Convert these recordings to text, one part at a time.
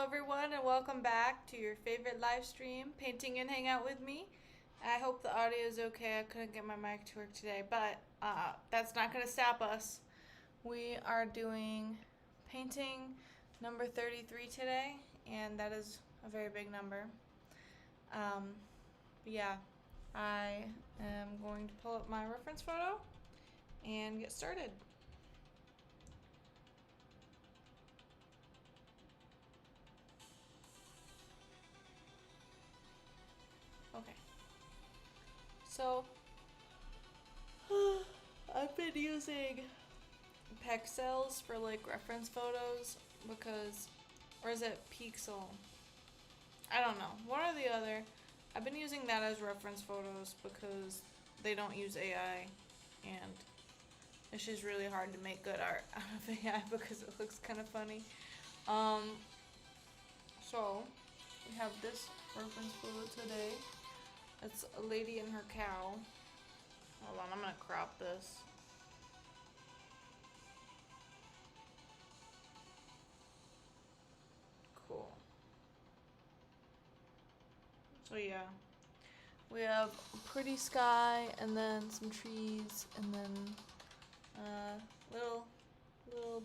everyone, and welcome back to your favorite live stream, Painting and Hangout with me. I hope the audio is okay. I couldn't get my mic to work today, but that's not going to stop us. We are doing painting number 33 today, and that is a very big number. But yeah, I am going to pull up my reference photo and get started. Okay. So, I've been using Pexels for like reference photos because, or is it Pixel? I don't know. One or the other. I've been using that as reference photos because they don't use AI and it's just really hard to make good art out of AI because it looks kind of funny. So, we have this reference photo today. It's a lady and her cow. Hold on, I'm gonna crop this. Cool. So yeah, we have a pretty sky and then some trees and then little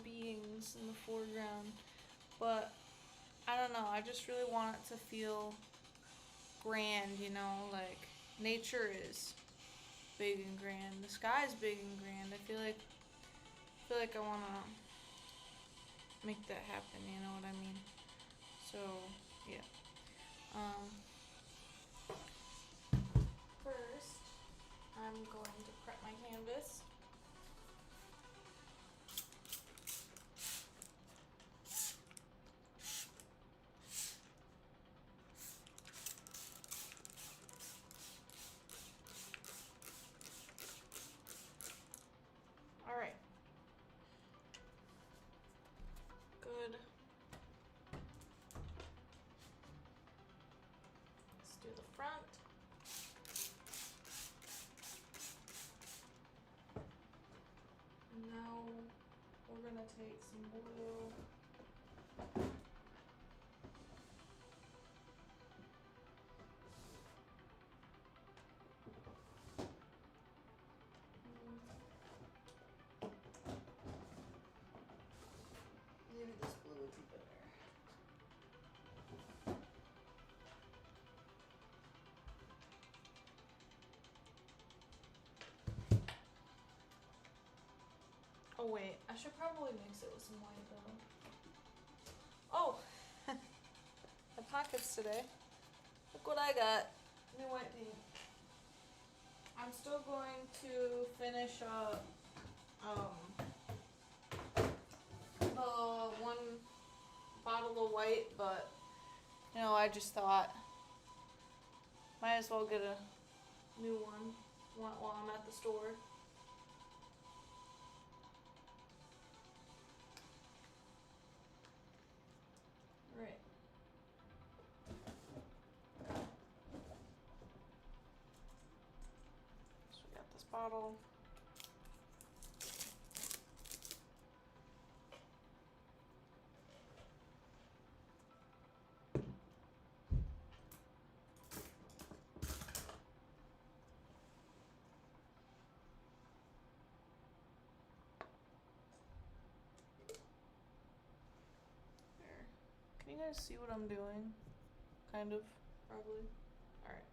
beings in the foreground. But I don't know, I just really want it to feel grand, you know, like nature is big and grand. The sky is big and grand. I feel like I wanna make that happen, you know what I mean? So yeah. First I'm going to prep my canvas. Alright. Good. Let's do the front. Now we're gonna take some blue. Maybe this blue would be better. Oh wait, I should probably mix it with some white though. Oh! My pockets today. Look what I got. New white paint. I'm still going to finish up one bottle of white, but you know, I just thought might as well get a new one while I'm at the store. Right. So we got this bottle. There. Can you guys see what I'm doing? Kind of, probably. Alright.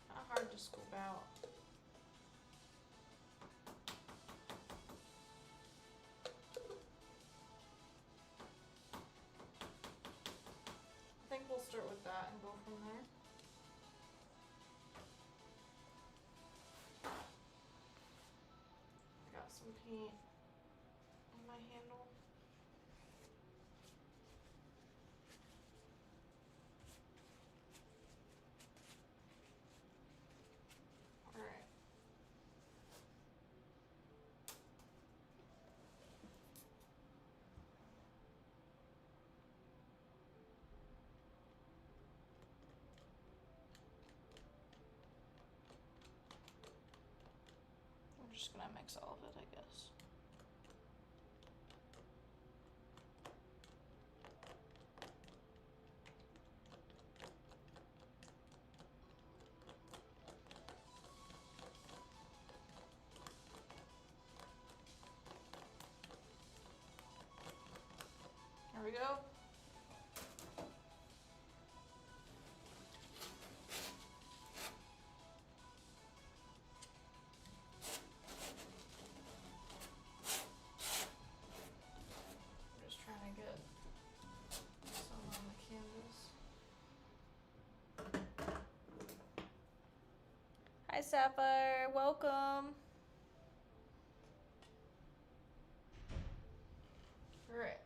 Not hard to scoop out. I think we'll start with that and go from there. I got some paint on my handle. Alright. just gonna mix all of it, I guess. There we go. I'm just trying to get some on the canvas. Hi Sapphire, welcome. Alright.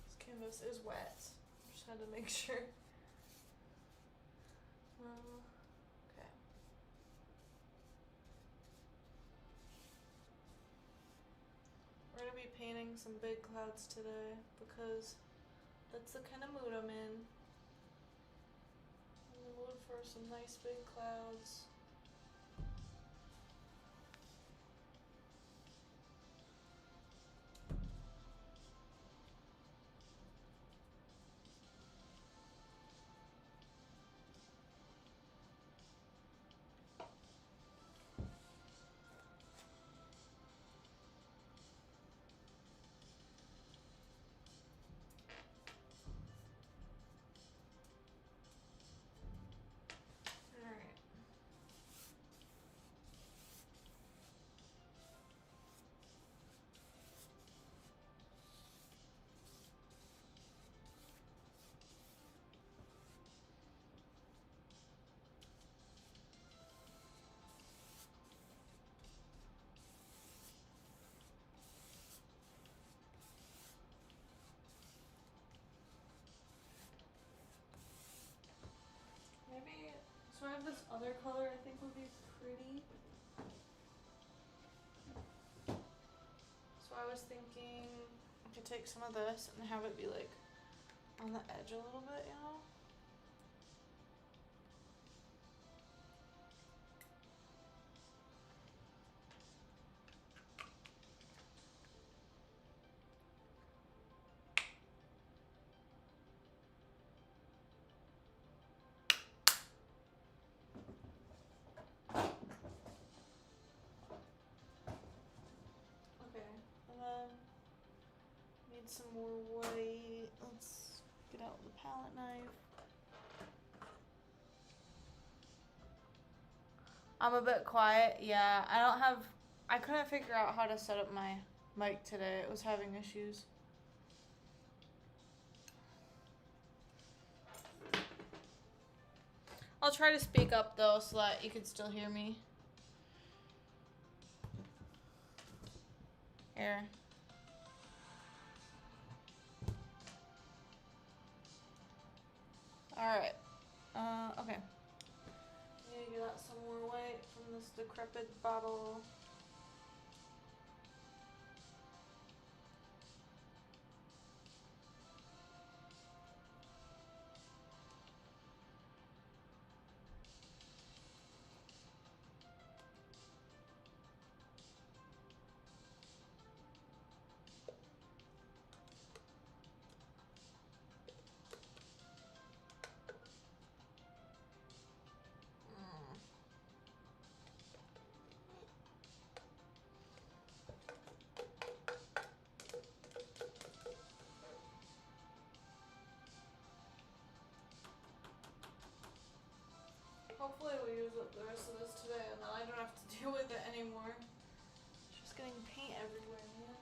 This canvas is wet. Just had to make sure. Okay. We're gonna be painting some big clouds today because that's the kind of mood I'm in. I'm in the mood for some nice big clouds. Alright. Maybe, so I have this other color I think would be pretty. So I was thinking I could take some of this and have it be like on the edge a little bit, you know? Okay, and then need some more white. Let's get out the palette knife. I'm a bit quiet, yeah. I couldn't figure out how to set up my mic today. It was having issues. I'll try to speak up though so that you can still hear me. Here. Alright. Okay. I need to get out some more white from this decrepit bottle. Hopefully we'll use up the rest of this today and then I don't have to deal with it anymore. It's just getting paint everywhere, man.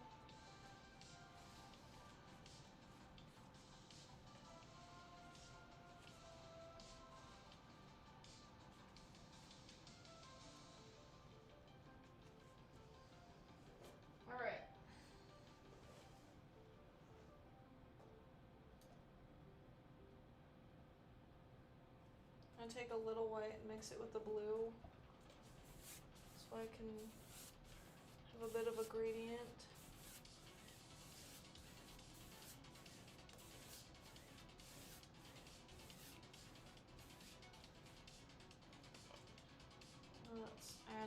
Alright. I'm gonna take a little white and mix it with the blue so I can have a bit of a gradient.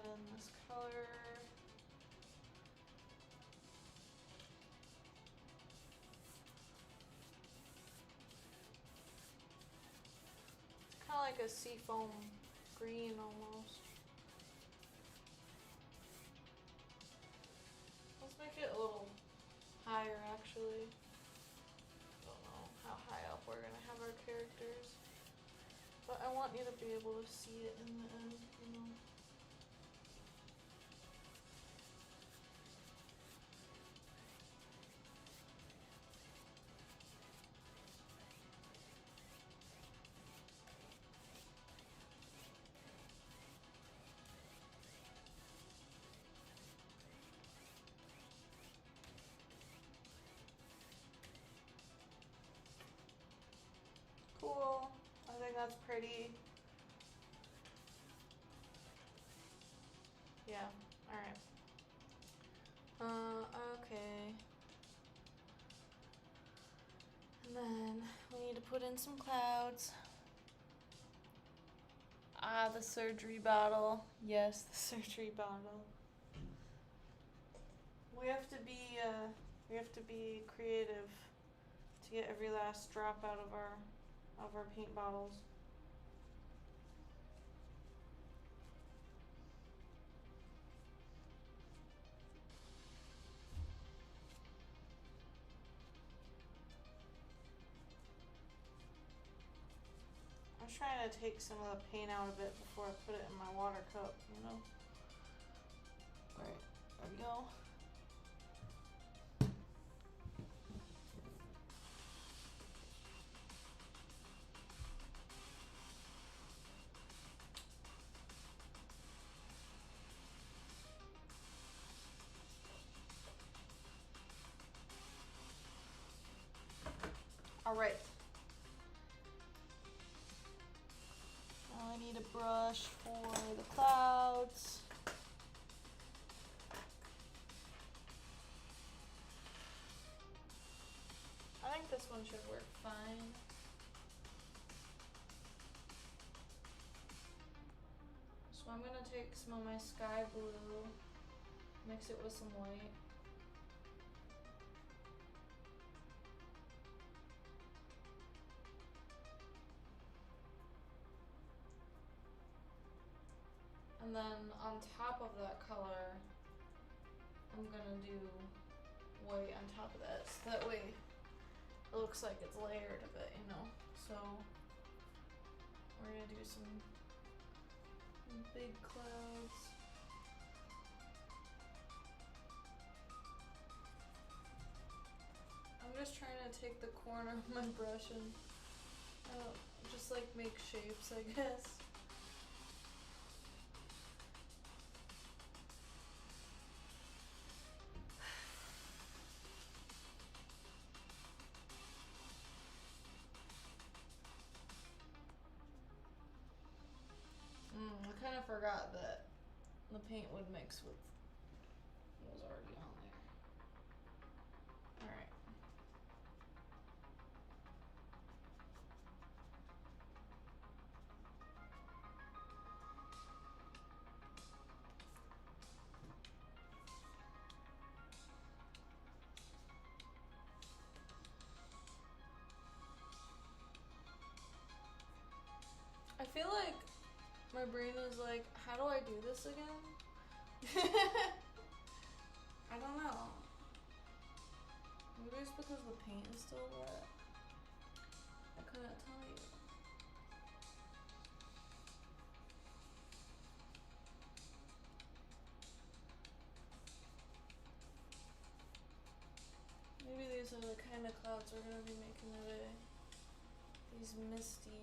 add in this color. It's kind of like a seafoam green almost. Let's make it a little higher actually. Don't know how high up we're gonna have our characters. But I want you to be able to see it in the end, you know. Cool. I think that's pretty. Yeah, alright. Okay. And then we need to put in some clouds. Ah, the surgery bottle. Yes, the surgery bottle. We have to be creative to get every last drop out of our paint bottles. I was trying to take some of the paint out a bit before I put it in my water cup, you know? Alright, there we go. Alright. Now I need a brush for the clouds. I think this one should work fine. So I'm gonna take some of my sky blue, mix it with some white. And then on top of that color, I'm gonna do white on top of that, so that way it looks like it's layered a bit, you know? So we're gonna do some big clouds. I'm just trying to take the corner of my brush and just like make shapes, I guess. I kind of forgot that the paint would mix with what was already on there. Alright. I feel like my brain is like, how do I do this again? I don't know. Maybe it's because the paint is still wet. I couldn't tell you. Maybe these are the kind of clouds we're gonna be making today. These misty.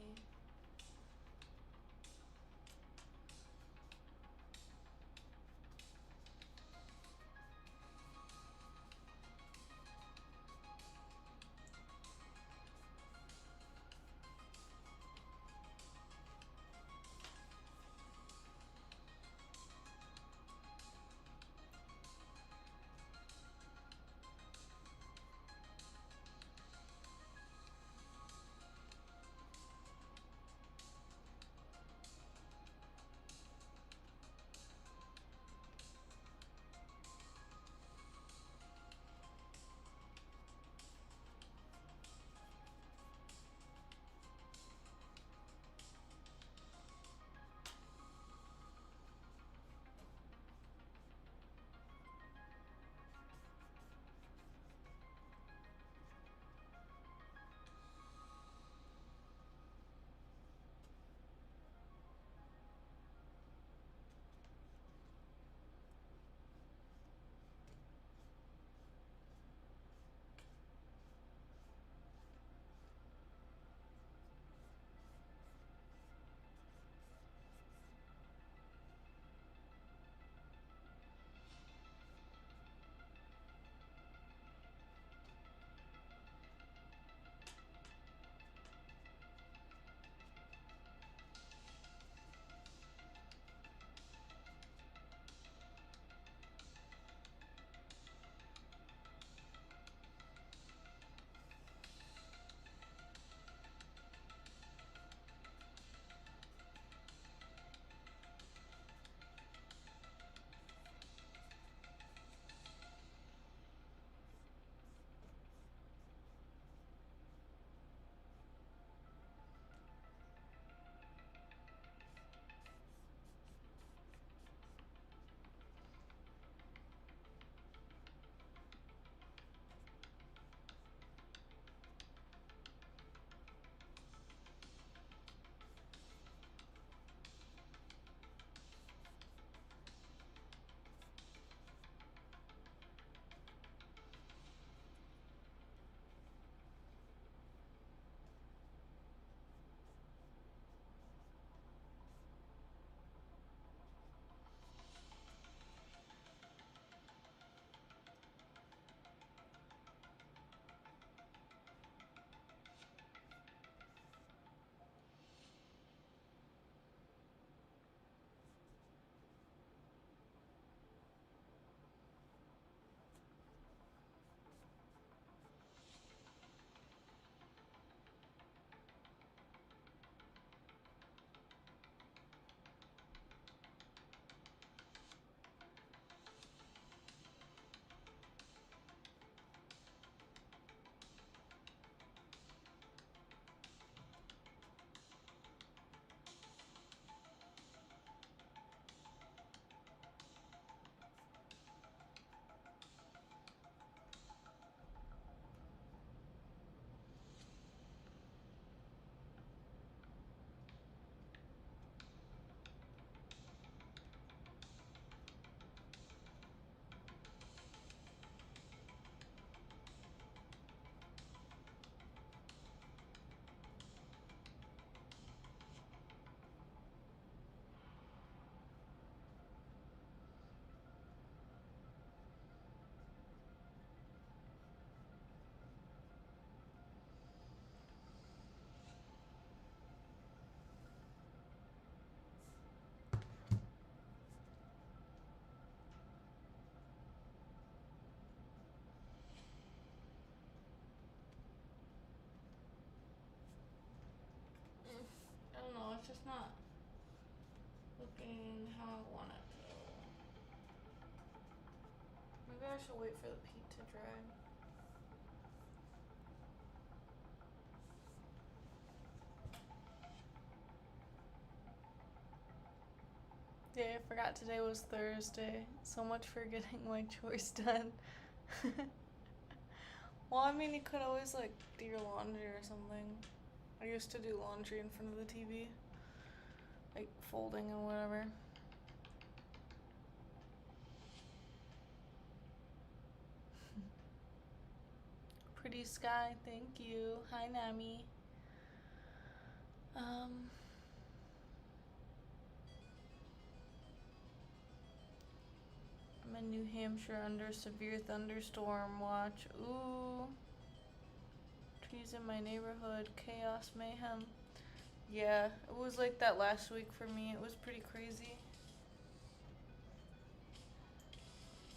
just not looking how I want it to. Maybe I should wait for the paint to dry. Yeah, I forgot today was Thursday. So much for getting my chores done. Well, I mean, you could always, like, do your laundry or something. I used to do laundry in front of the TV. Like, folding and whatever. Pretty sky, thank you. Hi, Nami. I'm in New Hampshire under severe thunderstorm watch. Ooh. Trees in my neighborhood. Chaos, mayhem. Yeah, it was like that last week for me. It was pretty crazy.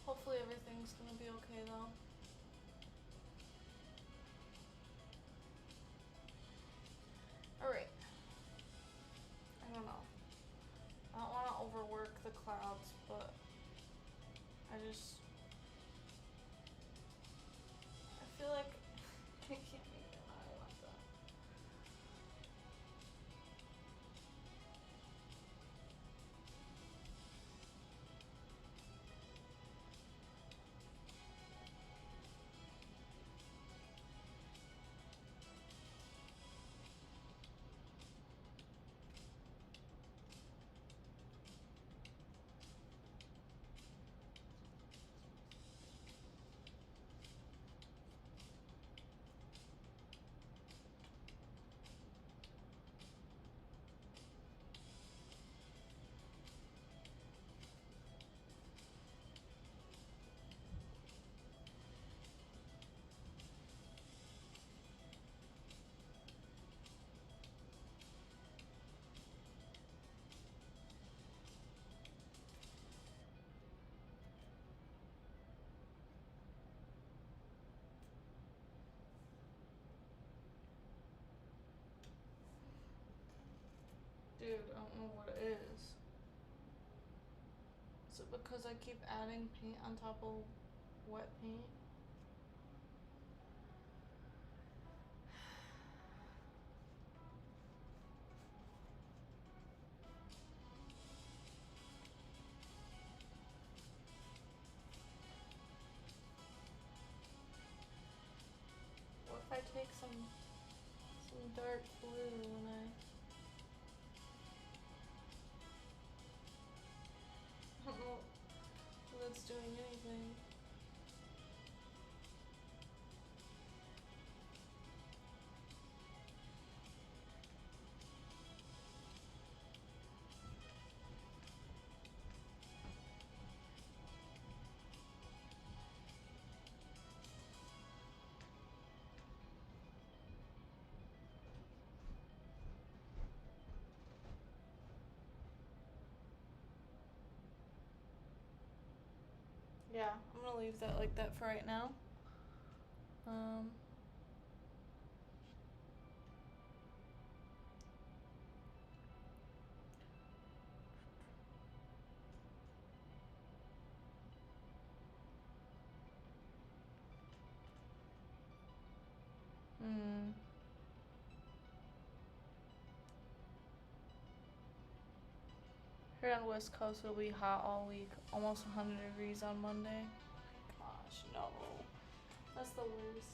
Hopefully everything's gonna be okay though. Alright. I don't know. I don't want to overwork the clouds, but I feel like I can't make it how I want that. Dude, I don't know what it is. Is it because I keep adding paint on top of wet paint? What if I take some dark blue and I don't know if that's doing anything. Yeah, I'm gonna leave that like that for right now. Here on West Coast it'll be hot all week, almost 100 degrees on Monday. Gosh, no. That's the worst.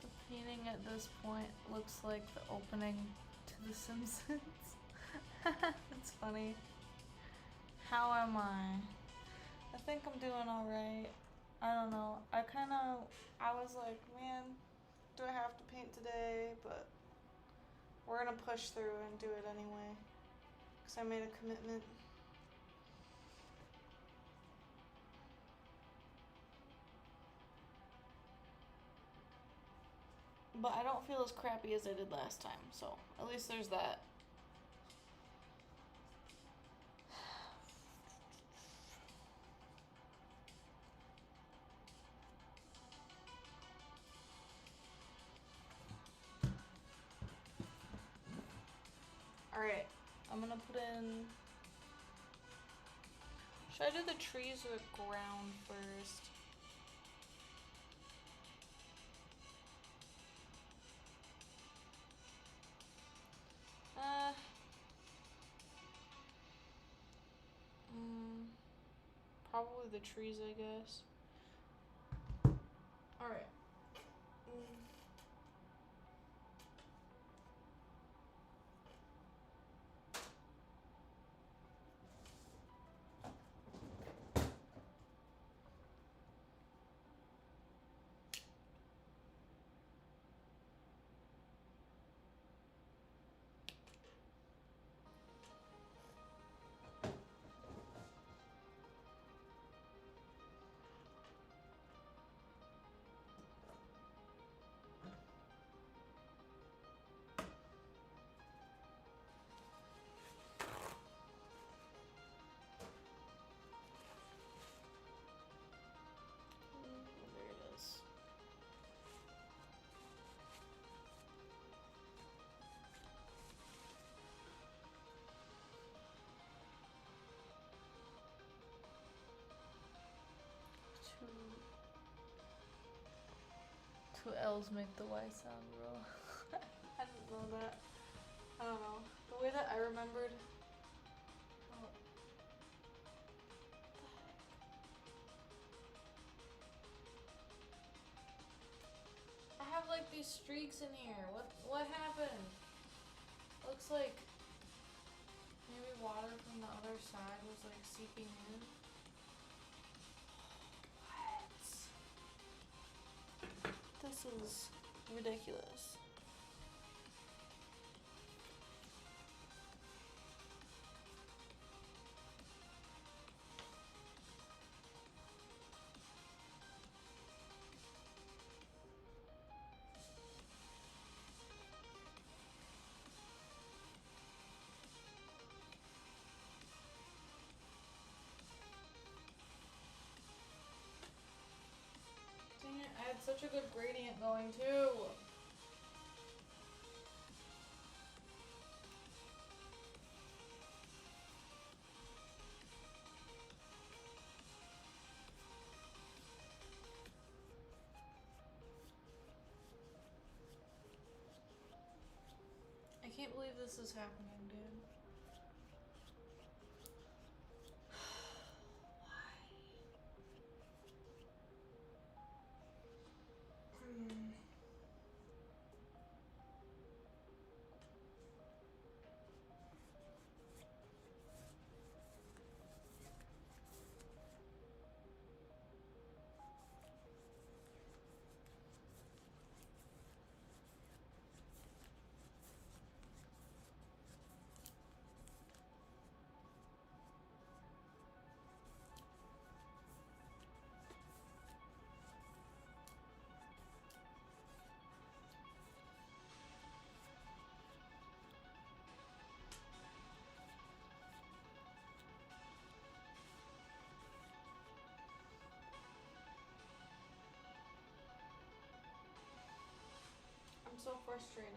The painting at this point looks like the opening to The Simpsons. It's funny. How am I think I'm doing alright. I don't know. I was like, man, do I have to paint today? But we're gonna push through and do it anyway. because I made a commitment. But I don't feel as crappy as I did last time, so at least there's that. Alright, I'm gonna put in... Should I do the trees or the ground first? Probably the trees, I guess. Alright. There it is. Two L's make the Y sound, bro. I didn't know that. I don't know. The way that I remembered. Oh. I have like these streaks in here. What happened? Looks like maybe water from the other side was like seeping in. What? This is ridiculous. Dang it, I had such a good gradient going too. I can't believe this is happening, dude. I'm so frustrated.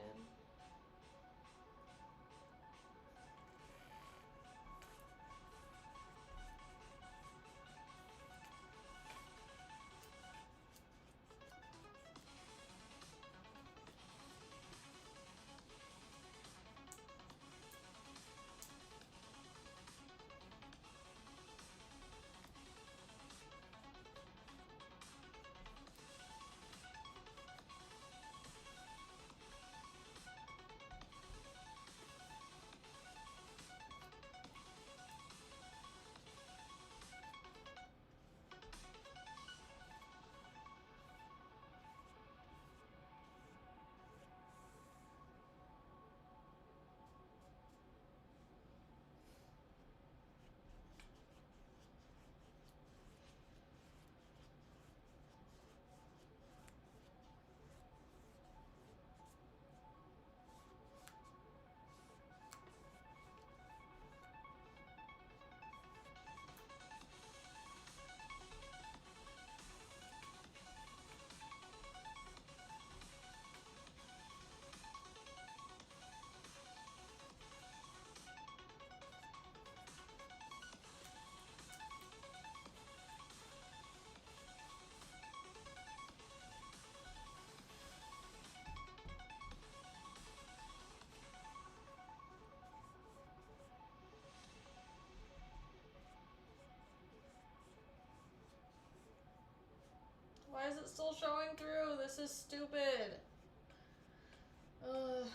still showing through. This is stupid. Ugh.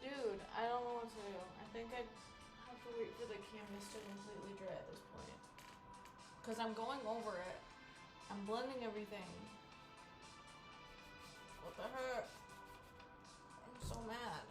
Dude, I don't know what to do. I think I have to wait for the canvas to completely dry at this point. Because I'm going over it. I'm blending everything. What the heck? I'm so mad.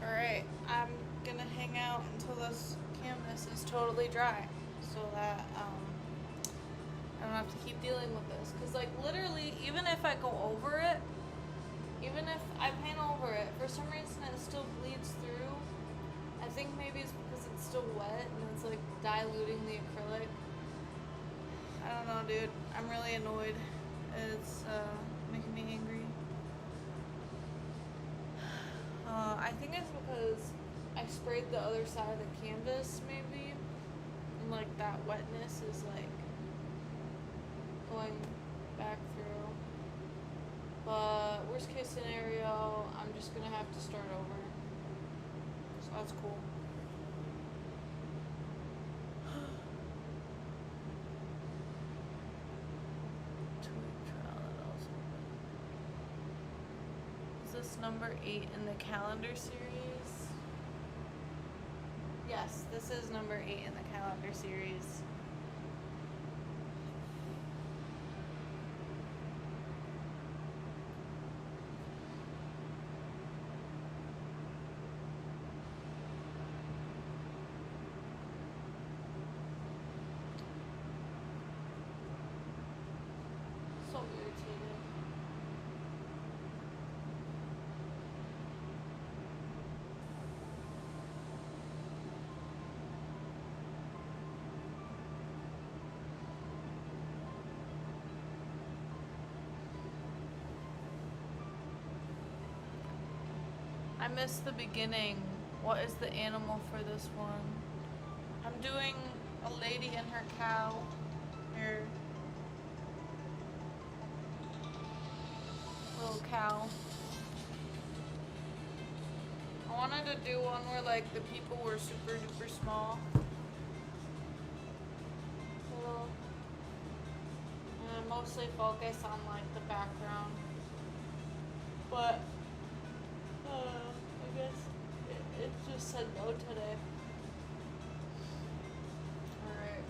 Alright, I'm gonna hang out until this canvas is totally dry so that I don't have to keep dealing with this. Because, like, literally, even if I go over it, even if I paint over it, for some reason it still bleeds through. I think maybe it's because it's still wet and it's, like, diluting the acrylic. I don't know, dude. I'm really annoyed. It's making me angry. I think it's because I sprayed the other side of the canvas, maybe. And, like, that wetness is, like, going back through. But worst case scenario, I'm just gonna have to start over. So that's cool. Is this number 8 in the calendar series? Yes, this is number 8 in the calendar series. So irritated. I missed the beginning. What is the animal for this one? I'm doing a lady and her cow. Her little cow. I wanted to do one where, like, the people were super duper small. Little. And mostly focus on, like, the background. But I guess It just said no today. Alright.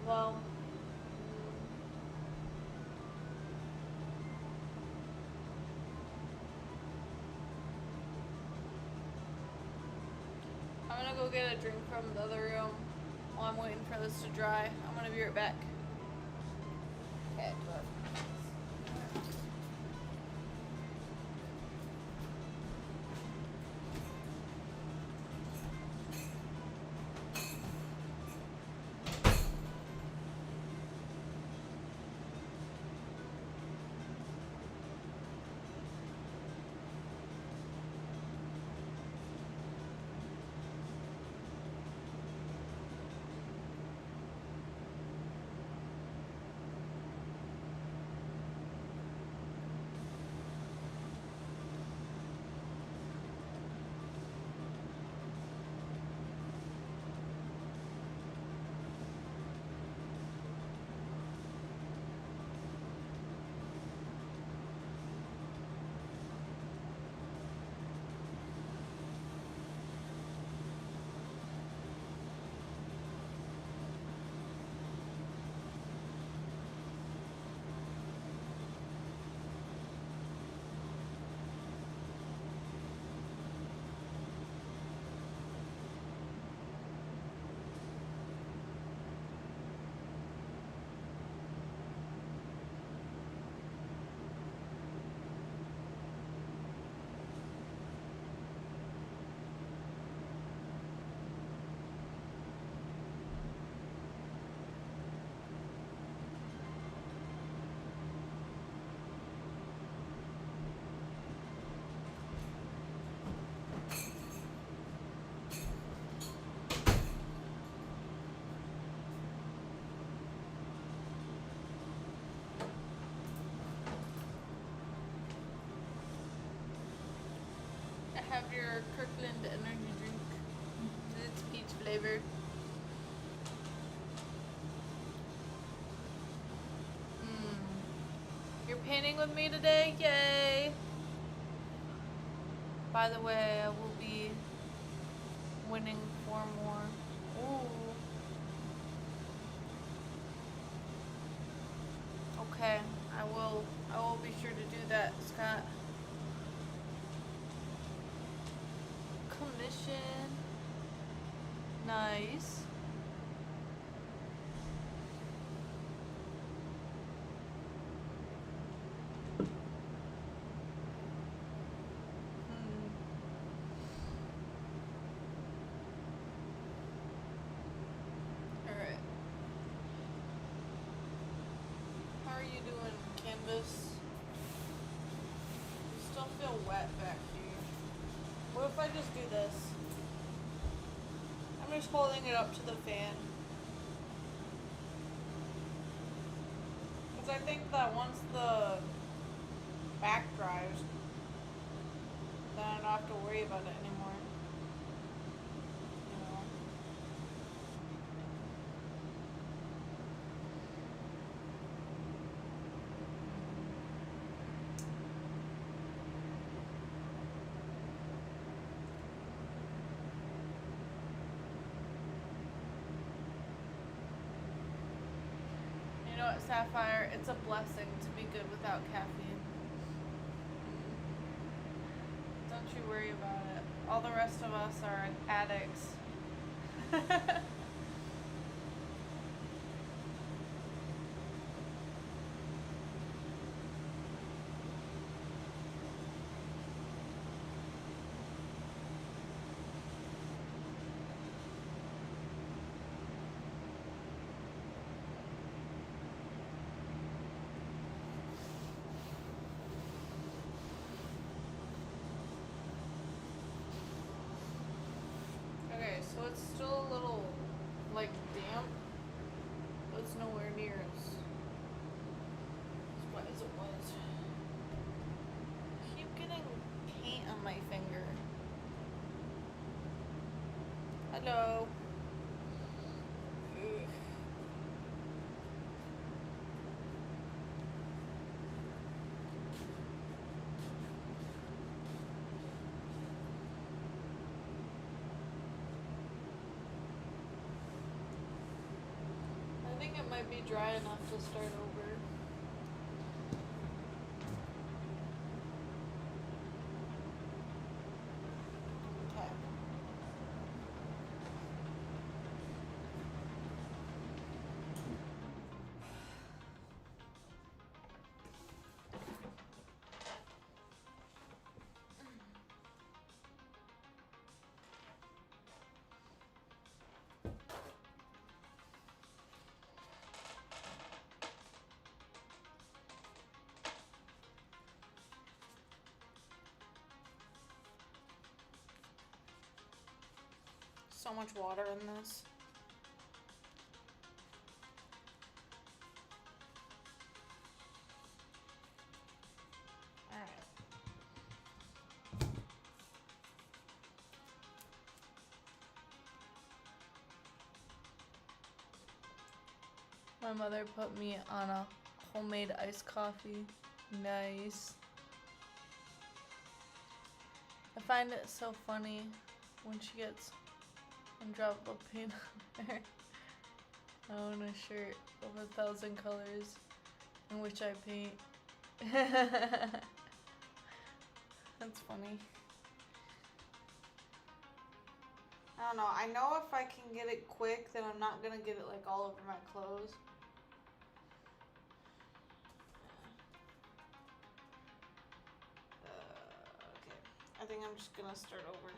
Well, I'm gonna go get a drink from the other room while I'm waiting for this to dry. I'm gonna be right back. Okay, I have your Kirkland energy drink. It's peach flavored. You're painting with me today? Yay! By the way, I will be winning 4 more. Ooh. Okay, I will be sure to do that, Scott. Commission. Nice. Alright. How are you doing, Canvas? You still feel wet back here. What if I just do this? I'm just holding it up to the fan. Because I think that once the back dries, then I don't have to worry about it anymore. You know? You know what, Sapphire? It's a blessing to be good without caffeine. Don't you worry about it. All the rest of us are addicts. so it's still a little, like, damp, but it's nowhere near as wet as it was. I keep getting paint on my finger. Hello. Ugh. I think it might be dry enough to start over. Okay. So much water in this. Alright. My mother put me on a homemade iced coffee. Nice. I find it so funny when she gets a drop of paint on her. I own a shirt of 1,000 colors in which I paint. That's funny. I don't know. I know if I can get it quick, then I'm not gonna get it like all over my clothes. Okay. I think I'm just gonna start over.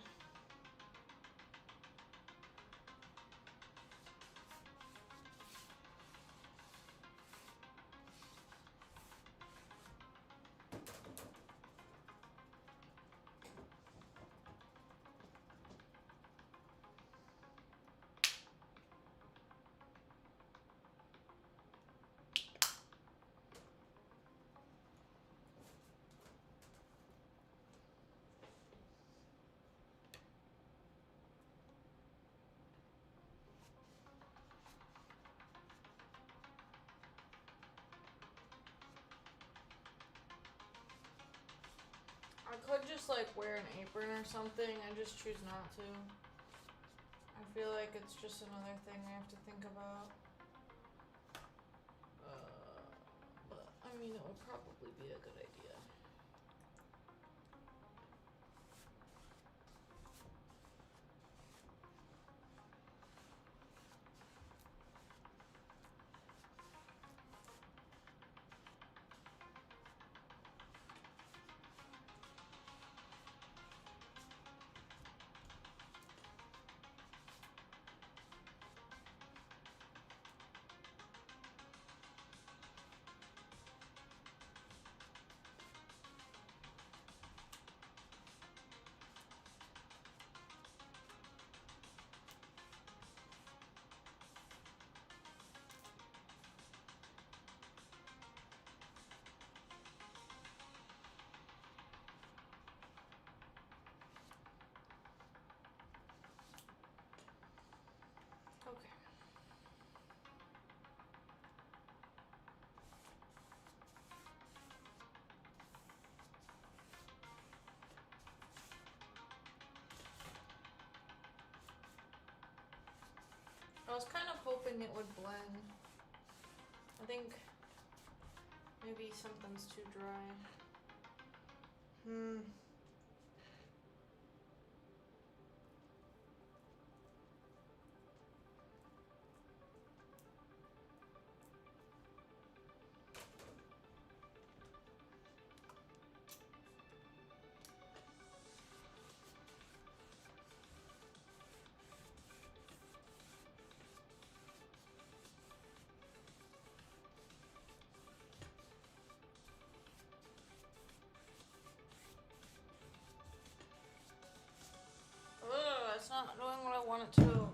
I could just like wear an apron or something. I just choose not to. I feel like it's just another thing I have to think about. But I mean, it would probably be a good idea. Okay. I was kind of hoping it would blend. I think maybe something's too dry. not doing what I want it to.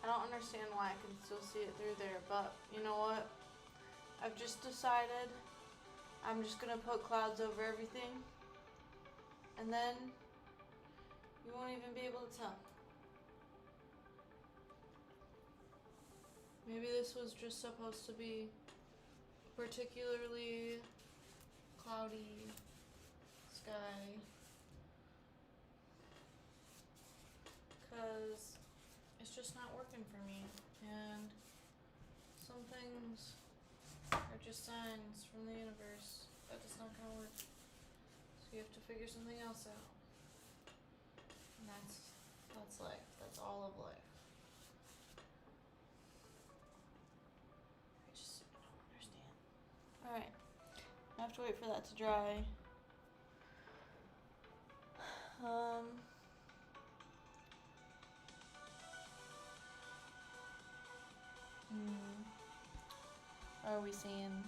I don't understand why I can still see it through there, but you know what? I've just decided I'm just gonna put clouds over everything, and then you won't even be able to tell. Maybe this was just supposed to be particularly cloudy sky, because it's just not working for me, and some things are just signs from the universe that it's not gonna work. So you have to figure something else out. And that's life. That's all of life. I just don't understand. Alright. I have to wait for that to dry. What are we seeing?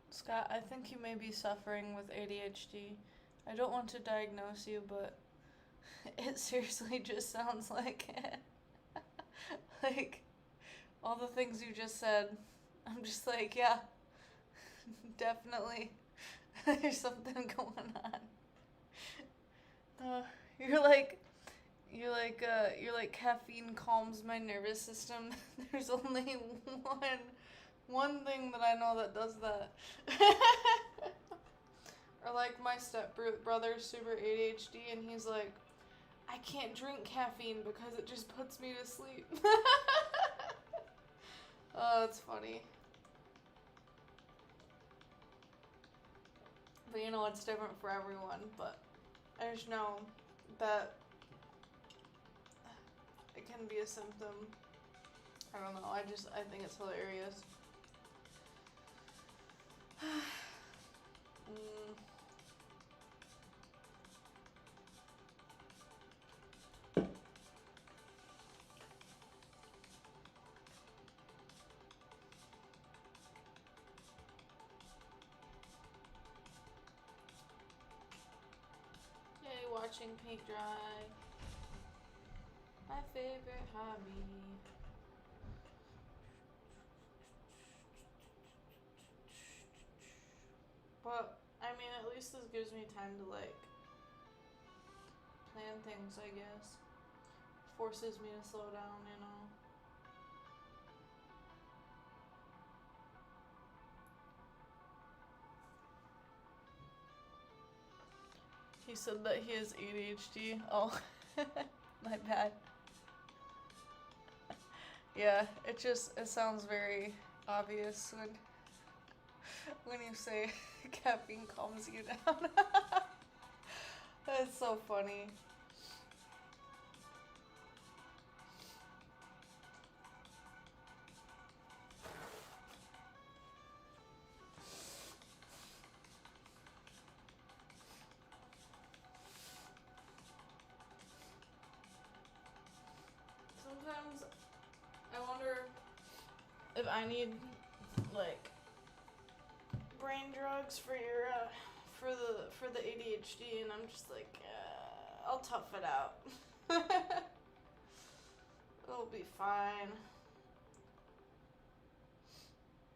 Scott, I think you may be suffering with ADHD. I don't want to diagnose you, but it seriously just sounds like it. Like, all the things you just said, I'm just like, yeah, definitely. There's something going on. You're like caffeine calms my nervous system. There's only one thing that I know that does that. Or like my brother's super ADHD, and he's like, I can't drink caffeine because it just puts me to sleep. Oh, it's funny. But you know, it's different for everyone, but I just know that it can be a symptom. I don't know, I think it's hilarious. Yay, watching paint dry. My favorite hobby. But, I mean, at least this gives me time to, like, plan things, I guess. Forces me to slow down, you know. He said that he has ADHD. Oh, my bad. Yeah, it sounds very obvious when When you say caffeine calms you down. That's so funny. Sometimes I wonder if I need like brain drugs for your for the ADHD, and I'm just like, I'll tough it out. It'll be fine.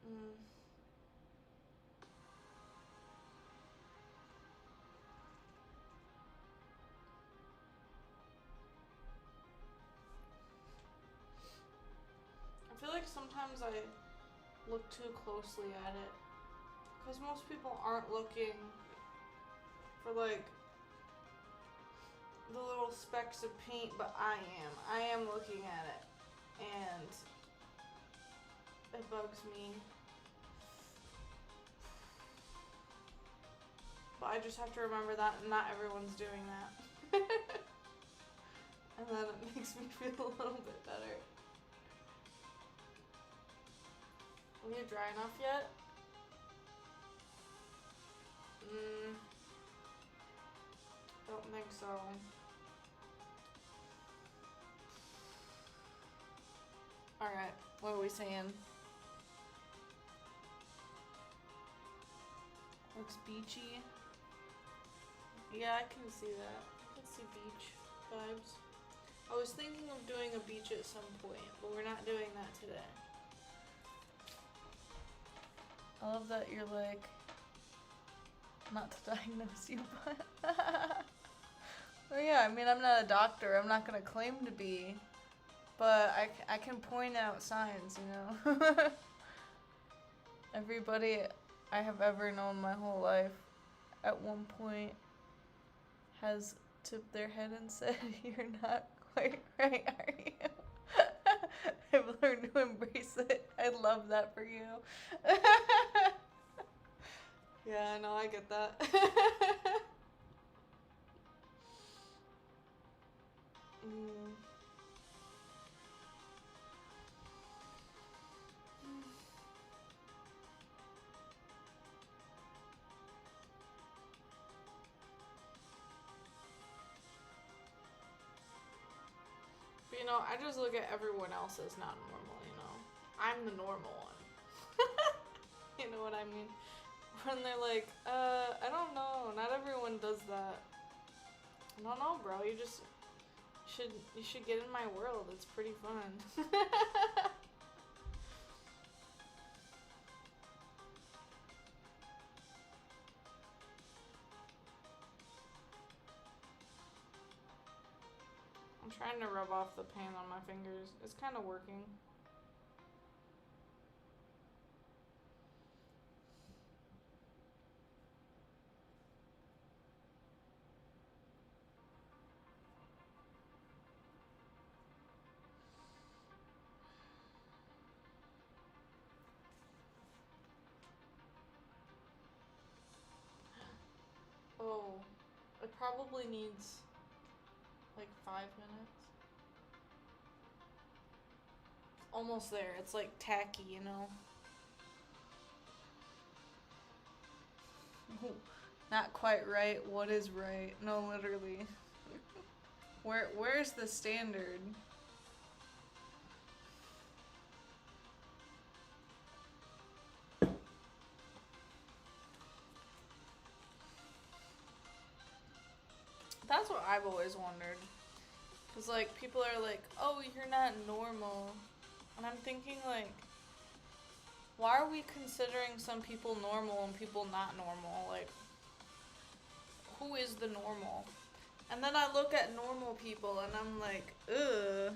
Mm. I feel like sometimes I look too closely at it, because most people aren't looking for like the little specks of paint, but I am. I am looking at it, and it bugs me. But I just have to remember that not everyone's doing that. And then it makes me feel a little bit better. Are you dry enough yet? Don't think so. Alright, what are we saying? Looks beachy. Yeah, I can see that. I can see beach vibes. I was thinking of doing a beach at some point, but we're not doing that today. I love that you're like, not to diagnose you, but well, yeah, I mean, I'm not a doctor. I'm not gonna claim to be, but I can point out signs, you know. Everybody I have ever known my whole life, at one point, has tipped their head and said, "You're not quite right, are you?" I've learned to embrace it. I love that for you. Yeah, I know, I get that. Mm. But you know, I just look at everyone else as not normal, you know. I'm the normal one. You know what I mean? When they're like, I don't know, not everyone does that. I don't know, bro. You should get in my world. It's pretty fun. I'm trying to rub off the paint on my fingers. It's kind of working. Oh, it probably needs like 5 minutes. Almost there. It's like tacky, you know? Not quite right. What is right? No, literally. Where's the standard? That's what I've always wondered. Cause like people are like, "Oh, you're not normal," and I'm thinking like, why are we considering some people normal and people not normal? Like, who is the normal? And then I look at normal people and I'm like, ugh.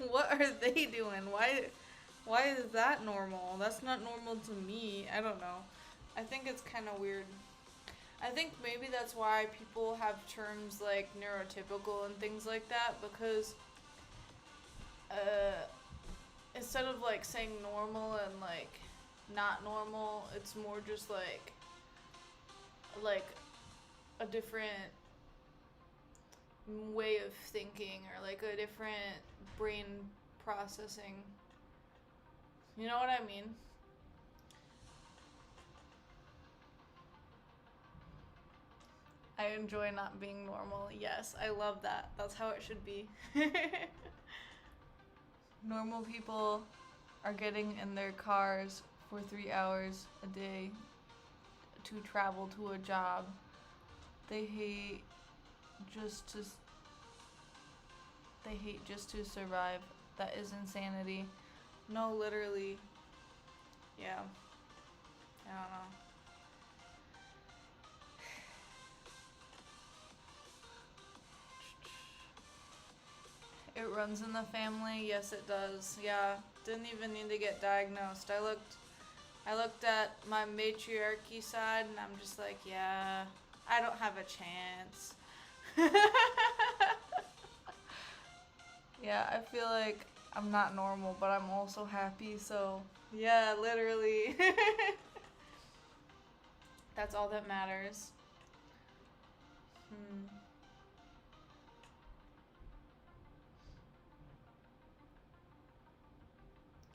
What are they doing? Why is that normal? That's not normal to me. I don't know. I think it's kind of weird. I think maybe that's why people have terms like neurotypical and things like that, because instead of like saying normal and like not normal. It's more just like a different way of thinking or like a different brain processing. You know what I mean? I enjoy not being normal. Yes, I love that. That's how it should be. Normal people are getting in their cars for 3 hours a day to travel to a job. They hate just to they hate just to survive. That is insanity. No, literally. Yeah. I don't know. It runs in the family. Yes, it does. Yeah. Didn't even need to get diagnosed. I looked at my matriarchy side and I'm just like, yeah, I don't have a chance. Yeah, I feel like I'm not normal, but I'm also happy, so yeah, literally. That's all that matters. Hmm.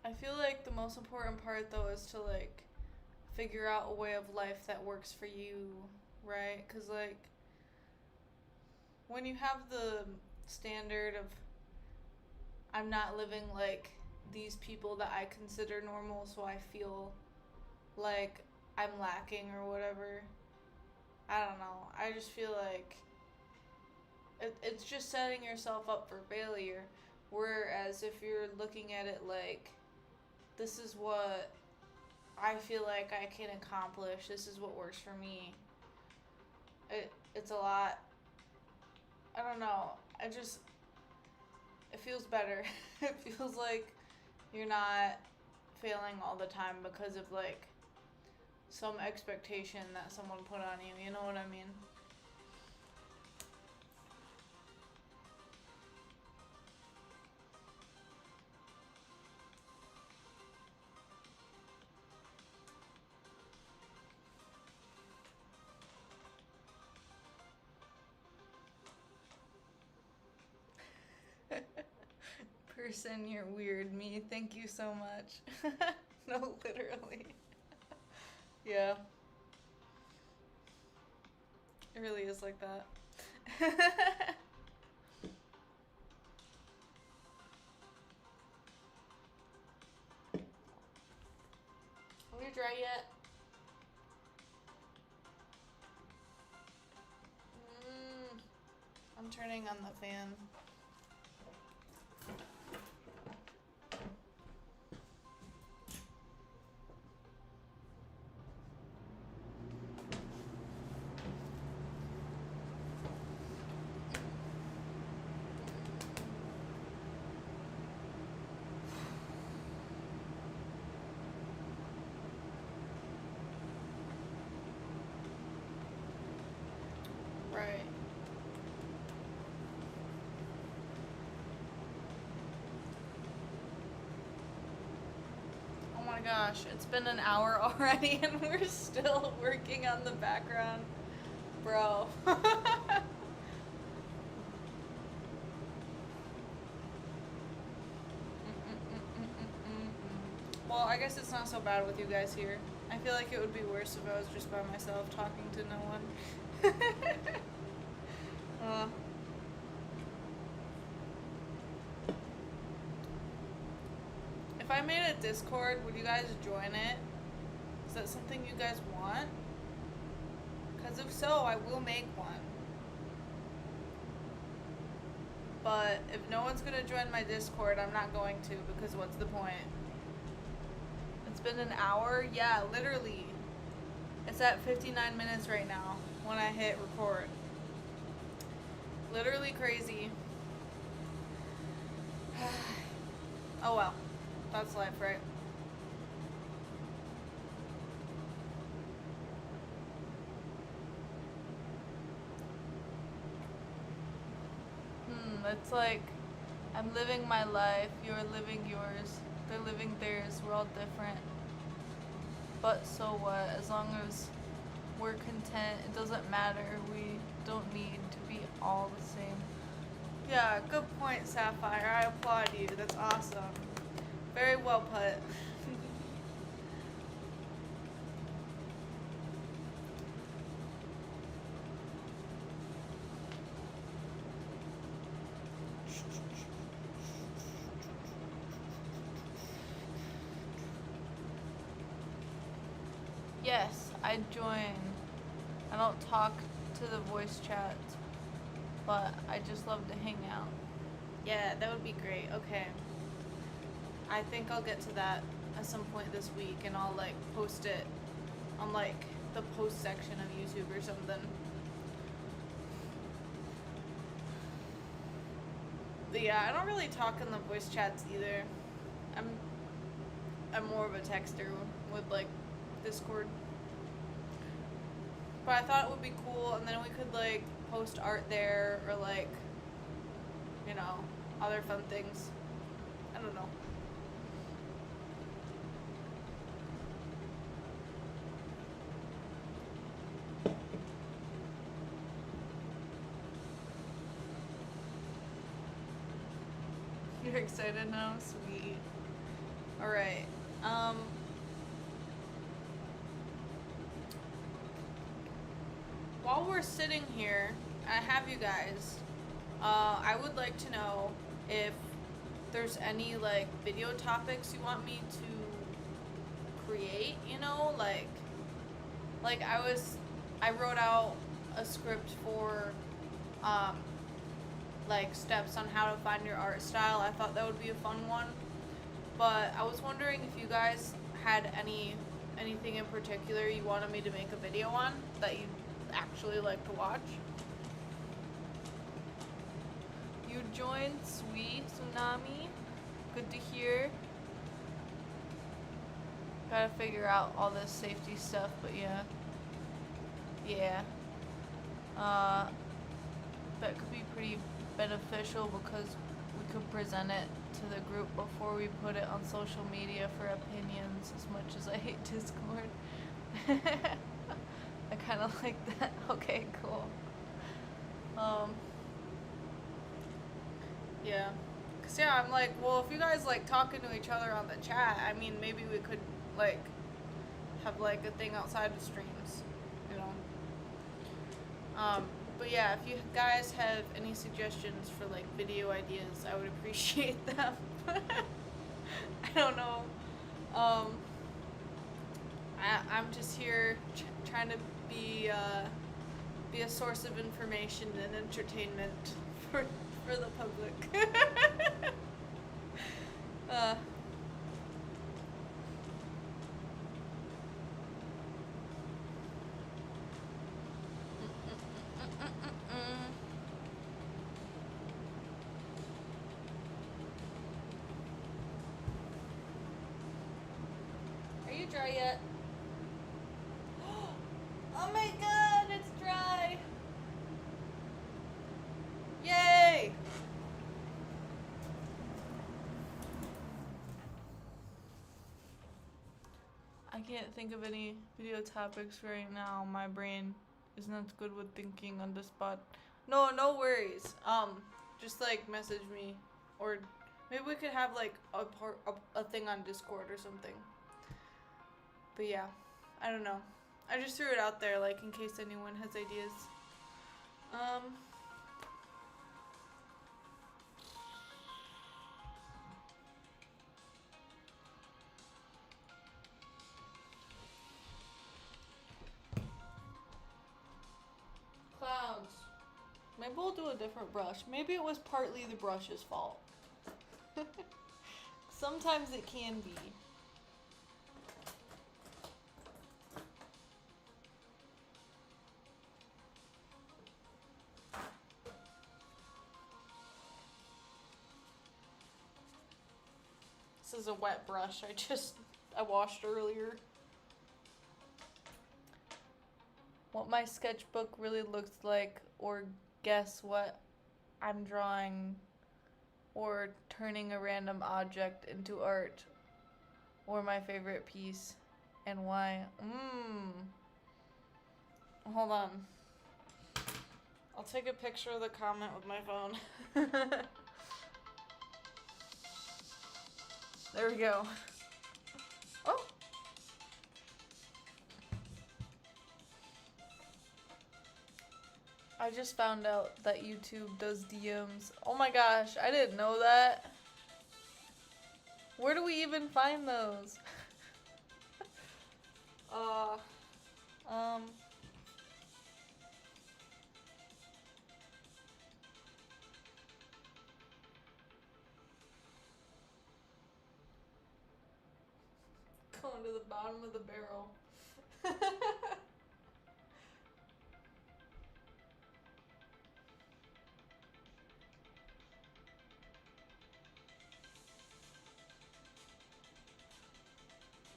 I feel like the most important part though is to like figure out a way of life that works for you, right? Cuz like when you have the standard of I'm not living like these people that I consider normal, so I feel like I'm lacking or whatever. I don't know. I just feel like it's just setting yourself up for failure. Whereas if you're looking at it like, this is what I feel like I can accomplish, this is what works for me, it's a lot. I don't know. It feels better. It feels like you're not failing all the time because of like some expectation that someone put on you. You know what I mean? Person, you're weird. Me, thank you so much. No, literally. Yeah, it really is like that. Are we dry yet? Mm, I'm turning on the fan. Right. Oh my gosh, it's been an hour already and we're still working on the background. Bro. Well, I guess it's not so bad with you guys here. I feel like it would be worse if I was just by myself talking to no one. uh, if I made a Discord, would you guys join it? Is that something you guys want? Because if so, I will make one. But if no one's gonna join my Discord, I'm not going to, because what's the point? It's been an hour? Yeah, literally. It's at 59 minutes right now when I hit record. Literally crazy. Oh well. That's life, right? It's like I'm living my life, you're living yours, they're living theirs, we're all different. But so what? As long as we're content, it doesn't matter. We don't need to be all the same. Yeah, good point, Sapphire. I applaud you. That's awesome. Very well put. Yes, I join. I don't talk to the voice chat, but I just love to hang out. Yeah, that would be great. Okay. I think I'll get to that at some point this week, and I'll like post it on like the post section of YouTube or something. But yeah, I don't really talk in the voice chats either. I'm more of a texter with like Discord. But I thought it would be cool, and then we could like post art there or like, you know, other fun things. I don't know. You're excited now? Sweet. Alright. While we're sitting here, I have you guys. I would like to know if there's any like video topics you want me to create, you know, like I wrote out a script for like steps on how to find your art style. I thought that would be a fun one. But I was wondering if you guys had anything in particular you wanted me to make a video on that you'd actually like to watch. You joined, sweet Tsunami. Good to hear. Gotta figure out all this safety stuff, but yeah. Yeah. That could be pretty beneficial because we could present it to the group before we put it on social media for opinions, as much as I hate Discord. I kind of like that. Okay, cool. Yeah. Cause yeah, I'm like, well, if you guys like talking to each other on the chat, I mean, maybe we could like have like a thing outside of streams, you know. But yeah, if you guys have any suggestions for like video ideas, I would appreciate them. I don't know. I'm just here trying to be a source of information and entertainment for the public. Are you dry yet? Oh my god, it's dry! Yay! I can't think of any video topics right now. My brain is not good with thinking on the spot. No worries. Just like message me, or maybe we could have like a thing on Discord or something. But yeah, I don't know. I just threw it out there, like in case anyone has ideas. Clouds. Maybe we'll do a different brush. Maybe it was partly the brush's fault. Sometimes it can be. This is a wet brush I washed earlier. What my sketchbook really looks like, or guess what I'm drawing, or turning a random object into art, or my favorite piece, and why? Hold on. I'll take a picture of the comment with my phone. There we go. Oh! I just found out that YouTube does DMs. Oh my gosh, I didn't know that. Where do we even find those? um... Going to the bottom of the barrel.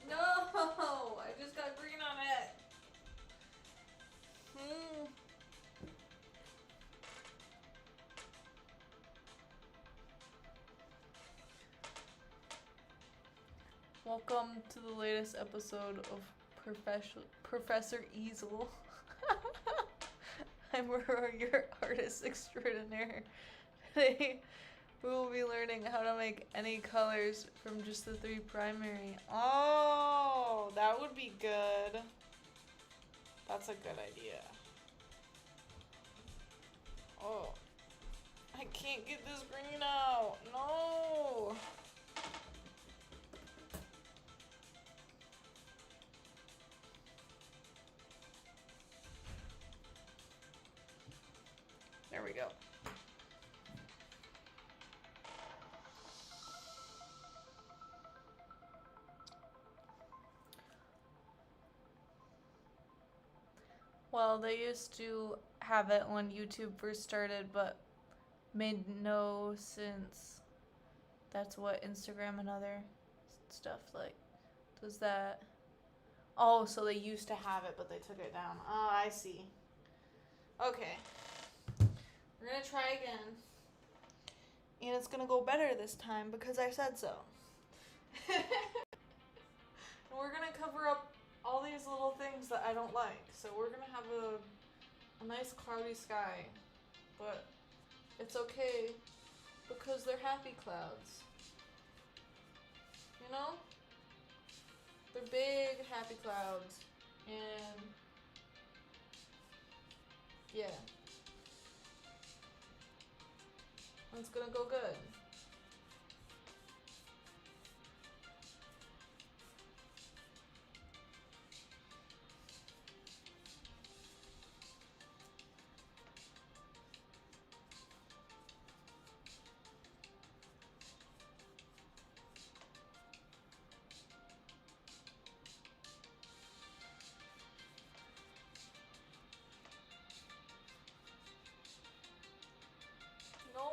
No! I just got green on it. Welcome to the latest episode of Professor Easel. I'm your artist extraordinaire. Today we will be learning how to make any colors from just the 3 primary. Oh, that would be good. That's a good idea. Oh, I can't get this green out. No. There we go. Well, they used to have it when YouTube first started, but made no sense. That's what Instagram and other stuff like does that. Oh, so they used to have it, but they took it down. Oh, I see. Okay. We're gonna try again. And it's gonna go better this time because I said so. And we're gonna cover up all these little things that I don't like. So we're gonna have a nice cloudy sky. But it's okay because they're happy clouds. You know? They're big happy clouds. And yeah. It's gonna go good. No.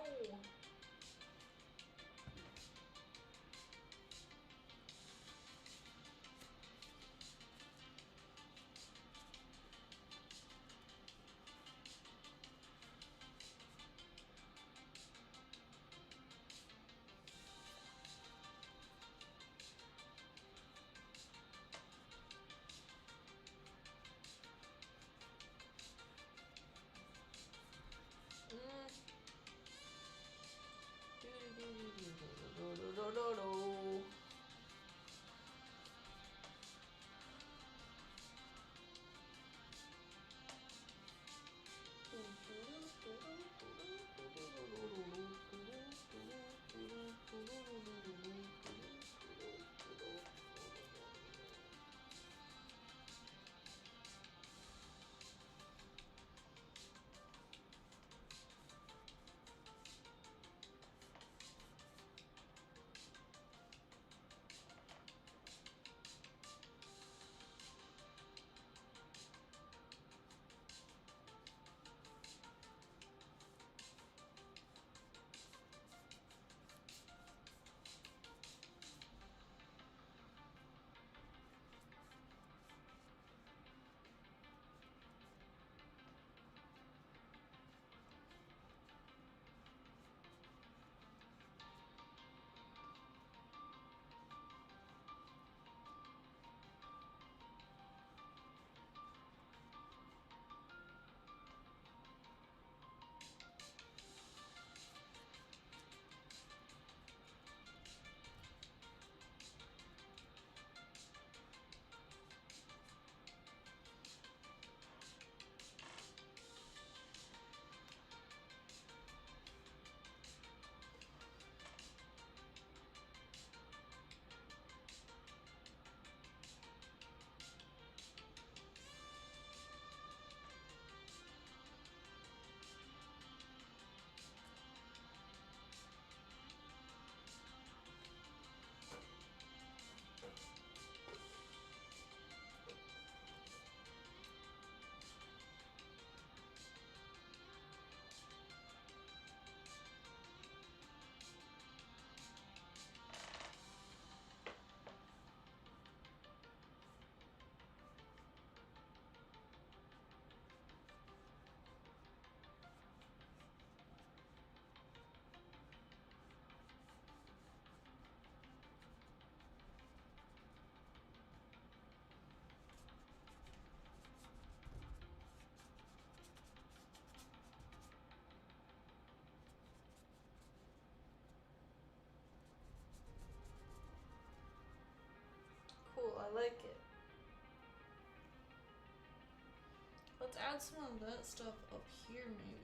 add some of that stuff up here, maybe.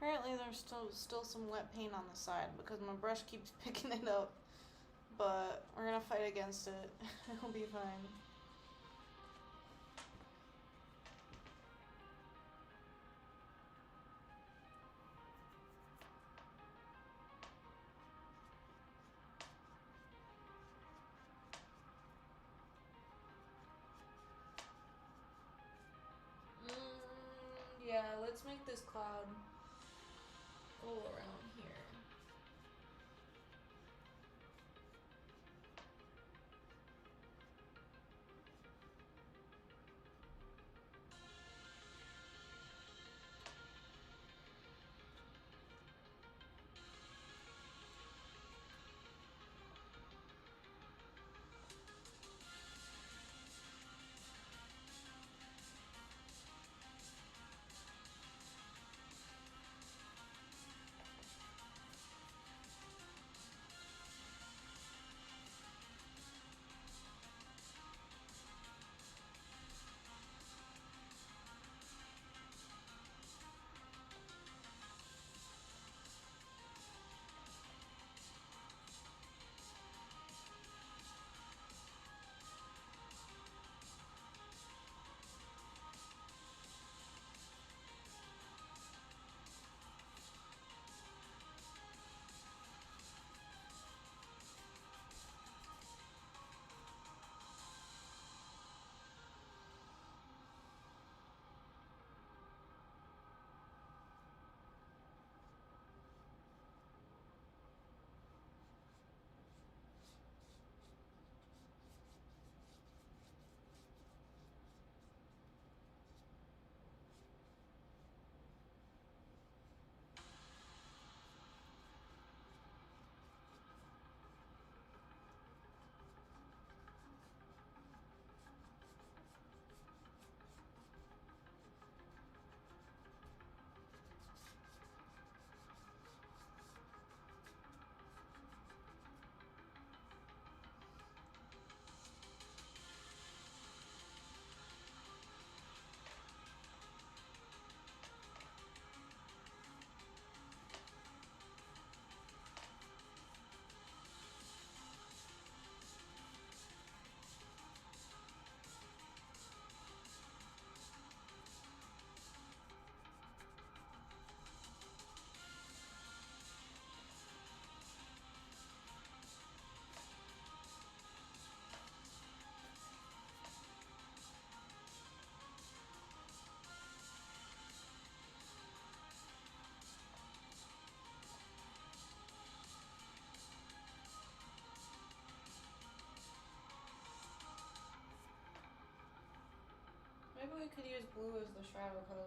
Apparently there's still some wet paint on the side because my brush keeps picking it up. But we're gonna fight against it. It'll be fine. Yeah, let's make this cloud go around here. Maybe we could use blue as the shadow color.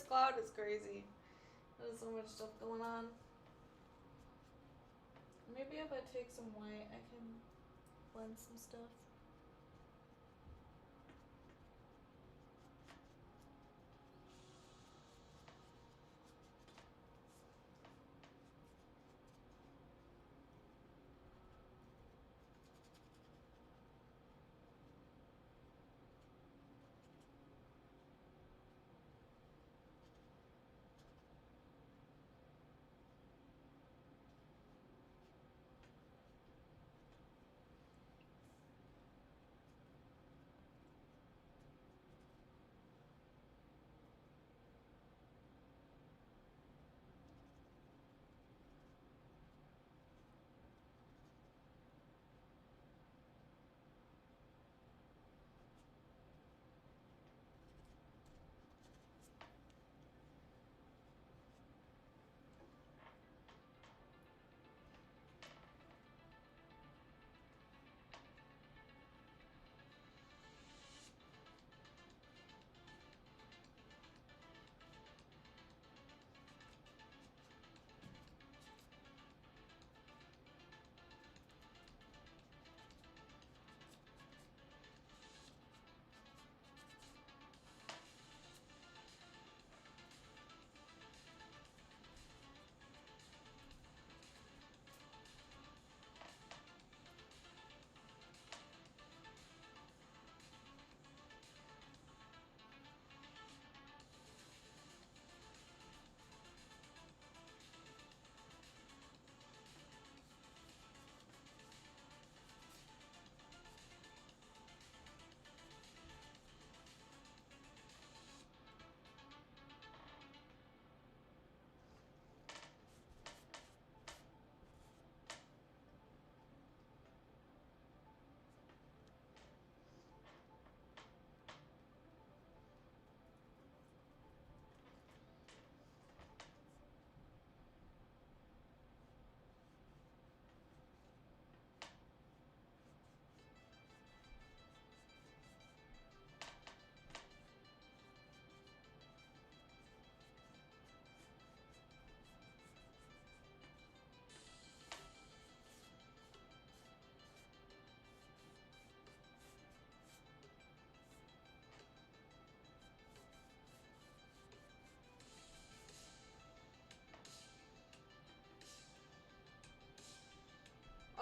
cloud is crazy. There's so much stuff going on. Maybe if I take some white, I can blend some stuff.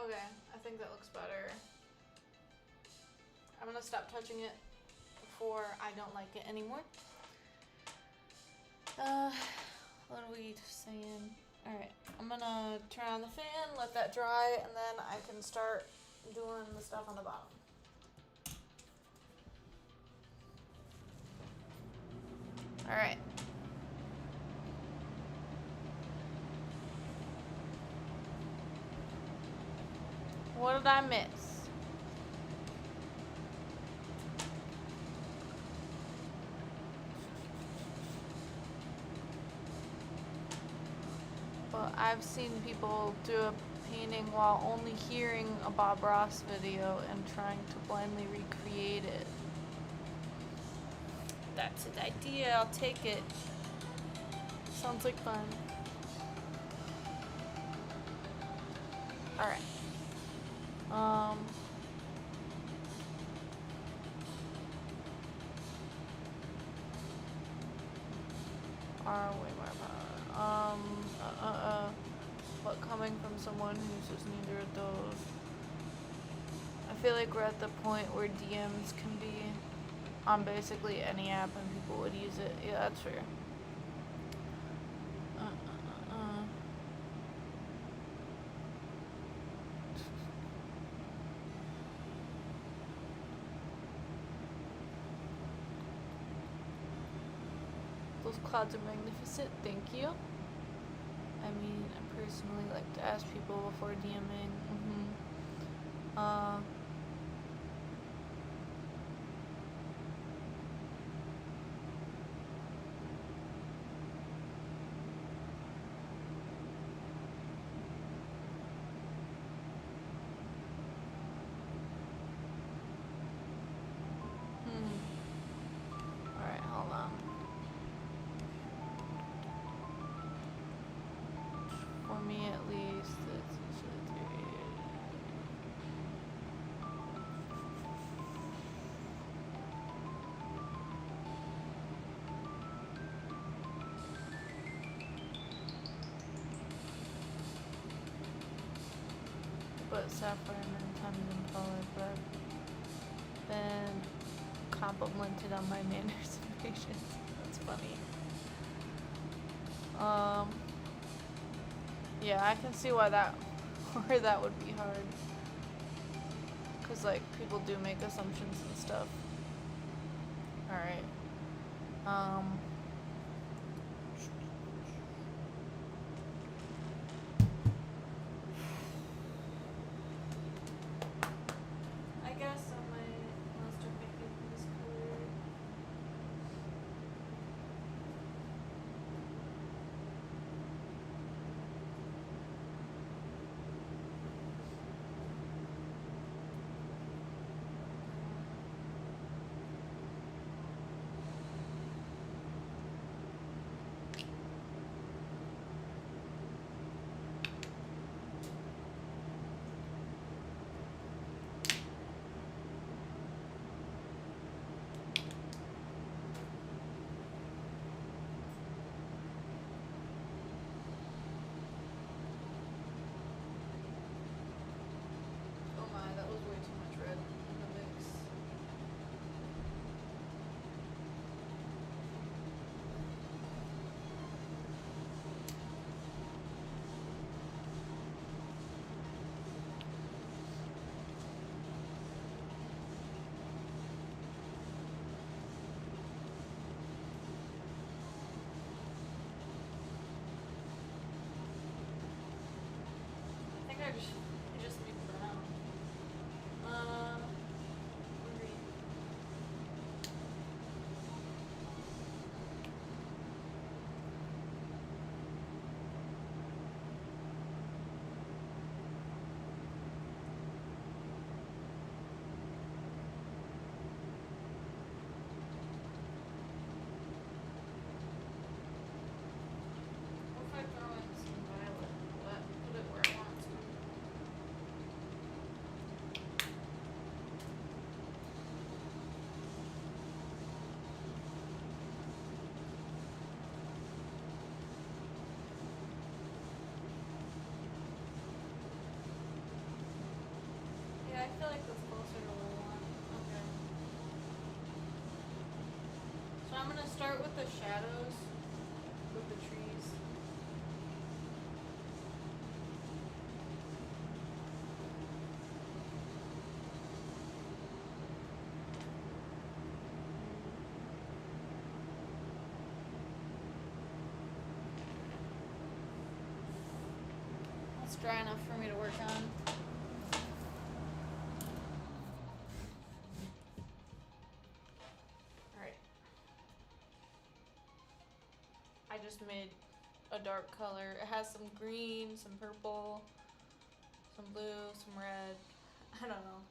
Okay, I think that looks better. I'm gonna stop touching it before I don't like it anymore. What are we saying? Alright, I'm gonna turn on the fan, let that dry, and then I can start doing the stuff on the bottom. Alright. What did I miss? But I've seen people do a painting while only hearing a Bob Ross video and trying to blindly recreate it. That's an idea, I'll take it. Sounds like fun. Alright. Way more power. But coming from someone who uses neither of those, I feel like we're at the point where DMs can be on basically any app and people would use it. Yeah, that's fair. Those clouds are magnificent, thank you. I mean, I personally like to ask people before DMing. Alright, hold on. put sapphire many times in color, but I've been complimented on my manners and patience. That's funny. Yeah, I can see why why that would be hard. Cause like people do make assumptions and stuff. All right. I guess I might start making this color. Oh my, that was way too much red in the mix. I think I just need brown. Green. What if I throw in some violet? Will that put it where I want it to? Yeah, I feel like that's closer to what I want. Okay. So I'm gonna start with the shadows with the trees. That's dry enough for me to work on. Alright. I just made a dark color. It has some green, some purple, some blue, some red. I don't know.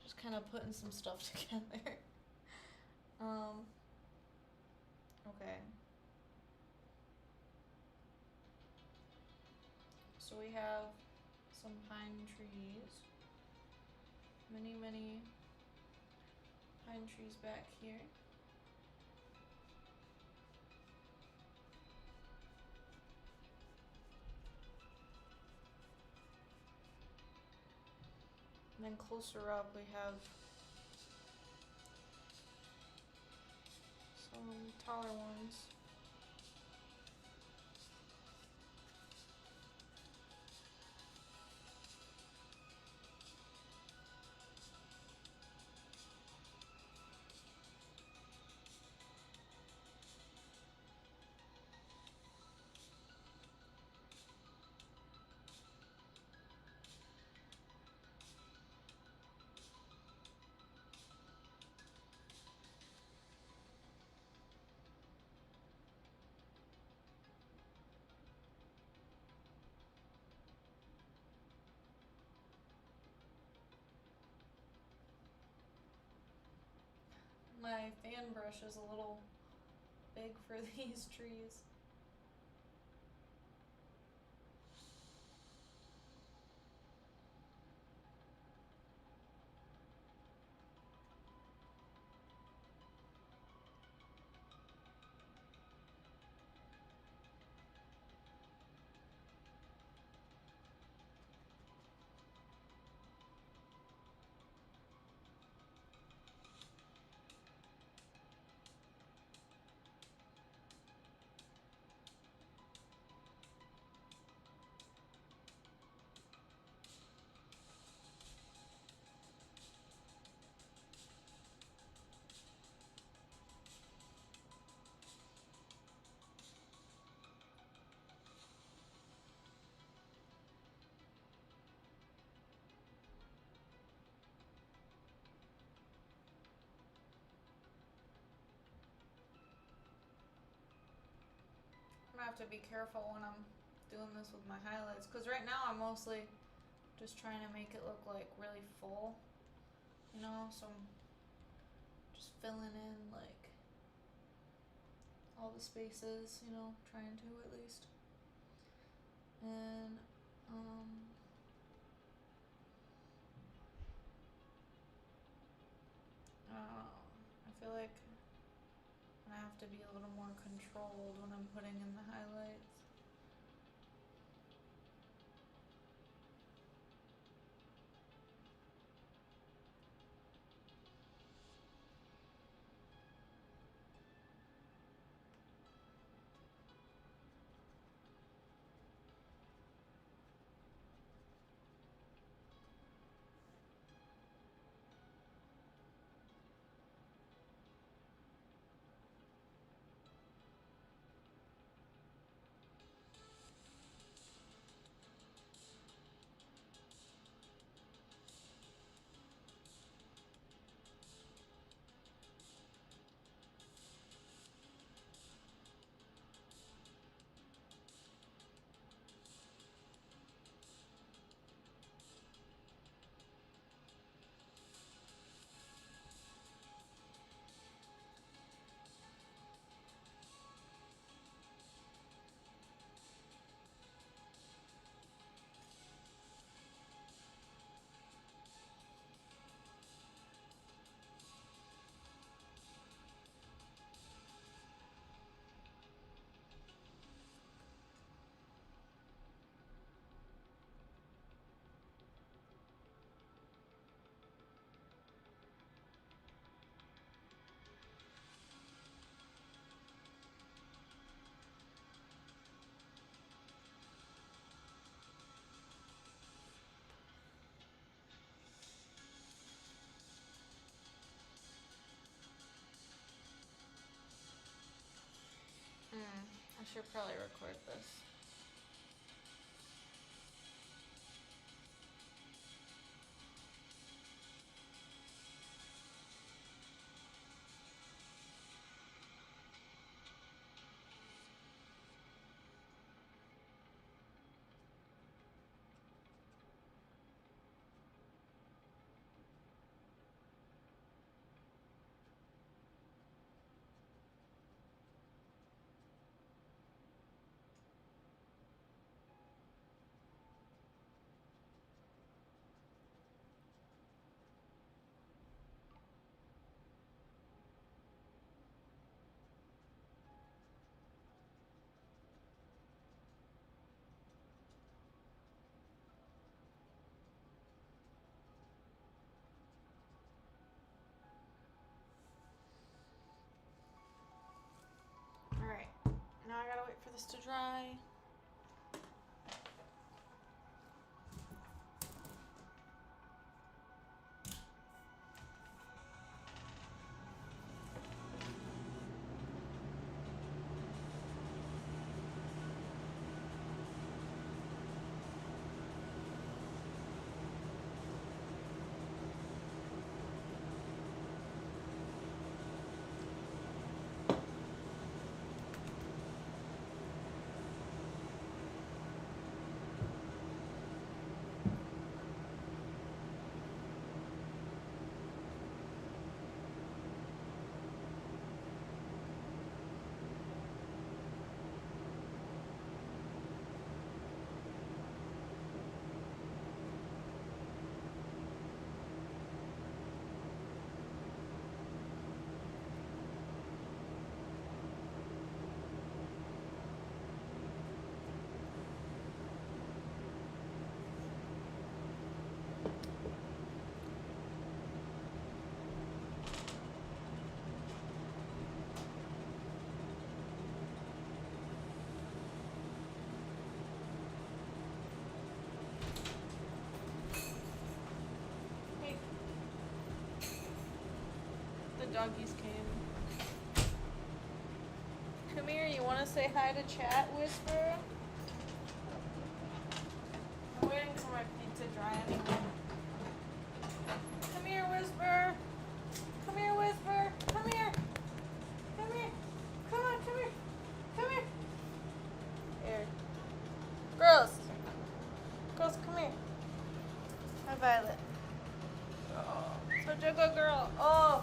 Just kind of putting some stuff together. Okay. So we have some pine trees. Many, many pine trees back here. And then closer up we have some taller ones. My fan brush is a little big for these trees. have to be careful when I'm doing this with my highlights, because right now I'm mostly just trying to make it look like really full, you know, so I'm just filling in like all the spaces, you know, trying to at least. And I feel like I have to be a little more controlled when I'm putting in the highlights. I should probably record this. Alright, now I gotta wait for this to dry. Doggies came. Come here, you want to say hi to chat, Whisper? I'm waiting for my feet to dry anyway. Come here, Whisper. Come here, Whisper. Come here. Come here. Come on, come here. Come here. a good girl. Oh.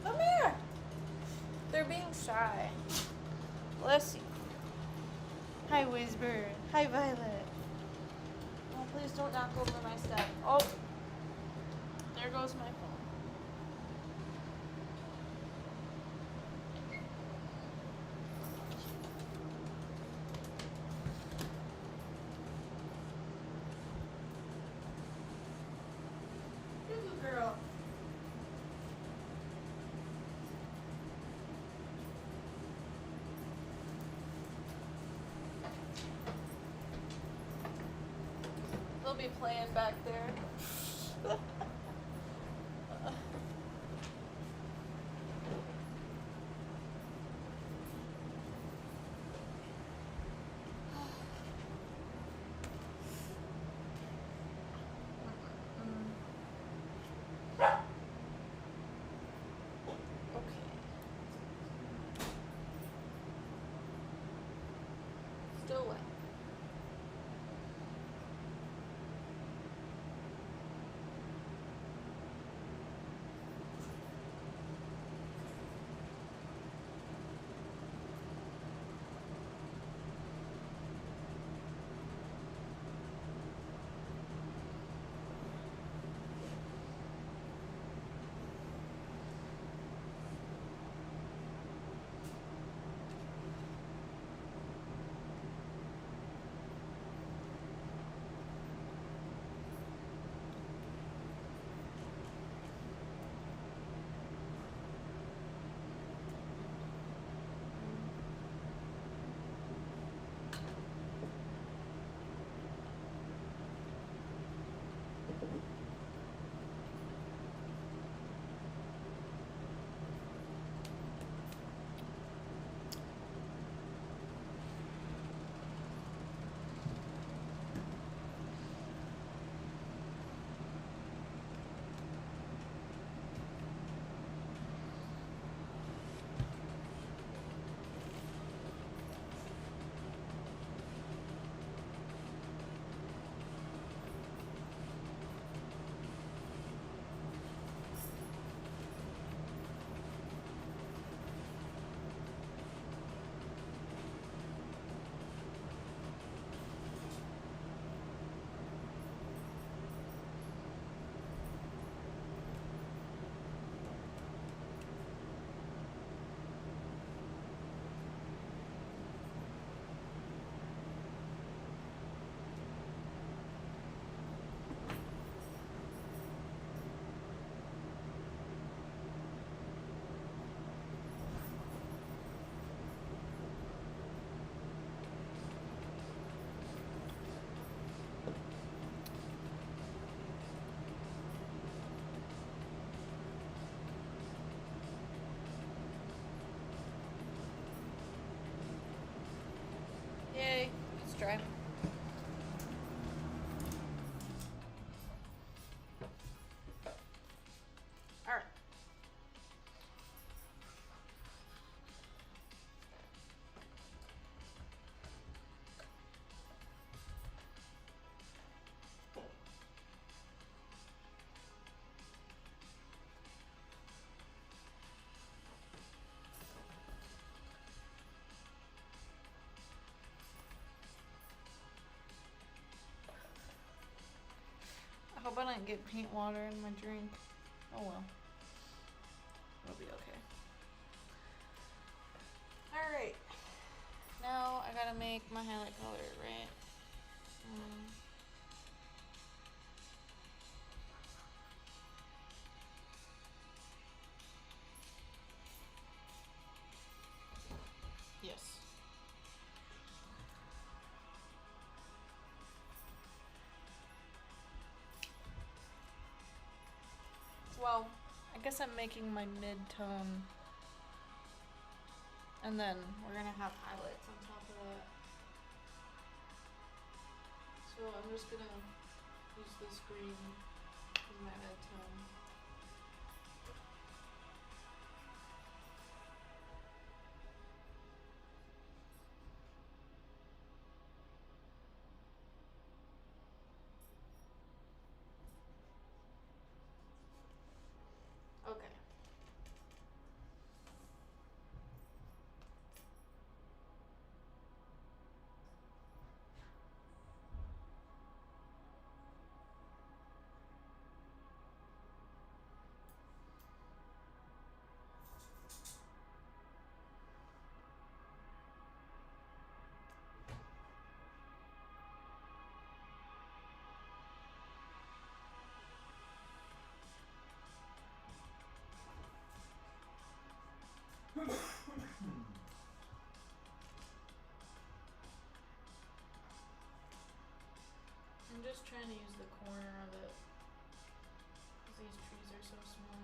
Come here. They're being shy. Bless you. Hi, Whisper. Hi, Violet. Oh, please don't knock over my stuff. Oh. There goes my phone. Good girl. They'll be playing back there. Still wet. Yay, it's dry. Alright. I hope I didn't get paint water in my drink. Oh well. It'll be okay. Alright. Now I gotta make my highlight color, right? Yes. Well, I guess I'm making my mid-tone. And then we're gonna have highlights on top of that. So I'm just gonna use this green as my mid-tone. just trying to use the corner of it because these trees are so small.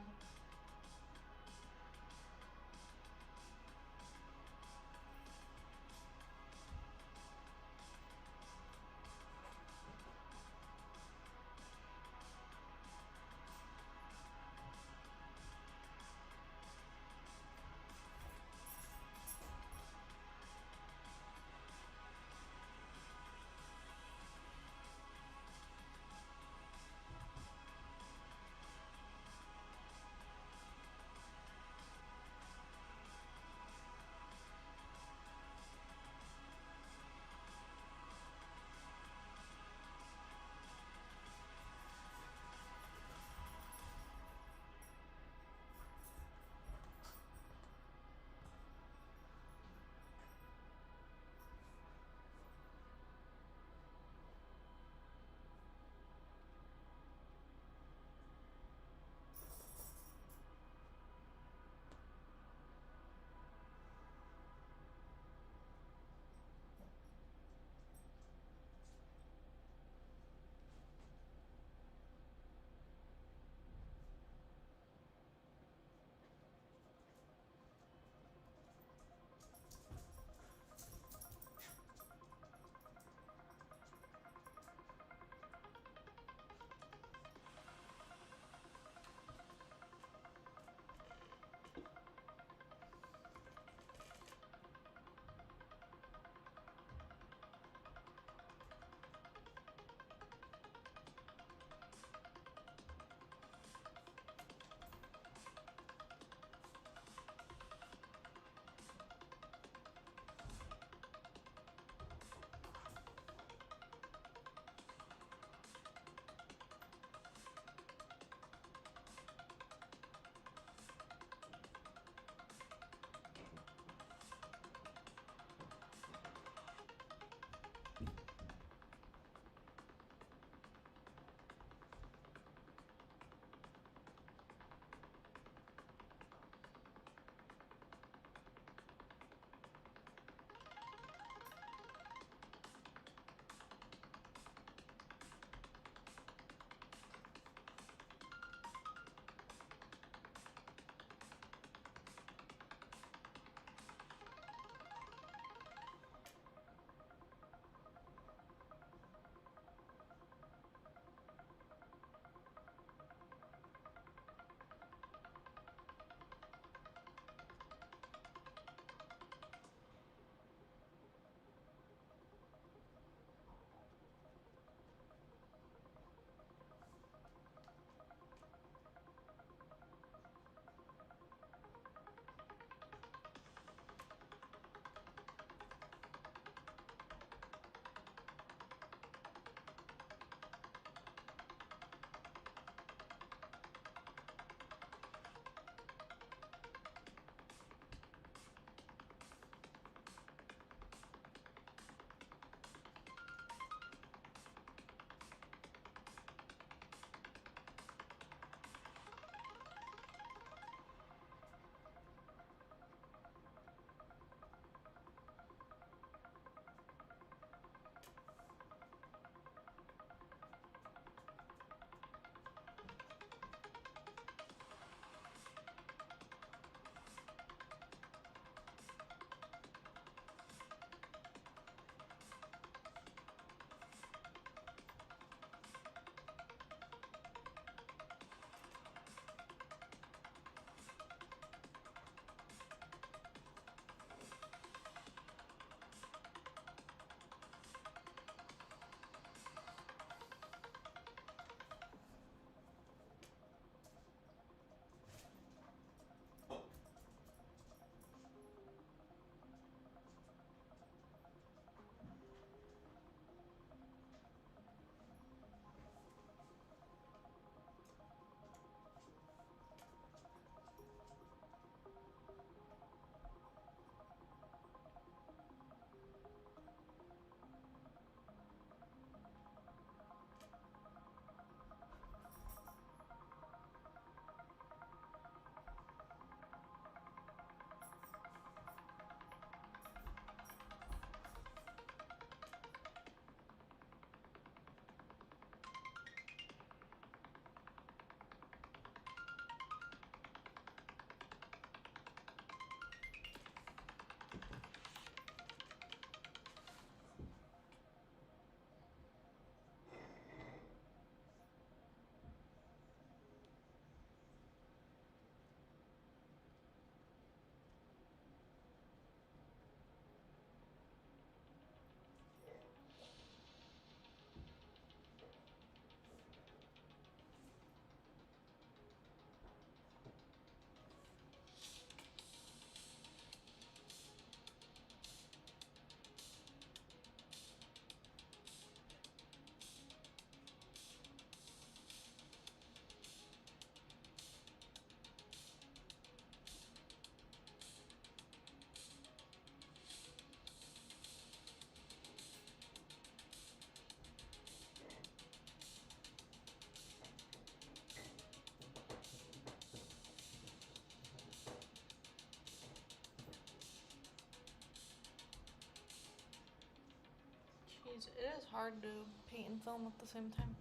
It is hard to paint and film at the same time.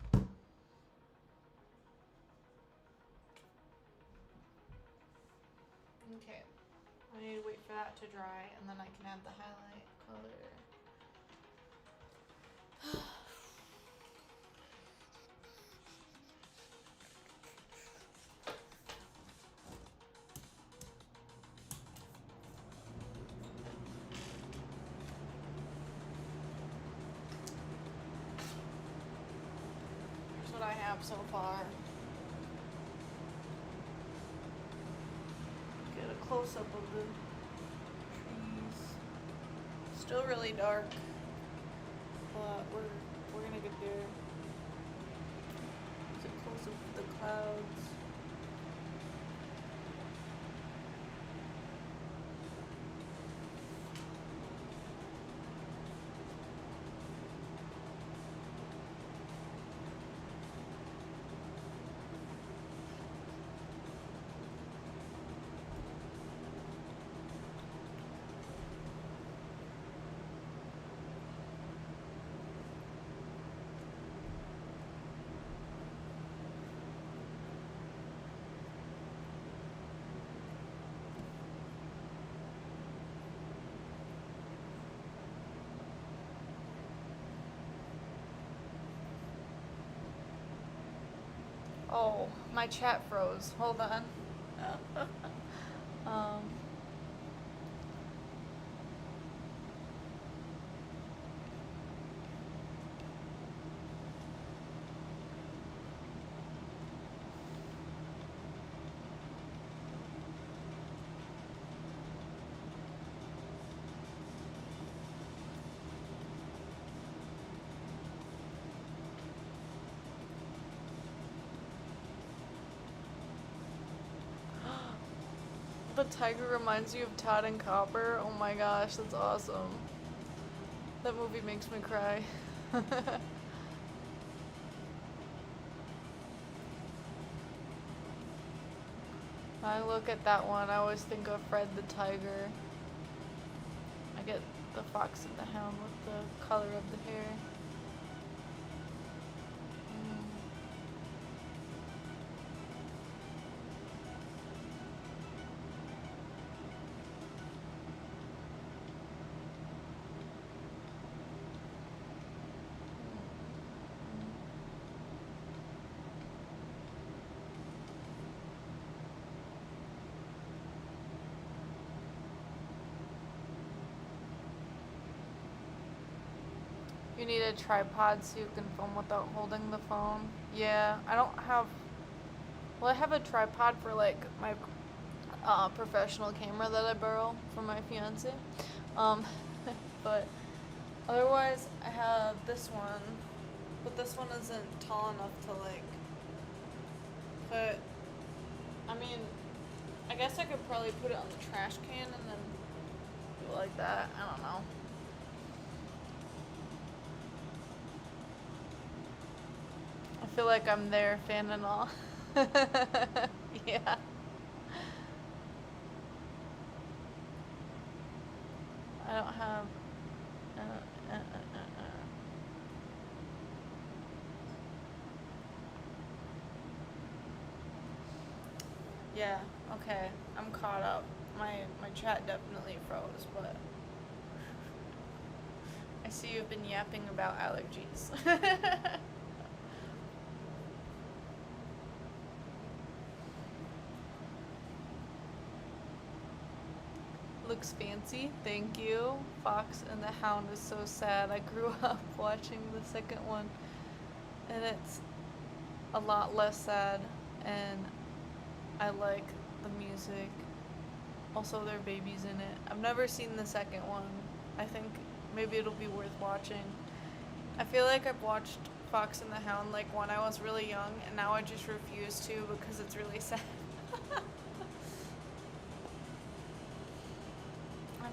Okay. I need to wait for that to dry and then I can add the highlight color. Here's what I have so far. Get a close up of the trees. Still really dark, but we're gonna get there. Get a close up of the clouds. Oh, my chat froze. Hold on. um, the tiger reminds you of Todd and Copper. Oh my gosh, that's awesome. That movie makes me cry. When I look at that one, I always think of Fred the Tiger. I get the fox and the hound with the color of the hair. You need a tripod so you can film without holding the phone. Yeah, I don't have. Well, I have a tripod for like my professional camera that I borrow from my fiance. But otherwise, I have this one. But this one isn't tall enough to like put. I mean, I guess I could probably put it on the trash can and then do it like that. I don't know. I feel like I'm there, fan and all. Yeah. I don't have. Yeah. Okay. I'm caught up. My chat definitely froze, but I see you've been yapping about allergies. Looks fancy, thank you. Fox and the Hound is so sad. I grew up watching the second one, and it's a lot less sad, and I like the music. Also, there are babies in it. I've never seen the second one. I think maybe it'll be worth watching. I feel like I've watched Fox and the Hound like when I was really young, and now I just refuse to because it's really sad.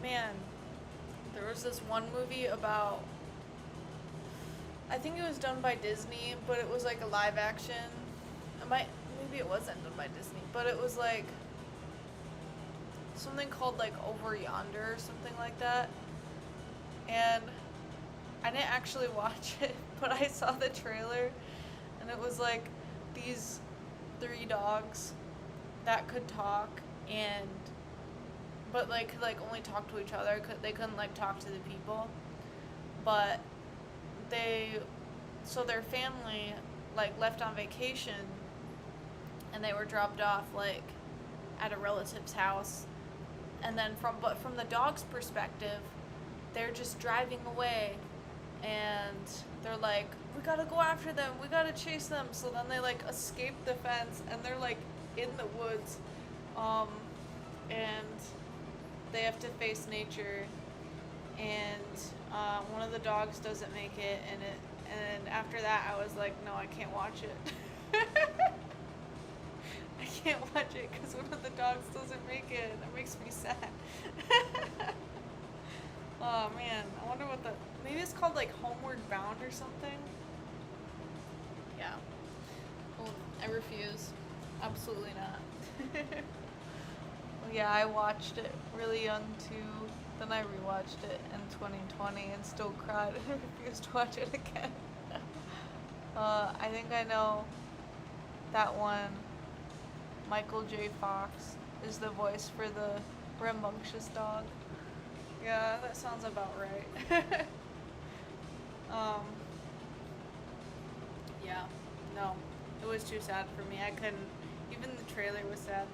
Man, there was this one movie about, I think it was done by Disney, but it was like a live action. Maybe it wasn't done by Disney, but it was like something called like Over Yonder or something like that. And I didn't actually watch it, but I saw the trailer, and it was like these three dogs that could talk, and but like could like only talk to each other. They couldn't like talk to the people, but they so their family like left on vacation, and they were dropped off like at a relative's house, and then from the dog's perspective, they're just driving away, and they're like, we gotta go after them, we gotta chase them. So then they like escape the fence, and they're like in the woods, um, and they have to face nature, and one of the dogs doesn't make it, and after that I was like, no, I can't watch it. I can't watch it because one of the dogs doesn't make it. That makes me sad. Oh man, I wonder what maybe it's called like Homeward Bound or something. Yeah. Well, I refuse. Absolutely not. Well, yeah, I watched it really young too. Then I rewatched it in 2020 and still cried and refused to watch it again. I think I know that one. Michael J. Fox is the voice for the rambunctious dog. Yeah, that sounds about right. Yeah, no, it was too sad for me. I couldn't, even the trailer was sad.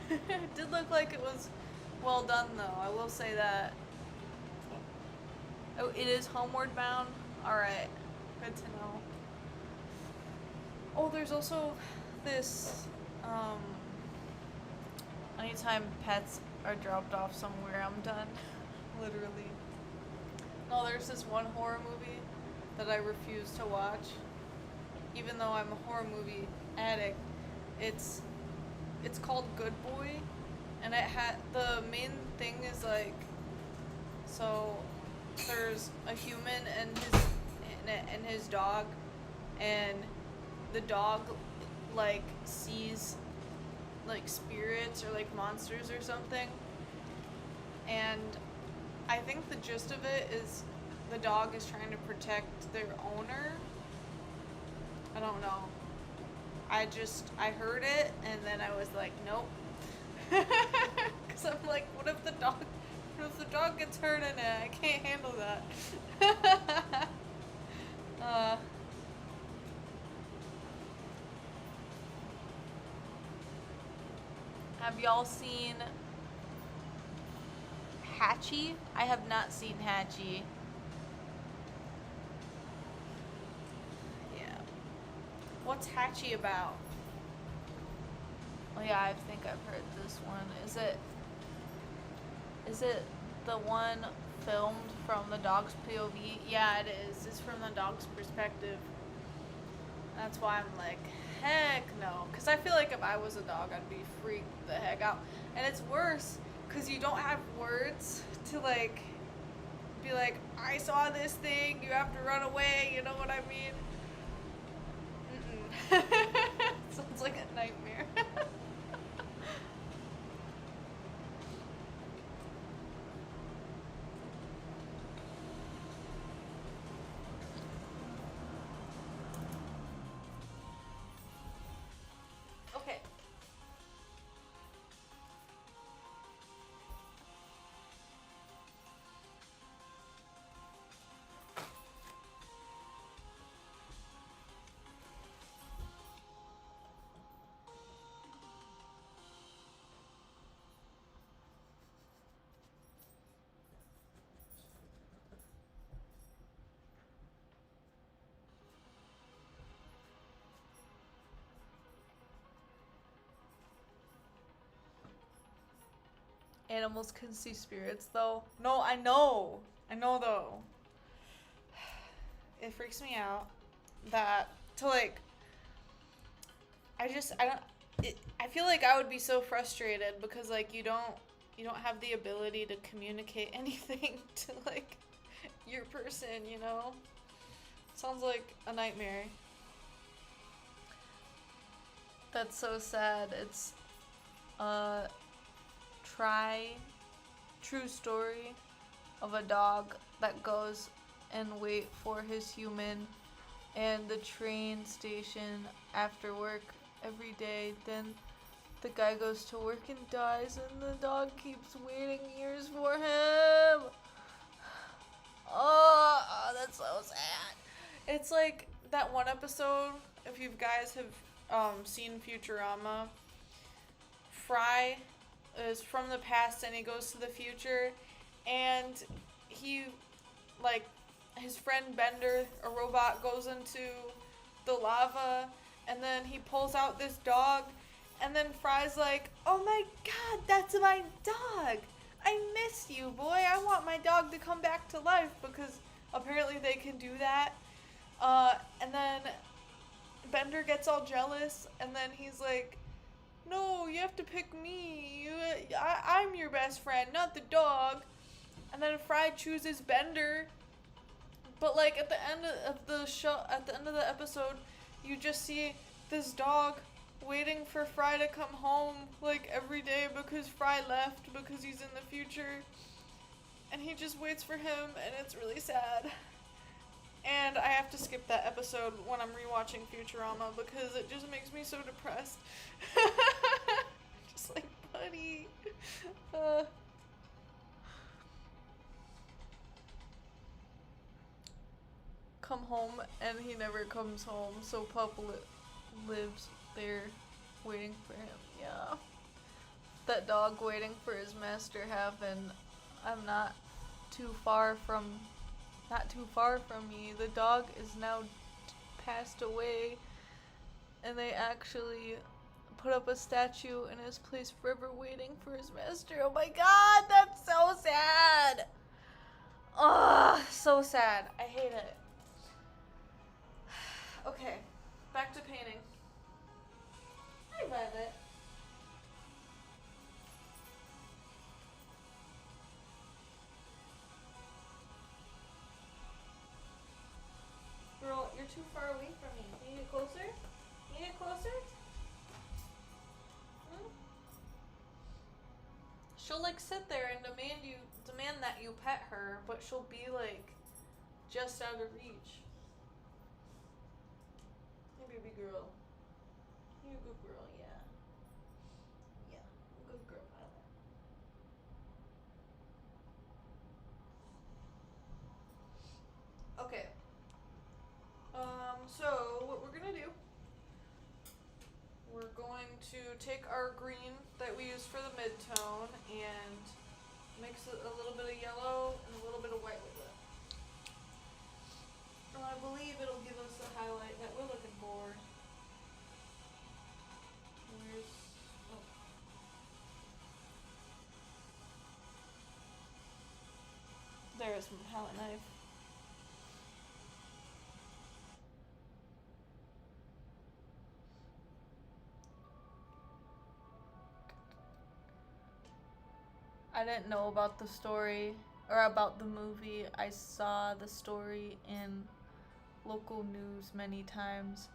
It did look like it was well done though, I will say that. Oh, it is Homeward Bound? Alright, good to know. Oh, there's also this, anytime pets are dropped off somewhere, I'm done. Literally. No, there's this one horror movie that I refuse to watch. Even though I'm a horror movie addict. It's called Good Boy, and the main thing is like, so there's a human and his dog, and the dog like sees like spirits or like monsters or something, and I think the gist of it is the dog is trying to protect their owner. I don't know. I heard it, and then I was like, nope. Because I'm like, what if the dog gets hurt in it? I can't handle that. Have y'all seen Hatchie? I have not seen Hatchie. Yeah. What's Hatchie about? Oh yeah, I think I've heard this one. Is it the one filmed from the dog's POV? Yeah, it is. It's from the dog's perspective. That's why I'm like, heck no. Because I feel like if I was a dog, I'd be freaked the heck out. And it's worse because you don't have words to like be like, I saw this thing, you have to run away, you know what I mean? Sounds like a nightmare. Okay. Animals can see spirits though. No, I know. I know though. It freaks me out that to like I feel like I would be so frustrated because like you don't have the ability to communicate anything to like your person, you know? Sounds like a nightmare. That's so sad. It's true story of a dog that goes and wait for his human and the train station after work every day. Then the guy goes to work and dies, and the dog keeps waiting years for him. Oh, that's so sad. It's like that one episode, if you guys have seen Futurama, Fry is from the past and he goes to the future, and he, like, his friend Bender, a robot, goes into the lava, and then he pulls out this dog, and then Fry's like, oh my god, that's my dog! I miss you, boy. I want my dog to come back to life, because apparently they can do that. And then Bender gets all jealous, and then he's like, no, you have to pick me. I'm your best friend, not the dog. And then Fry chooses Bender. But like at the end of the show, at the end of the episode, you just see this dog waiting for Fry to come home like every day because Fry left because he's in the future. And he just waits for him, and it's really sad. And I have to skip that episode when I'm rewatching Futurama because it just makes me so depressed. Just like, buddy. Come home, and he never comes home, so Pup lives there waiting for him. Yeah. That dog waiting for his master happened. I'm not too far from me. The dog is now passed away, and they actually put up a statue in his place forever waiting for his master. Oh my god, that's so sad. Ugh, so sad. I hate it. Okay, back to painting. Hi, Violet. Girl, you're too far away from me. Can you get closer? Can you get closer? Hmm? She'll like sit there and demand that you pet her, but she'll be like just out of reach. Hey, baby girl. You're a good girl, yeah. Yeah, good girl, Violet. Okay. So what we're gonna do, we're going to take our green that we used for the mid-tone and mix a little bit of yellow and a little bit of white with it. And I believe it'll give us the highlight that we're looking for. Where's, oh. There's my palette knife. I didn't know about the story or about the movie. I saw the story in local news many times.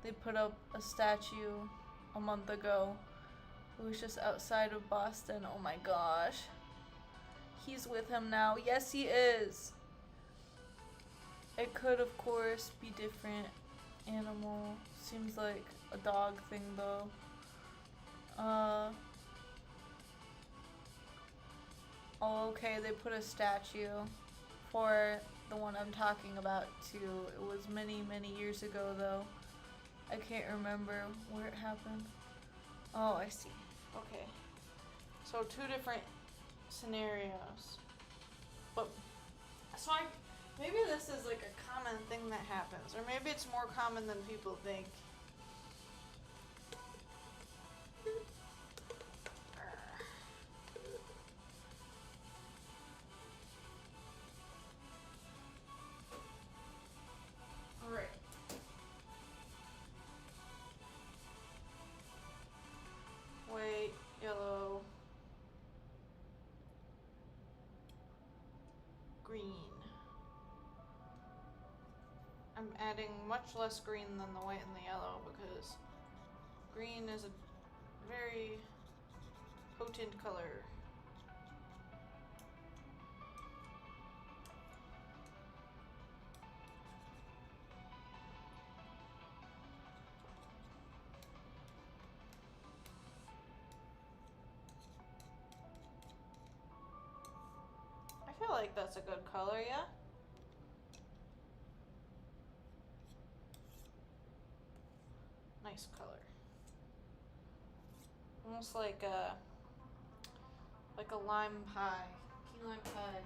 They put up a statue a month ago. It was just outside of Boston. Oh my gosh. He's with him now. Yes, he is. It could, of course, be different animal. Seems like a dog thing, though. Oh, okay, they put a statue for the one I'm talking about, too. It was many, many years ago, though. I can't remember where it happened. Oh, I see. Okay. So, two different scenarios. But, so maybe this is like a common thing that happens, or maybe it's more common than people think. Alright. White, yellow, green. I'm adding much less green than the white and the yellow because green is a very potent color. like that's a good color, yeah? Nice color. Almost like a lime pie. Key lime pie.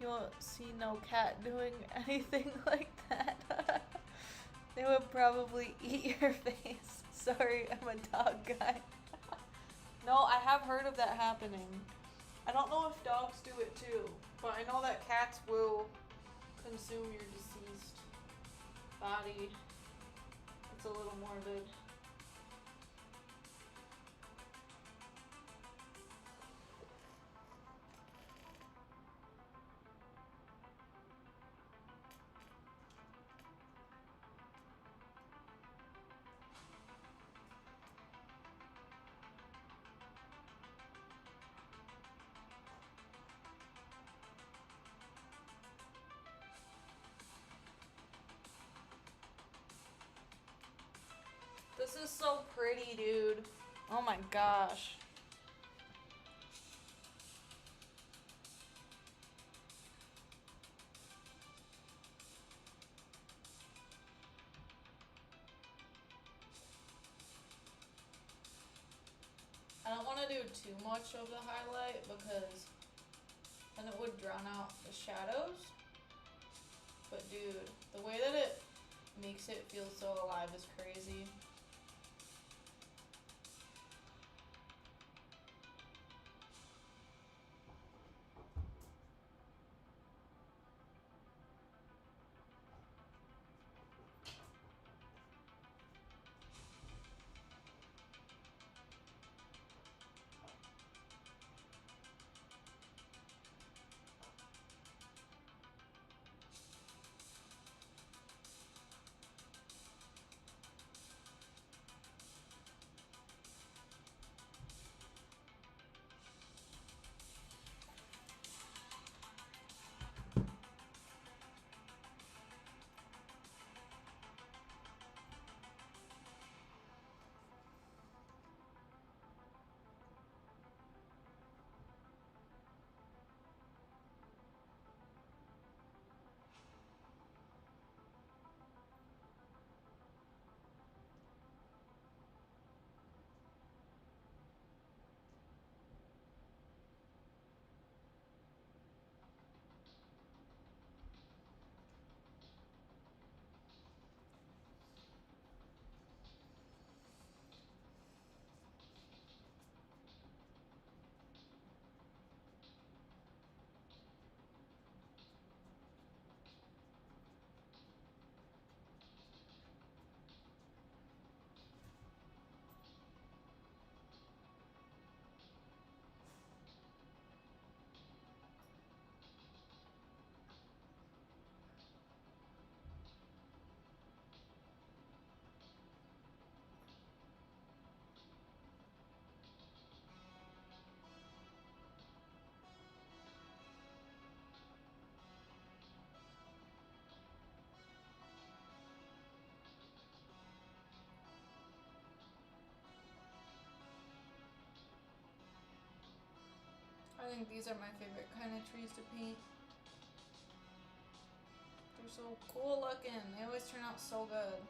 You won't see no cat doing anything like that. They would probably eat your face. Sorry, I'm a dog guy. No, I have heard of that happening. I don't know if dogs do it too, but I know that cats will consume your deceased body. It's a little morbid. This is so pretty, dude. Oh my gosh. I don't want to do too much of the highlight because then it would drown out the shadows. But dude, the way that it makes it feel so alive is crazy. I think these are my favorite kind of trees to paint. They're so cool looking. They always turn out so good.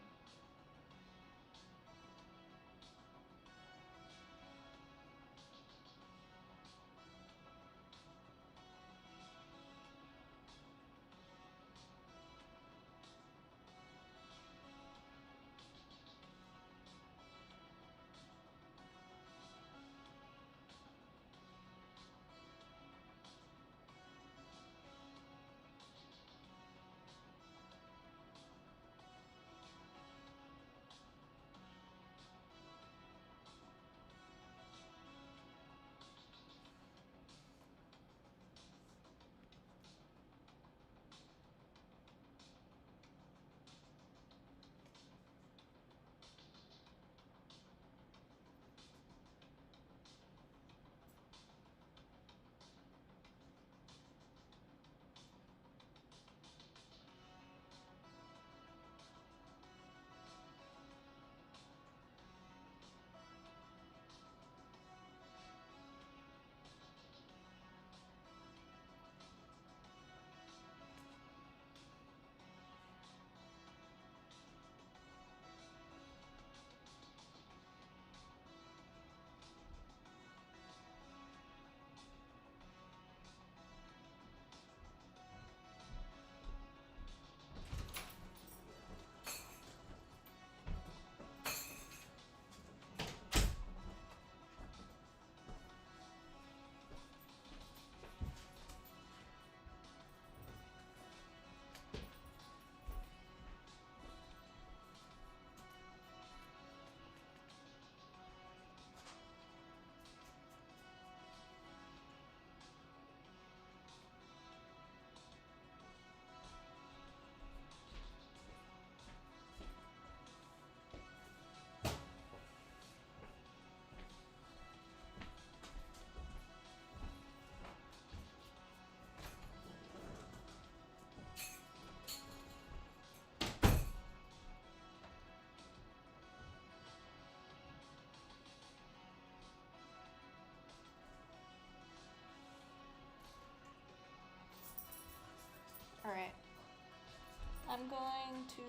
I'm going to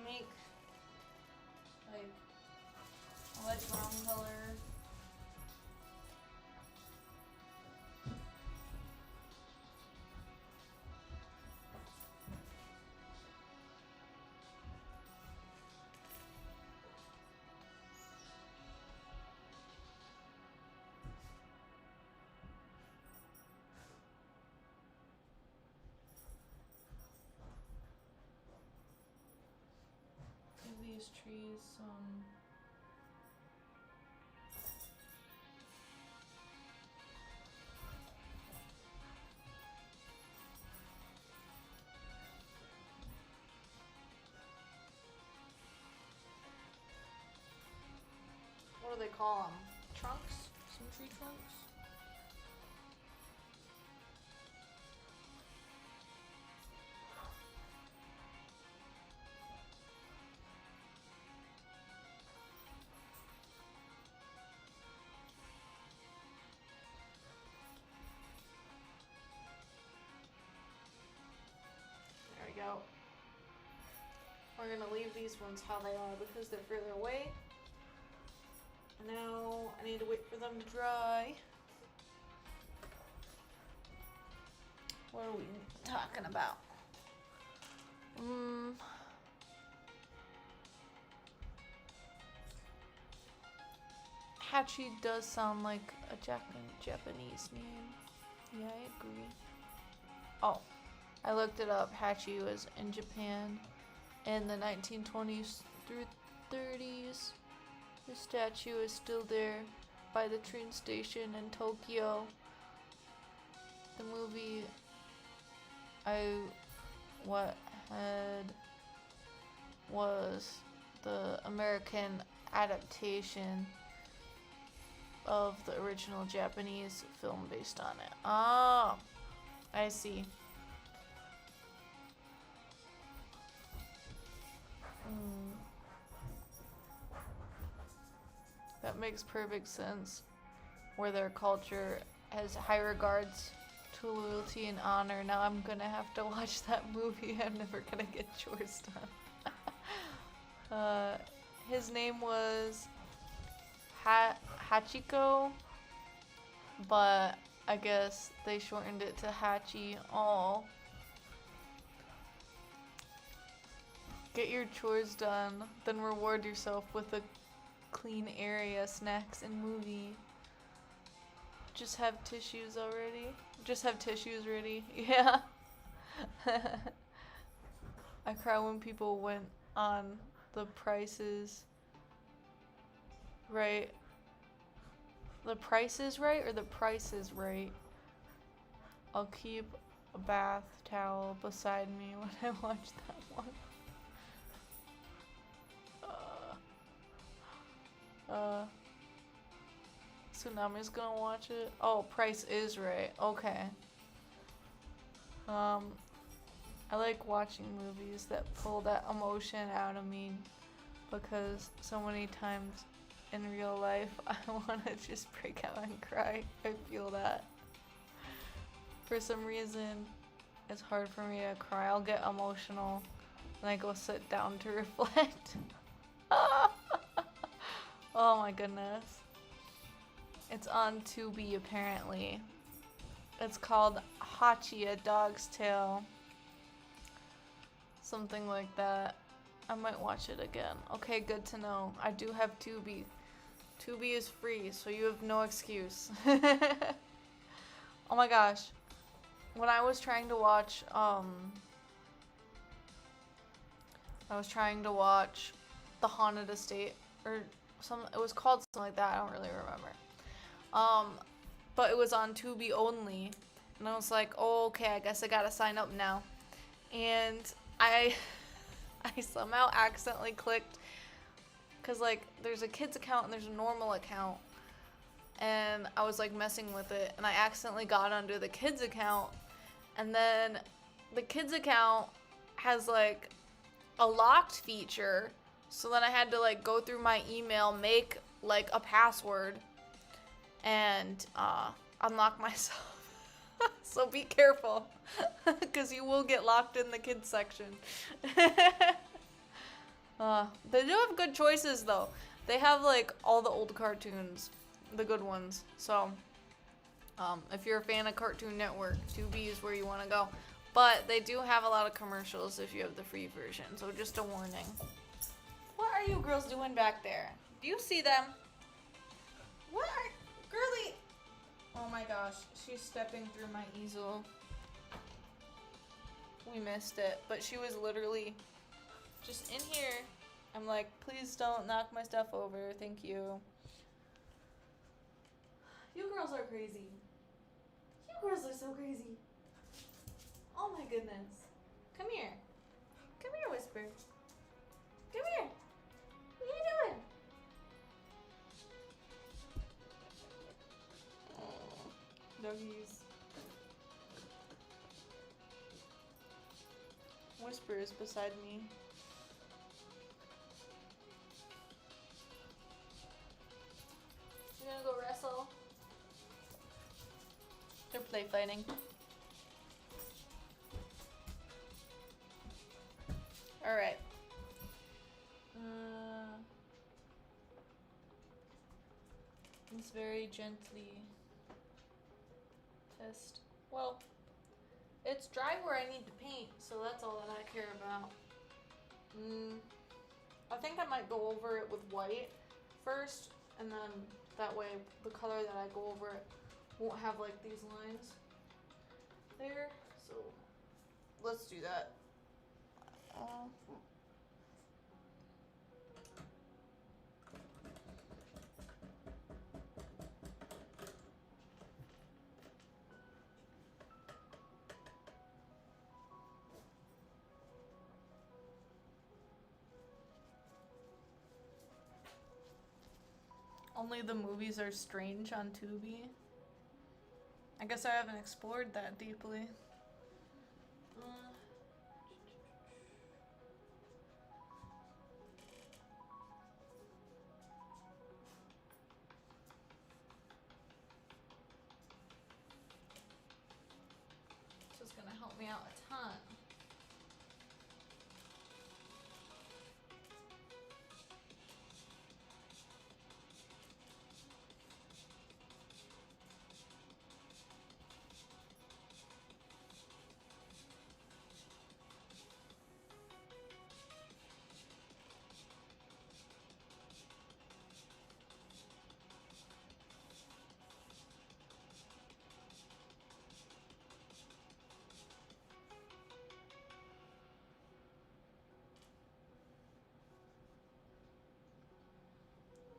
make like a light brown color. Give these trees some what do they call them? Trunks? Some tree trunks? There we go. We're gonna leave these ones how they are because they're further away. Now I need to wait for them to dry. What are we talking about? Hachi does sound like a Japanese name. Yeah, I agree. Oh, I looked it up. Hachi was in Japan in the 1920s through 30s. The statue is still there by the train station in Tokyo. The movie was the American adaptation of the original Japanese film based on it. Oh, I see. That makes perfect sense. Where their culture has high regards to loyalty and honor. Now I'm gonna have to watch that movie. I'm never gonna get chores done. His name was Hachiko, but I guess they shortened it to Hachi. Oh. Get your chores done, then reward yourself with a clean area, snacks, and movie. Just have tissues already? Just have tissues ready? Yeah. I cry when people went on the prices. Right. The Price is Right or The Price is Right? I'll keep a bath towel beside me when I watch that one. Tsunami's gonna watch it. Oh, Price is Right. Okay. I like watching movies that pull that emotion out of me because so many times in real life I want to just break out and cry. I feel that. For some reason, it's hard for me to cry. I'll get emotional and I go sit down to reflect. Oh my goodness. It's on Tubi apparently. It's called Hachi, A Dog's Tale. Something like that. I might watch it again. Okay, good to know. I do have Tubi. Tubi is free, so you have no excuse. Oh my gosh. When I was trying to watch, The Haunted Estate, or it was called something like that, I don't really remember. But it was on Tubi only, and I was like, oh, okay, I guess I gotta sign up now. And I somehow accidentally clicked, cause like there's a kids account and there's a normal account, and I was like messing with it, and I accidentally got onto the kids account, and then the kids account has like a locked feature, so then I had to like go through my email, make like a password, and unlock myself. So be careful, because you will get locked in the kids section. They do have good choices though. They have like all the old cartoons, the good ones. So, if you're a fan of Cartoon Network, Tubi is where you want to go. But they do have a lot of commercials if you have the free version. So just a warning. What are you girls doing back there? Do you see them? What are... Girly... Oh my gosh, she's stepping through my easel. We missed it, but she was literally just in here. I'm like, please don't knock my stuff over, thank you. You girls are crazy. You girls are so crazy. Oh my goodness. Come here. Come here, Whisper. Come here. What are you doing? Doggies. Whisper is beside me. You gonna go wrestle? They're play fighting. Alright. Let's very gently test. Well, it's dry where I need to paint, so that's all that I care about. I think I might go over it with white first, and then that way the color that I go over it won't have like these lines there. So let's do that. Only the movies are strange on Tubi. I guess I haven't explored that deeply. This is gonna help me out a ton.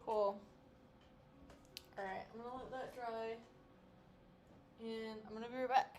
Cool. Alright, I'm gonna let that dry. And I'm gonna be right back.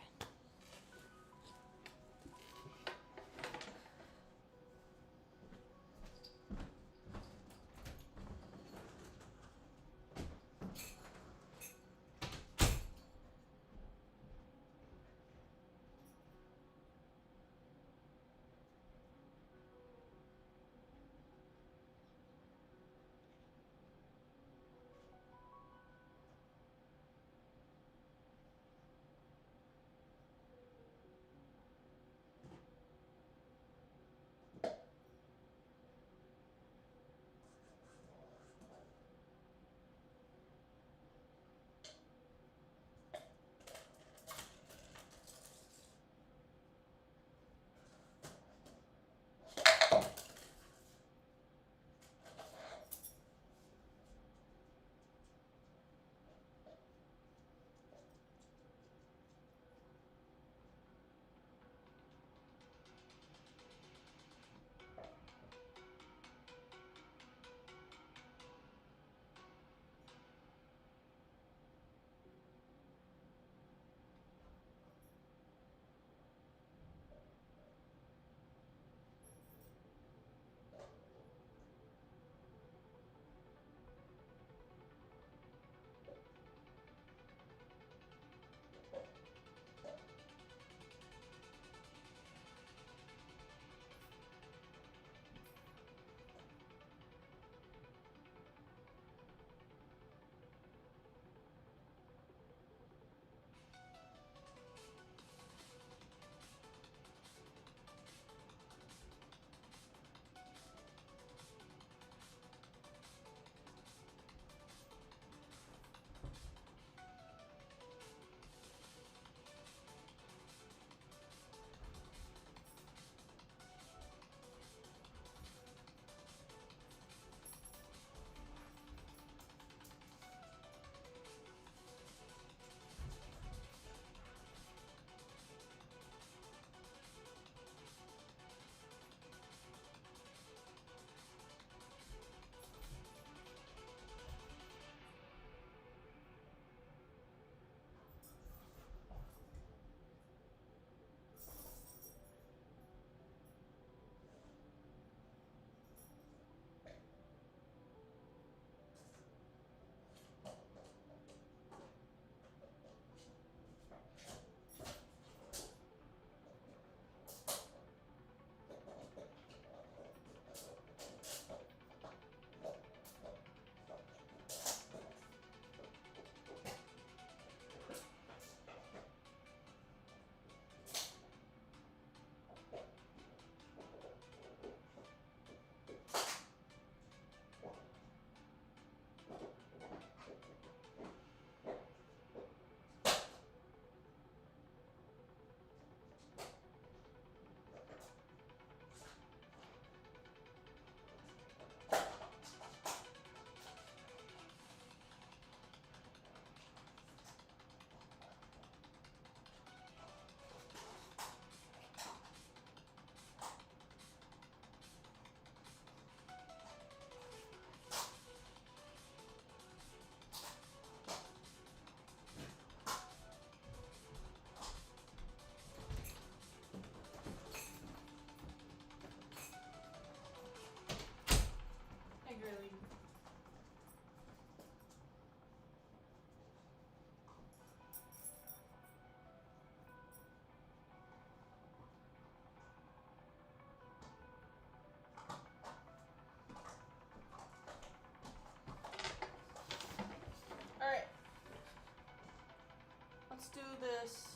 let's do this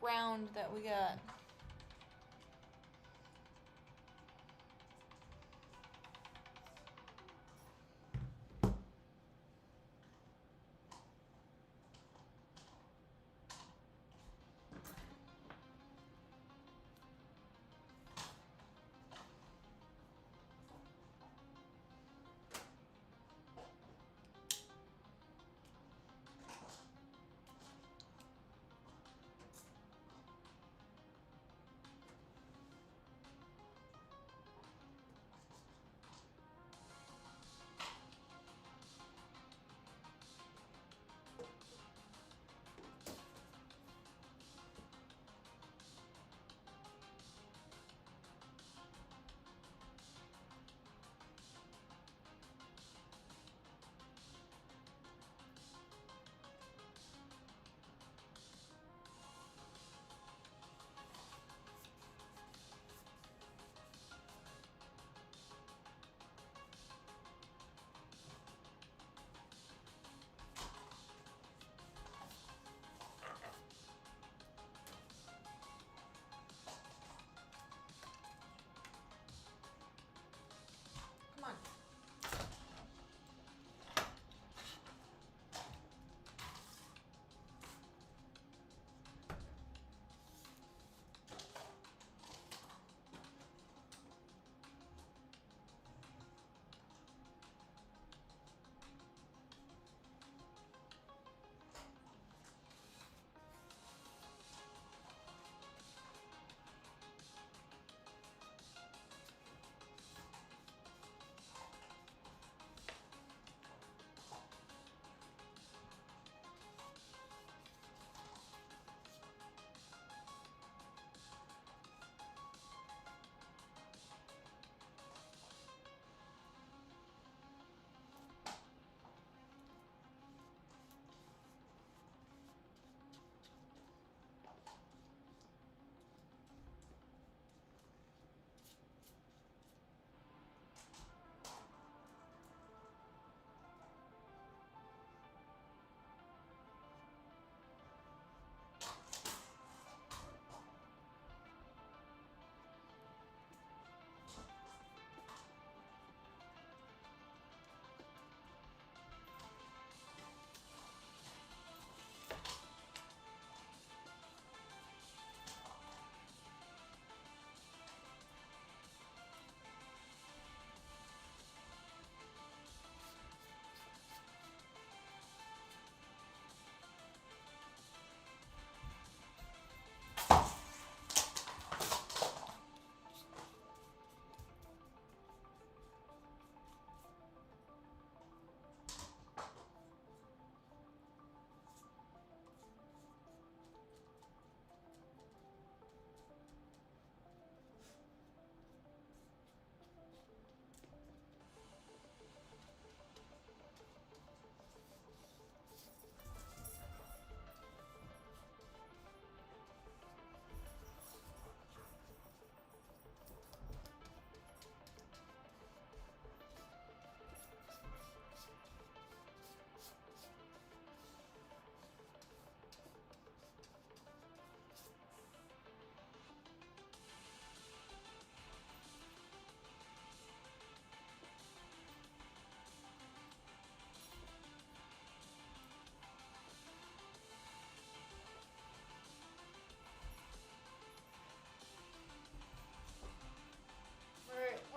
ground that we got. Come on.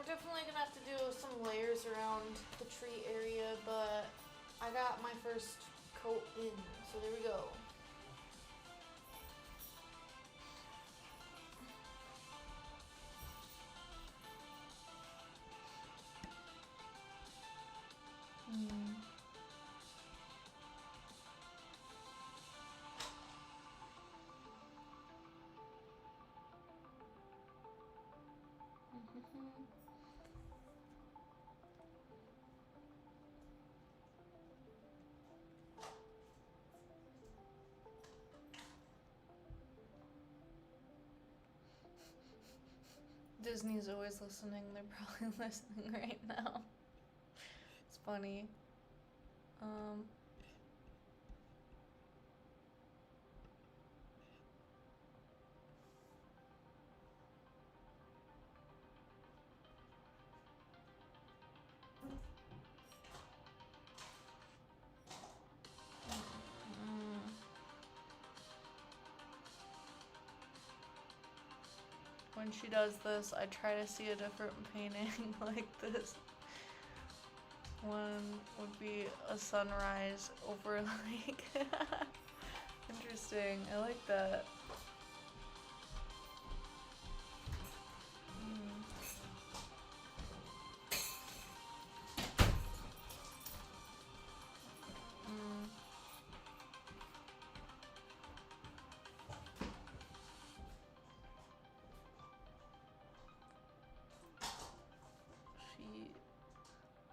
Definitely gonna have to do some layers around the tree area, but I got my first coat in, so there we go. Disney's always listening. They're probably listening right now. It's funny. when she does this, I try to see a different painting like this. One would be a sunrise over a lake. Interesting. I like that. She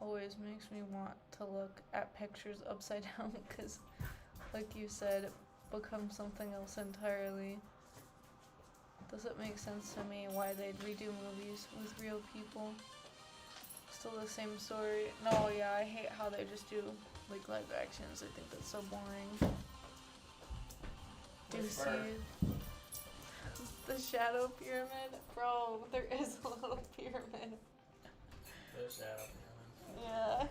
always makes me want to look at pictures upside down because, like you said, it becomes something else entirely. Doesn't make sense to me why they'd redo movies with real people. Still the same story. No, yeah, I hate how they just do like live actions. I think that's so boring. Do you see the shadow pyramid? Bro, there is a little pyramid. There's shadow pyramid. Yeah.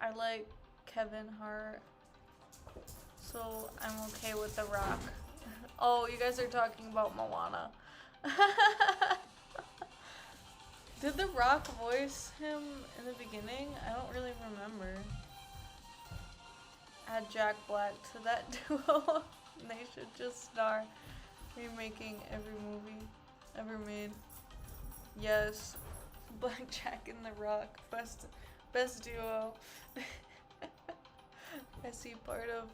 I like Kevin Hart, so I'm okay with The Rock. Oh, you guys are talking about Moana. Did The Rock voice him in the beginning? I don't really remember. Add Jack Black to that duo. They should just start remaking every movie ever made. Yes, Black Jack and The Rock, best duo. I see part of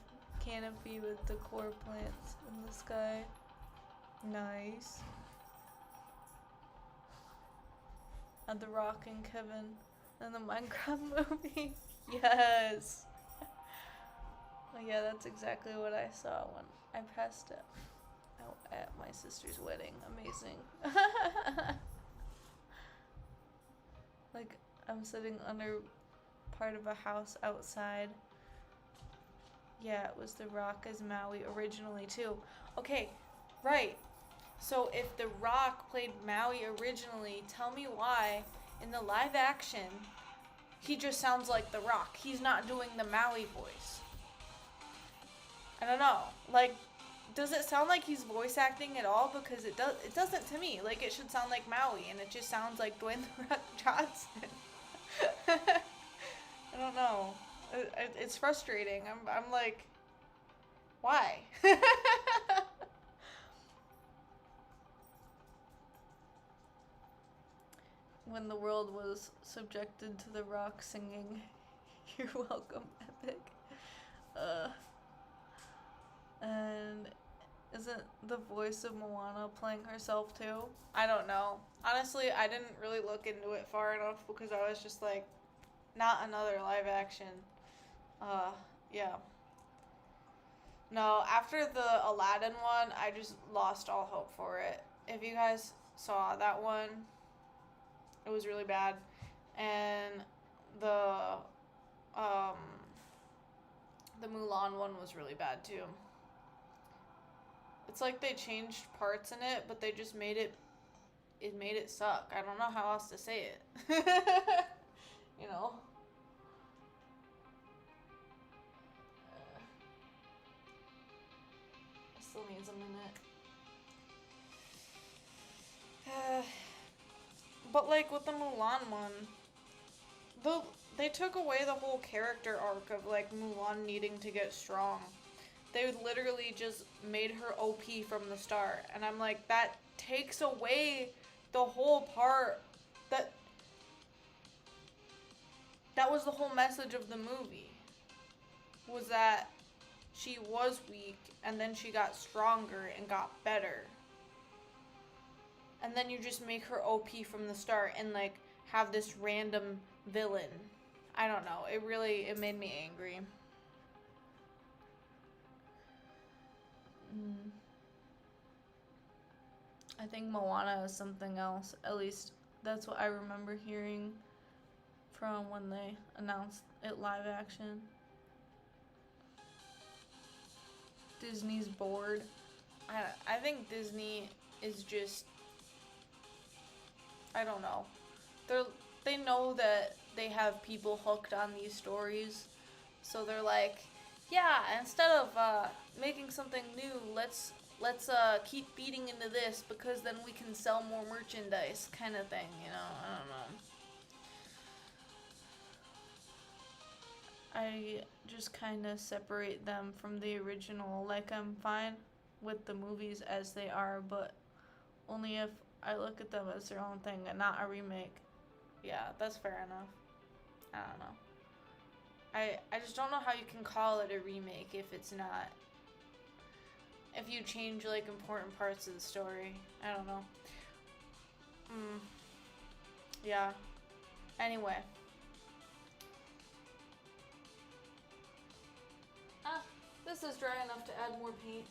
canopy with decor plants in the sky. Nice. And The Rock and Kevin in the Minecraft movie. Yes. Oh yeah, that's exactly what I saw when I passed it out at my sister's wedding. Amazing. Like, I'm sitting under part of a house outside. Yeah, it was The Rock as Maui originally too. Okay, right. So if The Rock played Maui originally, tell me why in the live action he just sounds like The Rock. He's not doing the Maui voice. I don't know. Like, does it sound like he's voice acting at all? Because it doesn't to me. Like, it should sound like Maui, and it just sounds like Dwayne The Rock Johnson. I don't know. It's frustrating. I'm like, why? When the world was subjected to The Rock singing, "You're welcome, Epic." And isn't the voice of Moana playing herself too? I don't know. Honestly, I didn't really look into it far enough because I was just like, not another live action. Yeah. No, after the Aladdin one, I just lost all hope for it. If you guys saw that one, it was really bad. And the Mulan one was really bad too. It's like they changed parts in it, but they just made it suck. I don't know how else to say it. You know? It still needs a minute. But like with the Mulan one, they took away the whole character arc of like Mulan needing to get strong. They literally just made her OP from the start. And I'm like, that takes away the whole part. That was the whole message of the movie. Was that she was weak and then she got stronger and got better. And then you just make her OP from the start and like have this random villain. I don't know. It made me angry. I think Moana is something else. At least that's what I remember hearing from when they announced it live action. Disney's bored. I think Disney is just, I don't know. They know that they have people hooked on these stories. So they're like, Yeah, instead of making something new, let's keep feeding into this because then we can sell more merchandise, kind of thing. You know, I don't know. I just kind of separate them from the original. Like, I'm fine with the movies as they are, but only if I look at them as their own thing and not a remake. Yeah, that's fair enough. I don't know. I just don't know how you can call it a remake if it's not. If you change, like, important parts of the story. I don't know. Mm, yeah. Anyway. Ah, this is dry enough to add more paint.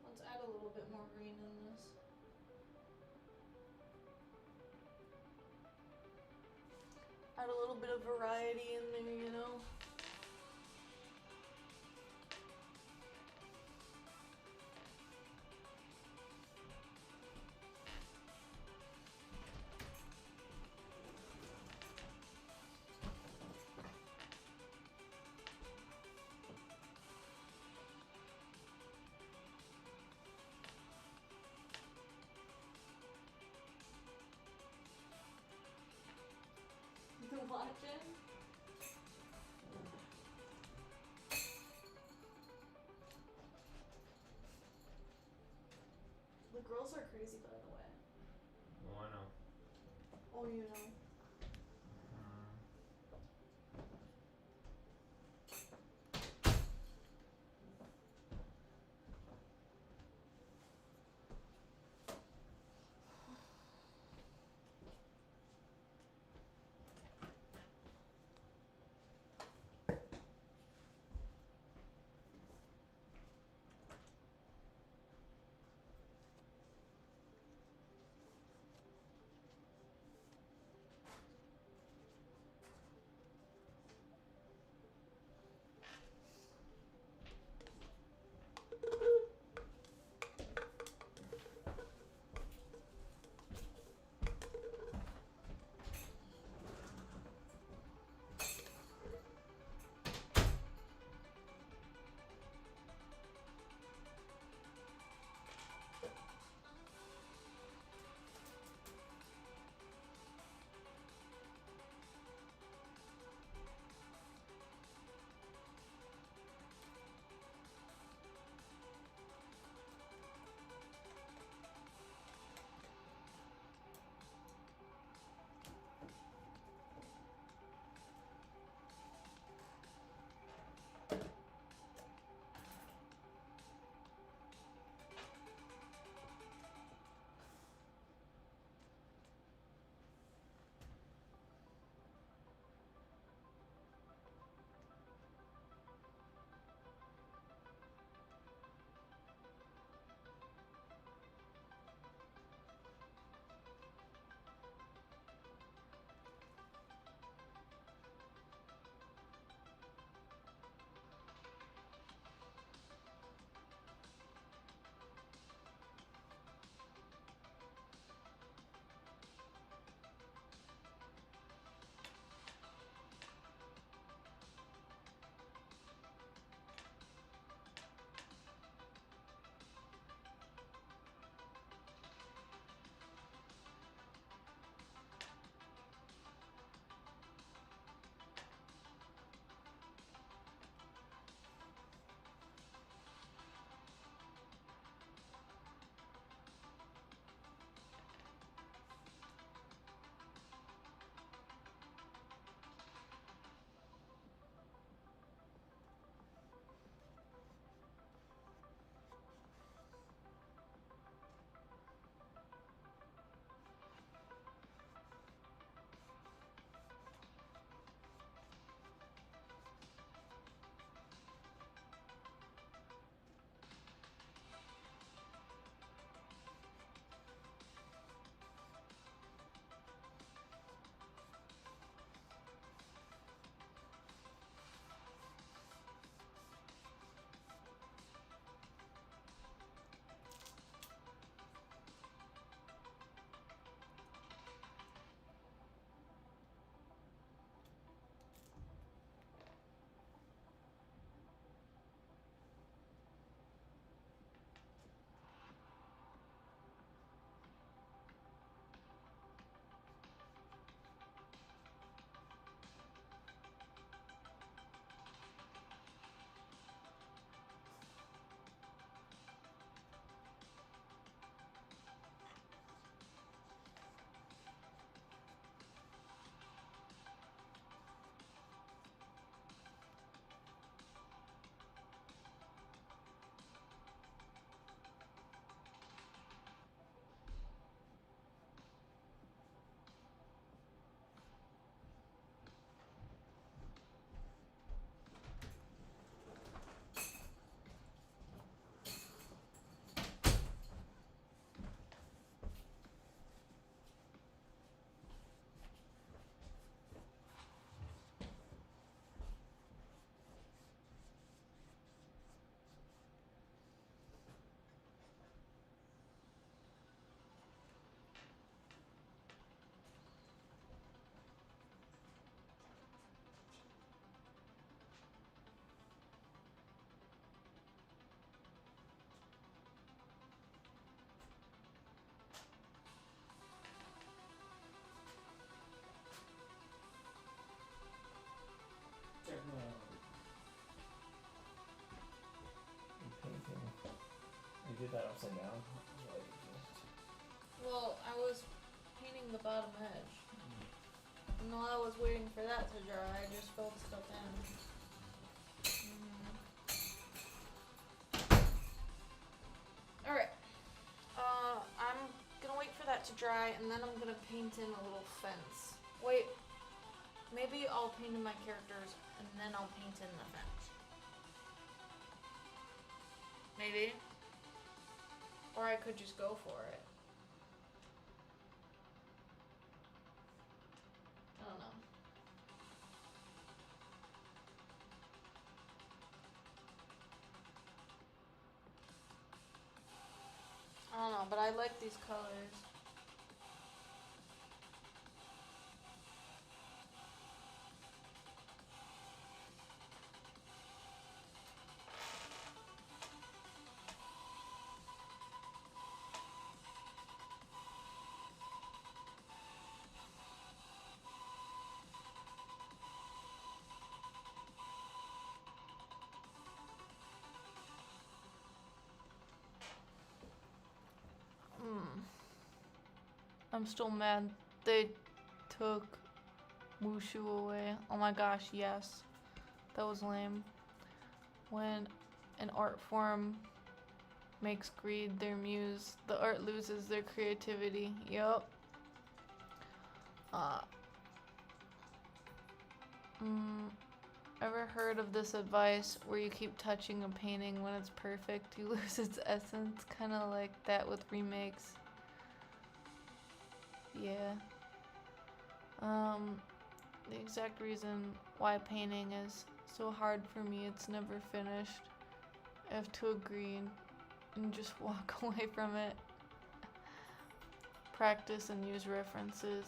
Let's add a little bit more green in this. Add a little bit of variety in there, you know? You watching? The girls are crazy, by the way. Oh, I know. Oh, you know. get that upside down. Well, I was painting the bottom edge. And while I was waiting for that to dry, I just filled stuff in. Alright. I'm gonna wait for that to dry, and then I'm gonna paint in a little fence. Wait. Maybe I'll paint in my characters, and then I'll paint in the fence. Maybe. Or I could just go for it. I don't know. I don't know, but I like these colors. I'm still mad they took Wushu away. Oh my gosh, yes. That was lame. When an art form makes greed their muse, the art loses their creativity. Yup. Ever heard of this advice where you keep touching a painting when it's perfect, you lose its essence? Kind of like that with remakes. Yeah. The exact reason why painting is so hard for me, it's never finished. I have to agree and just walk away from it. Practice and use references.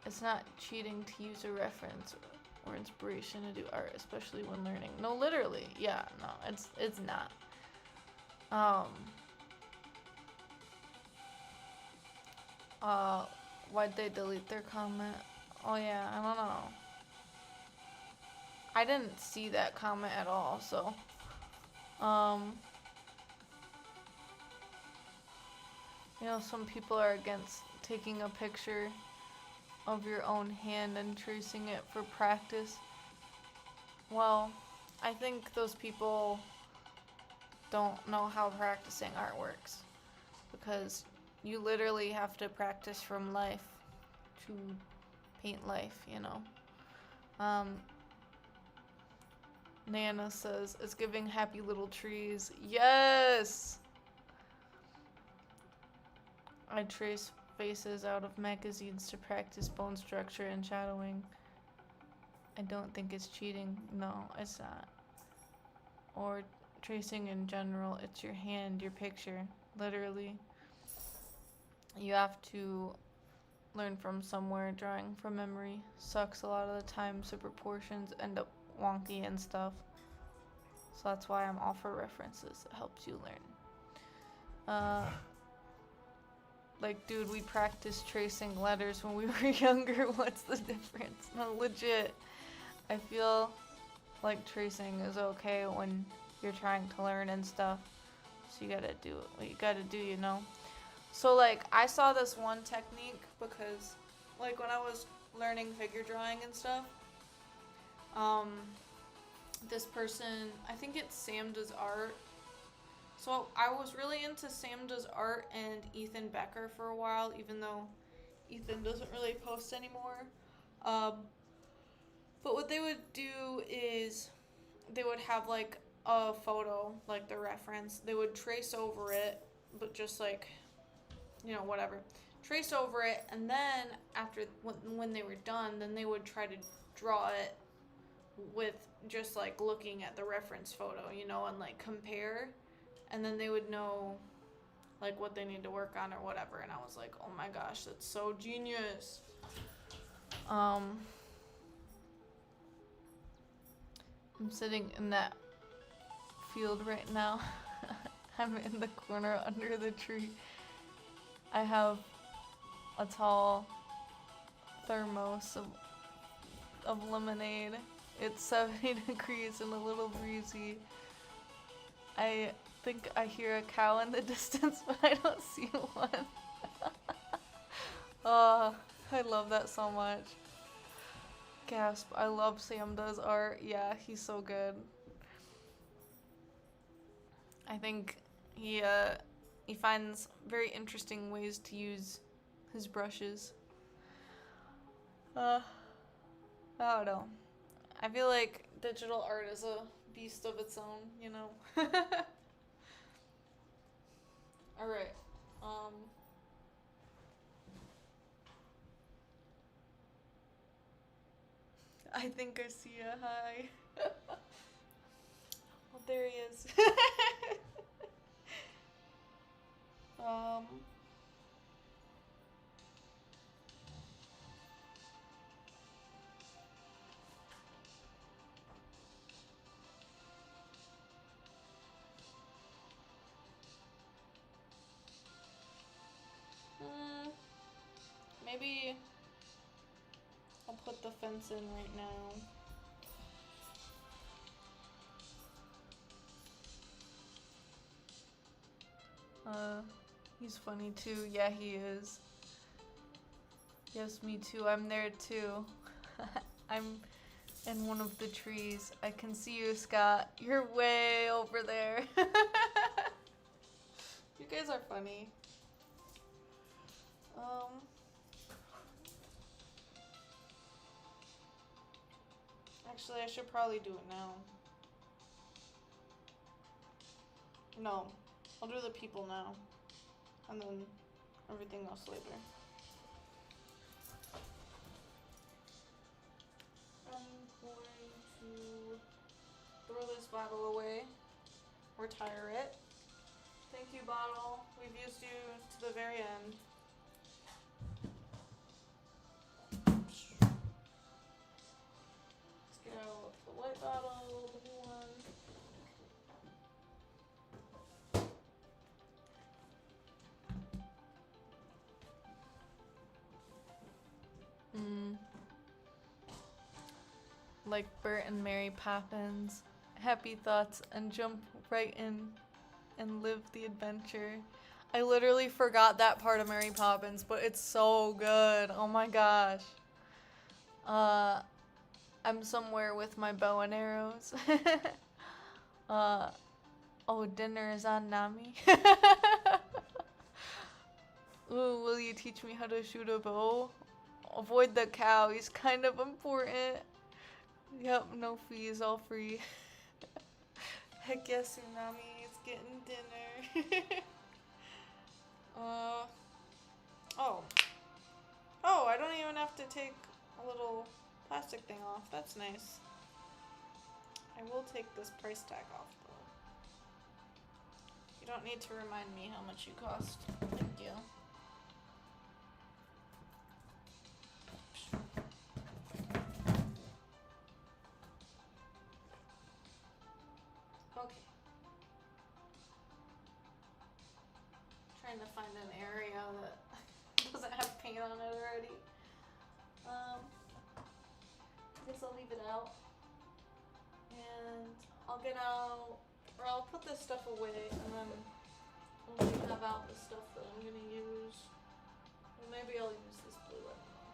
It's not cheating to use a reference or inspiration to do art, especially when learning. No, literally. Yeah, no, it's not. Why'd they delete their comment? Oh yeah, I don't know. I didn't see that comment at all, so you know, some people are against taking a picture of your own hand and tracing it for practice. Well, I think those people don't know how practicing art works, because you literally have to practice from life to paint life, you know. Nana says, it's giving happy little trees. Yes! I trace faces out of magazines to practice bone structure and shadowing. I don't think it's cheating. No, it's not. Or tracing in general, it's your hand, your picture. Literally. You have to learn from somewhere. Drawing from memory sucks a lot of the time, so proportions end up wonky and stuff. So that's why I'm all for references. It helps you learn. Like, dude, we practiced tracing letters when we were younger. What's the difference? No, legit. I feel like tracing is okay when you're trying to learn and stuff. So you gotta do what you gotta do, you know? So, like, I saw this one technique because, like, when I was learning figure drawing and stuff, this person, I think it's Sam Does Art. So I was really into Sam Does Art and Ethan Becker for a while, even though Ethan doesn't really post anymore. But what they would do is they would have like a photo, like the reference. They would trace over it, but just like, you know, whatever. Trace over it, and then after when they were done, then they would try to draw it with just like looking at the reference photo, you know, and like compare. And then they would know like what they need to work on or whatever. And I was like, oh my gosh, that's so genius. I'm sitting in that field right now. I'm in the corner under the tree. I have a tall thermos of lemonade. It's 70 degrees and a little breezy. I think I hear a cow in the distance, but I don't see one. Oh, I love that so much. Gasp, I love Sam Does art. Yeah, he's so good. I think he finds very interesting ways to use his brushes. I don't know. I feel like digital art is a beast of its own, you know? Alright. I think I see a hi. Oh, there he is. um. Maybe I'll put the fence in right now. He's funny too. Yeah, he is. Yes, me too. I'm there too. I'm in one of the trees. I can see you, Scott. You're way over there. You guys are funny. Actually, I should probably do it now. No, I'll do the people now. And then everything else later. I'm going to throw this bottle away. Retire it. Thank you, bottle. We've used you to the very end. Let's get out the white bottle, the new one. Like Bert and Mary Poppins. Happy thoughts and jump right in and live the adventure. I literally forgot that part of Mary Poppins, but it's so good. Oh my gosh. I'm somewhere with my bow and arrows. Oh, dinner is on Nami. Ooh, will you teach me how to shoot a bow? Avoid the cow, he's kind of important. Yep, no fees, all free. Heck yes, Tsunami, it's getting dinner. Oh, I don't even have to take a little plastic thing off. That's nice. I will take this price tag off, though. You don't need to remind me how much you cost. Thank you. Okay. Trying to find an area that doesn't have paint on it already. I guess I'll leave it out. And I'll get out, or I'll put this stuff away, and then only have out the stuff that I'm gonna use. Well, maybe I'll use this blue, I don't know.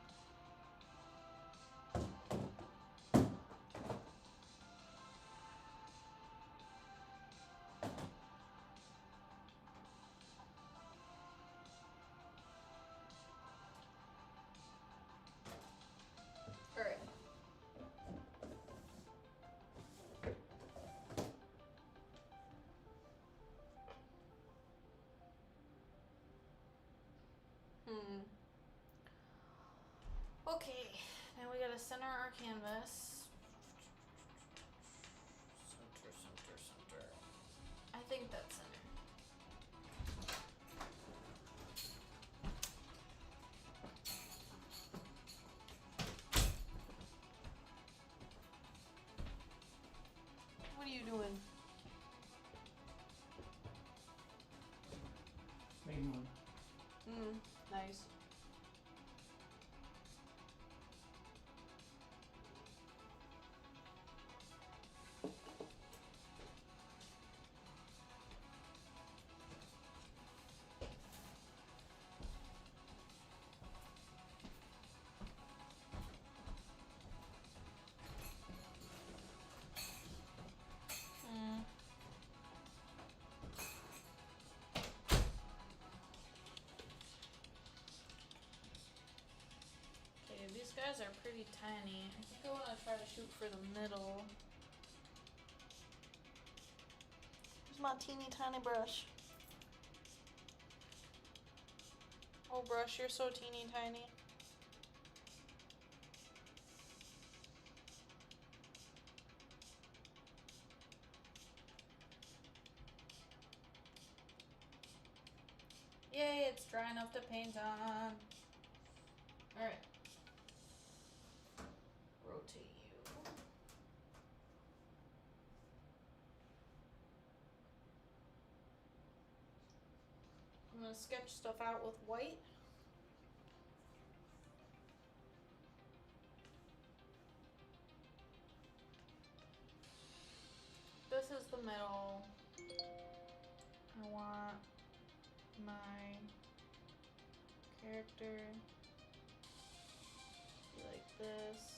Alright. Okay, now we gotta center our canvas. Center. I think that's center. What are you doing? Making one. Nice. these guys are pretty tiny. I think I want to try to shoot for the middle. Here's my teeny tiny brush. Oh, brush, you're so teeny tiny. Yay, it's dry enough to paint on. Alright. Rotate you. I'm gonna sketch stuff out with white. This is the middle. I want my character to be like this.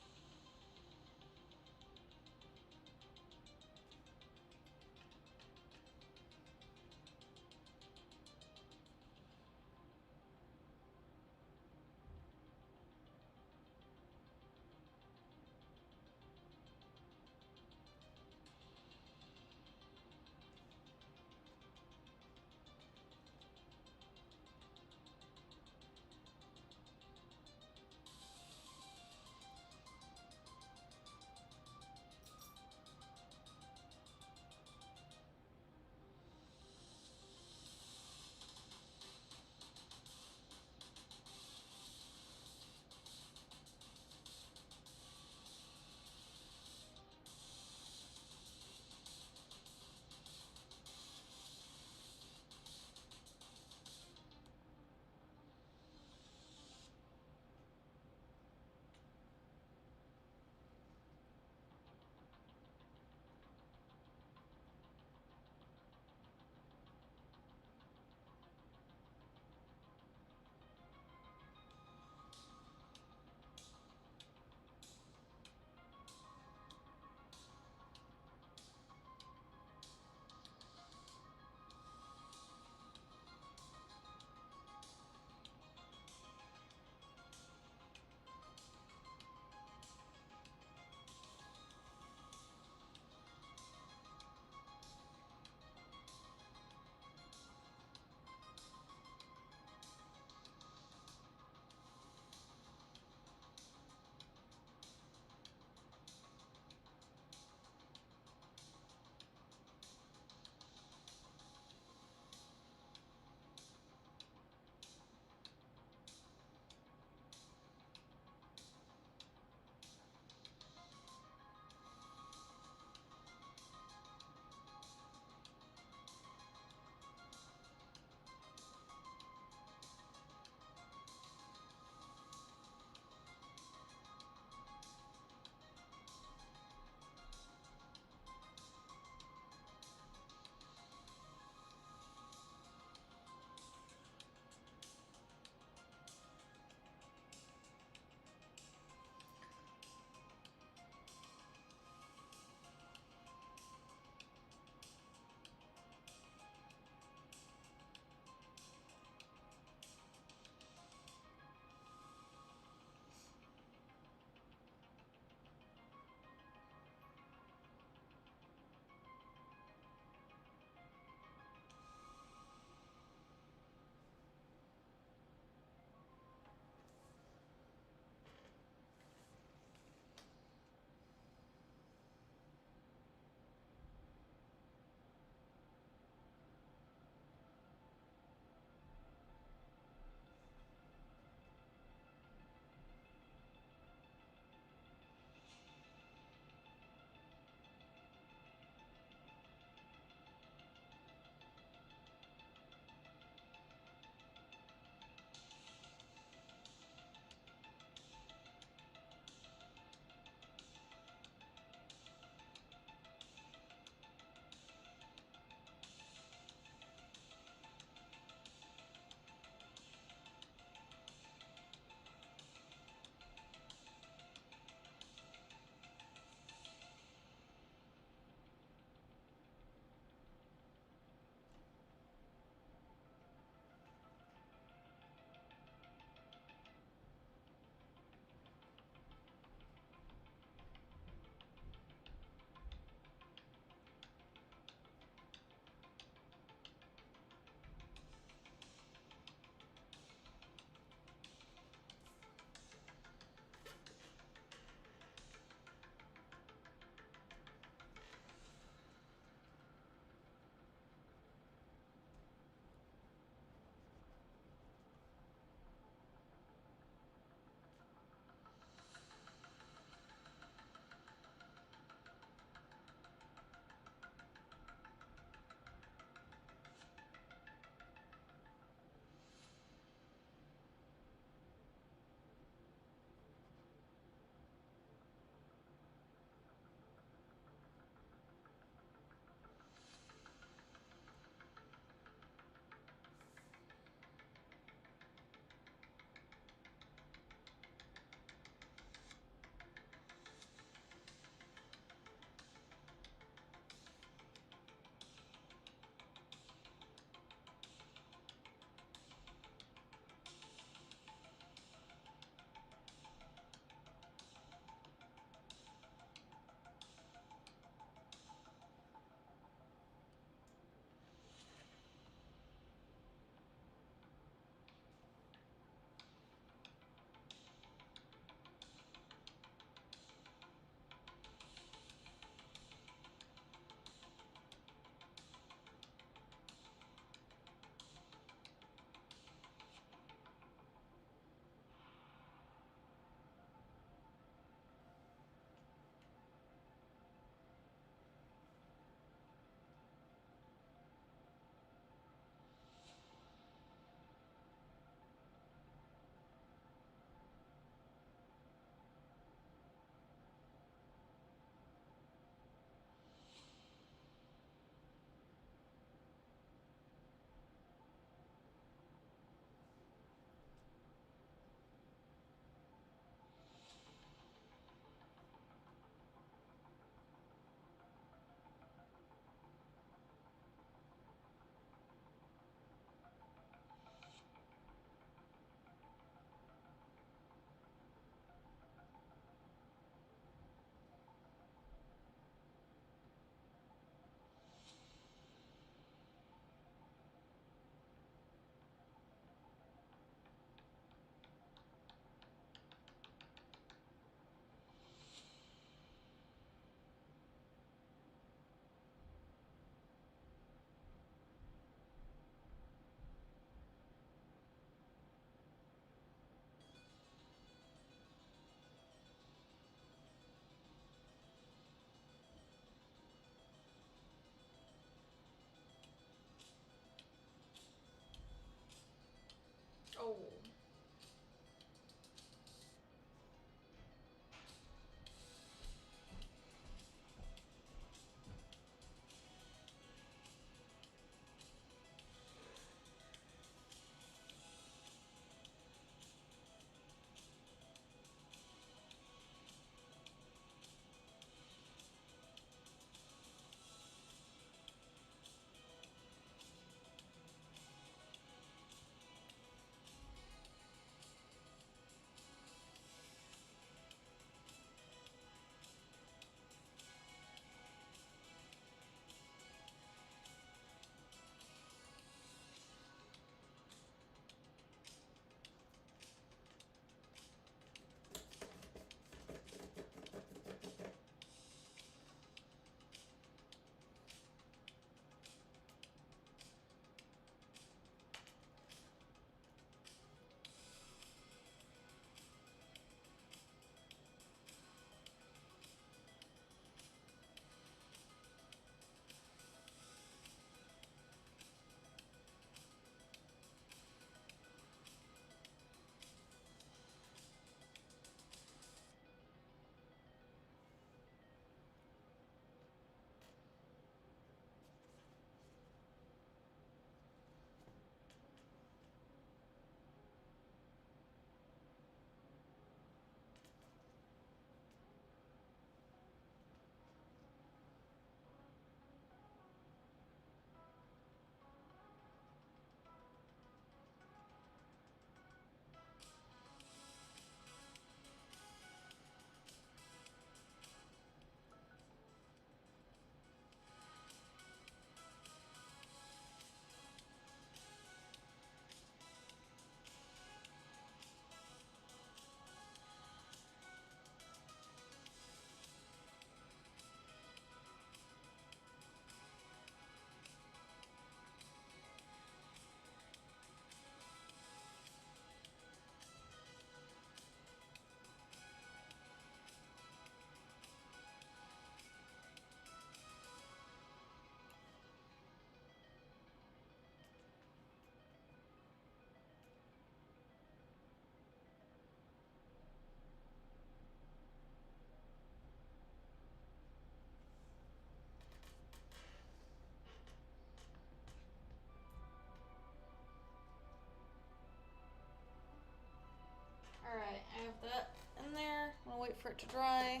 have that in there. I'm gonna wait for it to dry.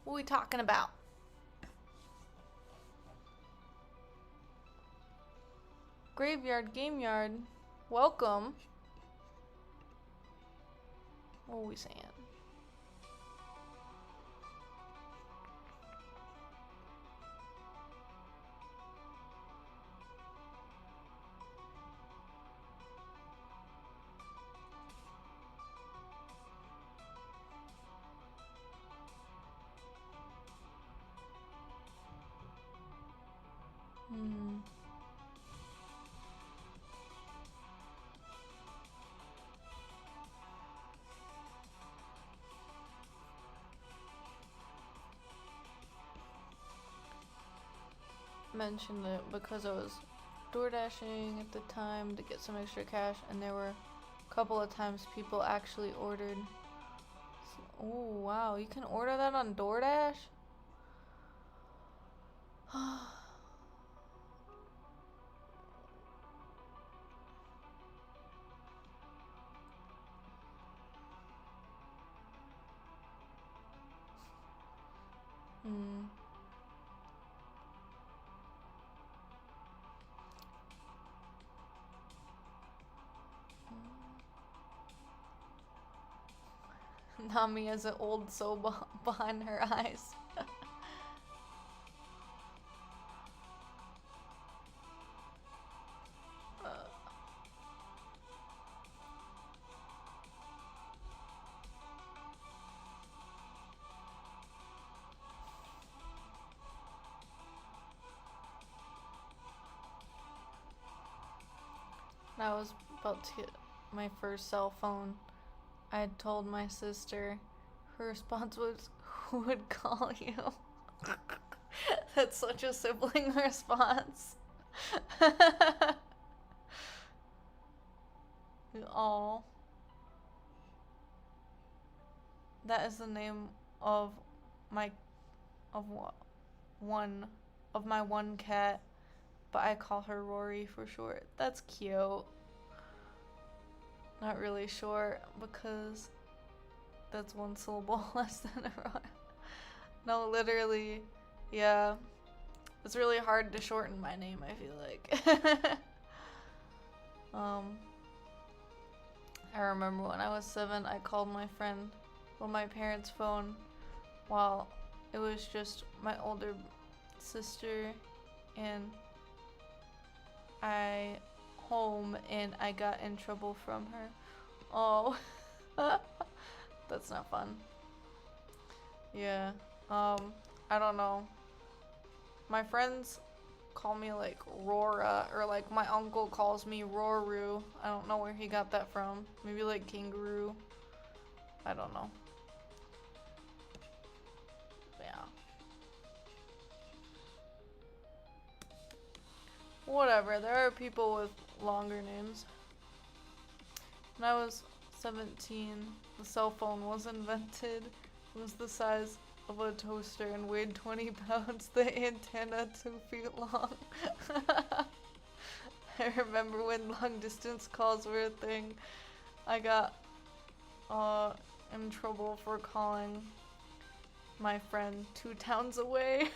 What are we talking about? Graveyard Game Yard. Welcome. What are we saying? Mentioned it because I was door dashing at the time to get some extra cash, and there were a couple of times people actually ordered. Oh wow, you can order that on DoorDash? Hmm. Nami has an old soul behind her eyes. When I was about to get my first cell phone, I had told my sister. Her response was, "Who would call you?" That's such a sibling response. Oh, that is the name of my of one of my one cat, but I call her Rory for short. That's cute. Not really short because that's one syllable less than a Rory. No, literally, yeah. It's really hard to shorten my name, I feel like. I remember when I was 7, I called my friend on my parents' phone while it was just my older sister and I home, and I got in trouble from her. Oh, that's not fun. Yeah, I don't know. My friends call me like Rora, or like my uncle calls me Roru. I don't know where he got that from. Maybe like kangaroo. I don't know. Yeah. Whatever, there are people with longer names. When I was 17, the cell phone was invented. It was the size of a toaster and weighed 20 pounds, the antenna 2 feet long. I remember when long distance calls were a thing. I got in trouble for calling my friend 2 towns away.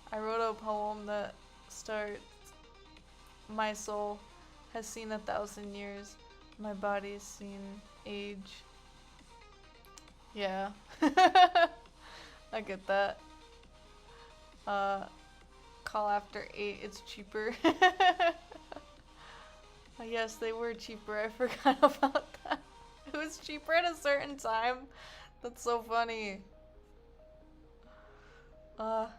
I wrote a poem that starts, "My soul has seen 1,000 years, my body's seen age." Yeah. I get that. Call after 8, it's cheaper. Yes, they were cheaper, I forgot about that. It was cheaper at a certain time. That's so funny. I'm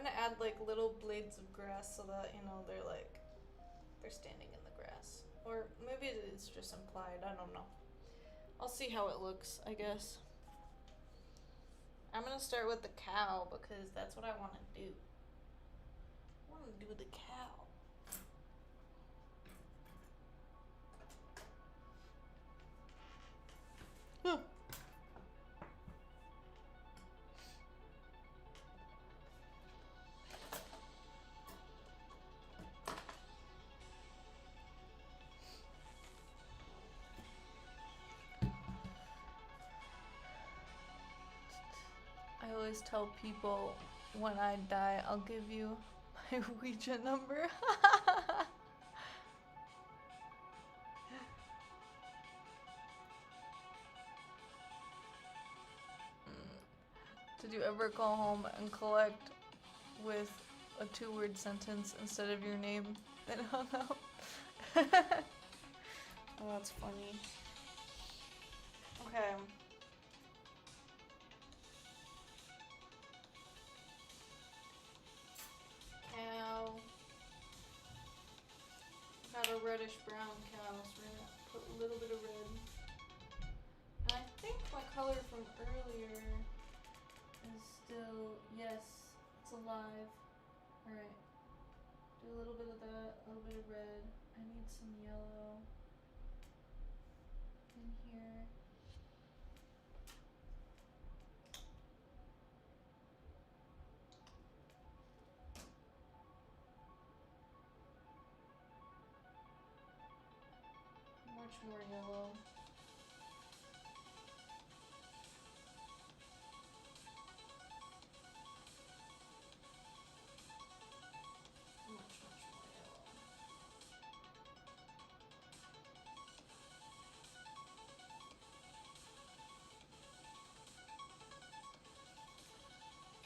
gonna add like little blades of grass so that, they're standing in the grass. Or maybe it's just implied, I don't know. I'll see how it looks, I guess. I'm gonna start with the cow because that's what I want to do. I want to do the cow. I always tell people when I die, I'll give you my Ouija number. Did you ever call home and collect with a 2-word sentence instead of your name and hung up? Oh, that's funny. Okay. Cow. Got a reddish brown cow, so we're gonna put a little bit of red. And I think my color from earlier is still, yes, it's alive. Alright. Do a little bit of that, a little bit of red. I need some yellow in here. Much more yellow. Much more yellow.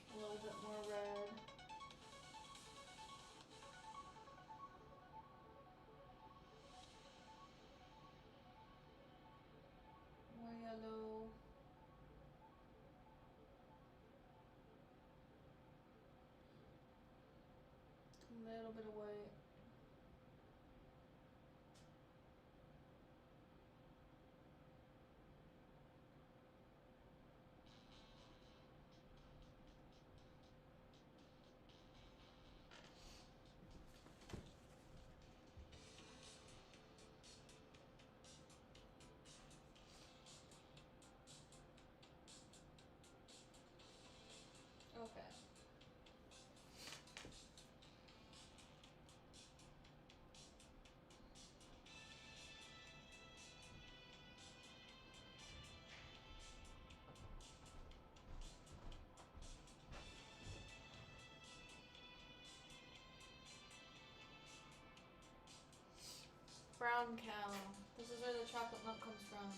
A little bit more red. More yellow. A little bit of white. Okay. Brown cow. This is where the chocolate milk comes from.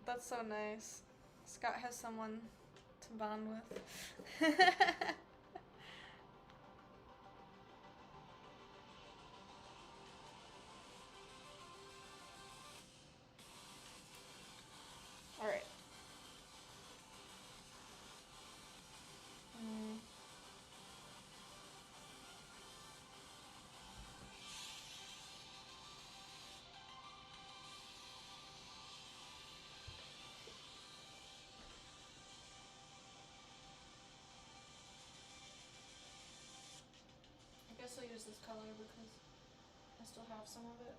That's so nice. Scott has someone to bond with. Alright. I guess I'll use this color because I still have some of it.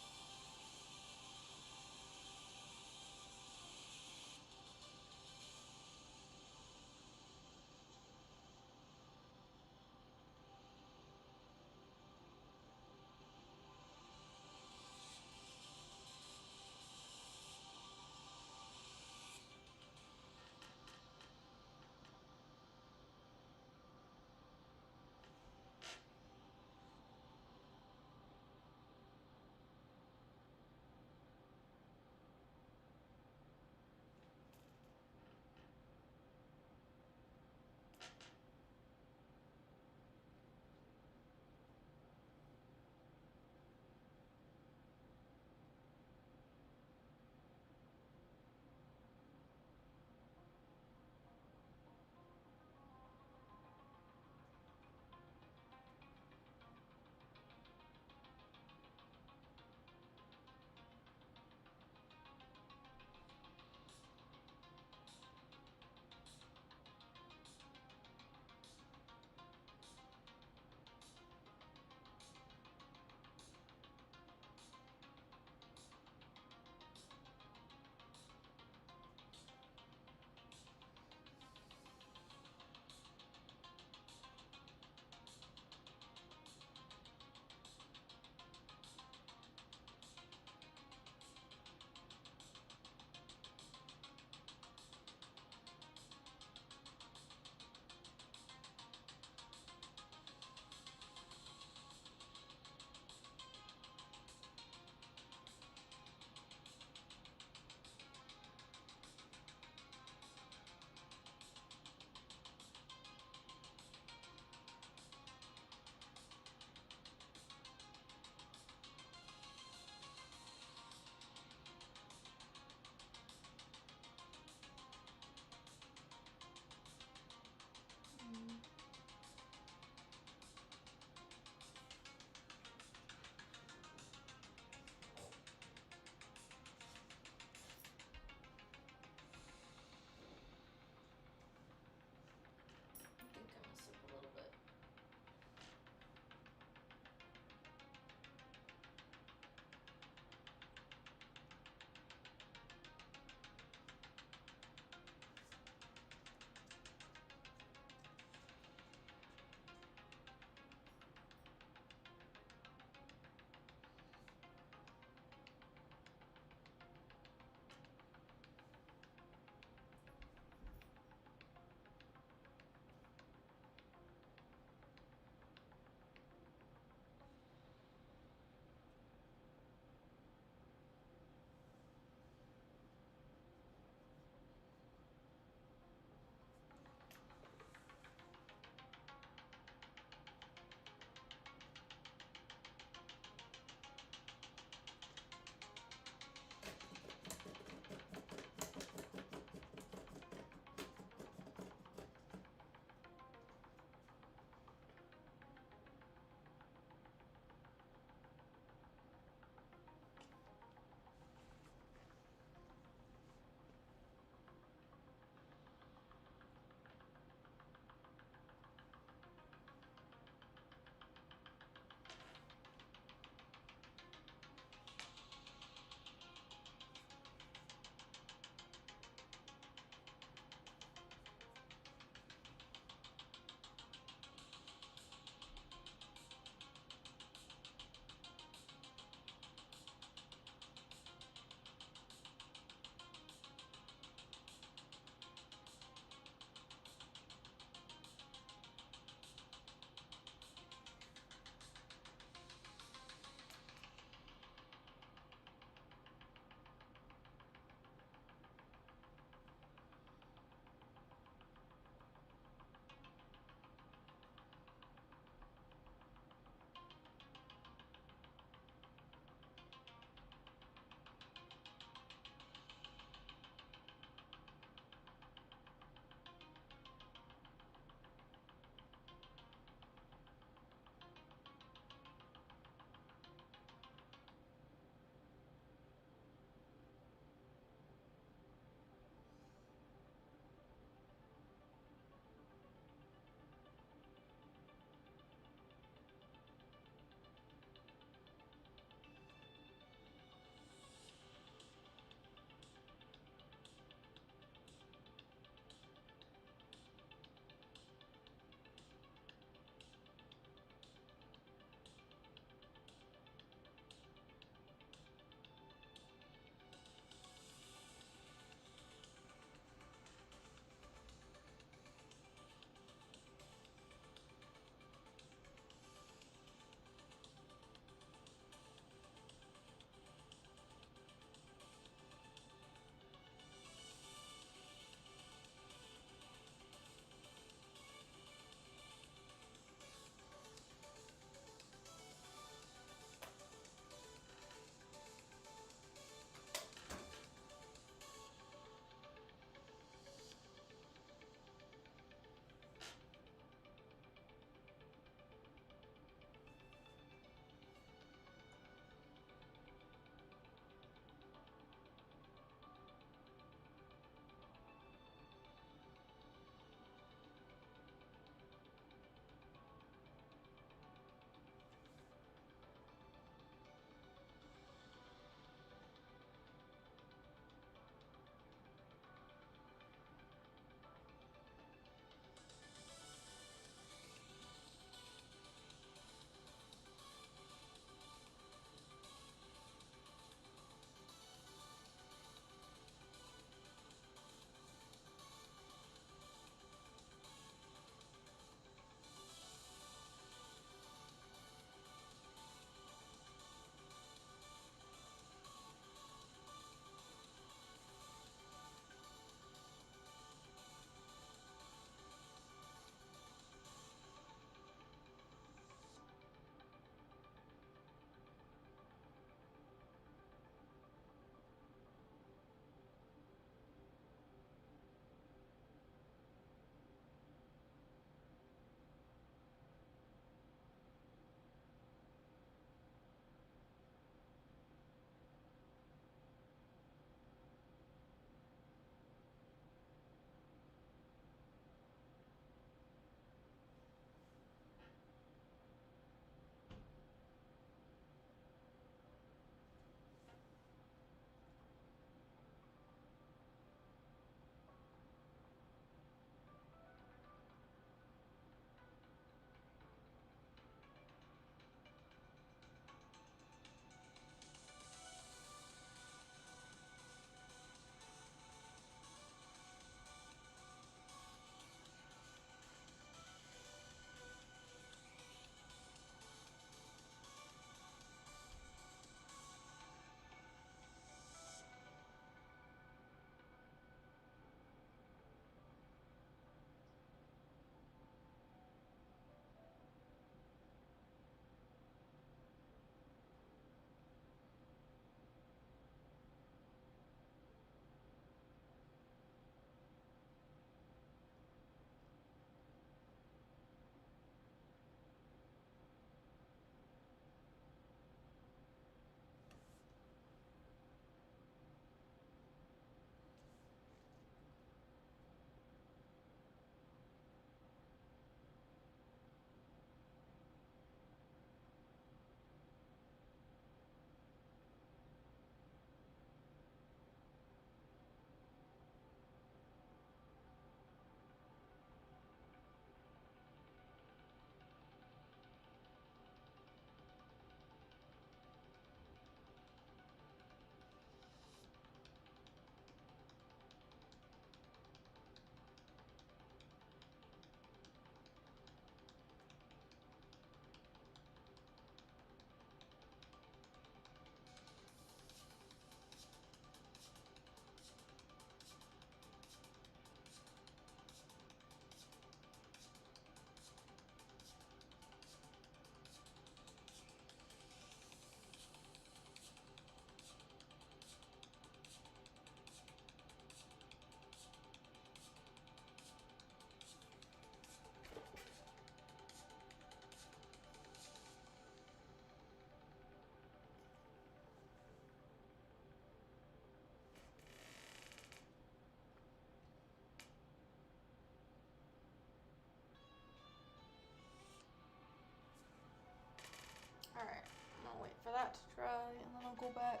go back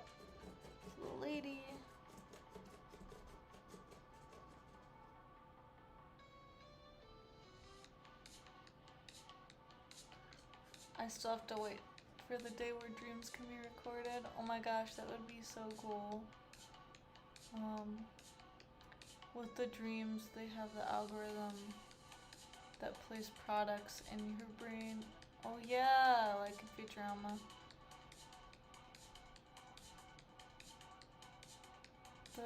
to the lady. I still have to wait for the day where dreams can be recorded. Oh my gosh, that would be so cool. With the dreams, they have the algorithm that plays products in your brain. Oh yeah, like in Futurama. The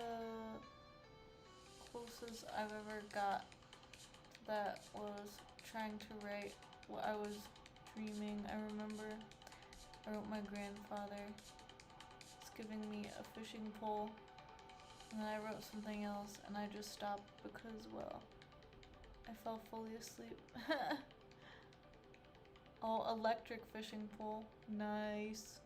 closest I've ever got to that was trying to write what I was dreaming. I remember I wrote my grandfather was giving me a fishing pole, and then I wrote something else, and I just stopped because, well, I fell fully asleep. Oh, electric fishing pole. Nice.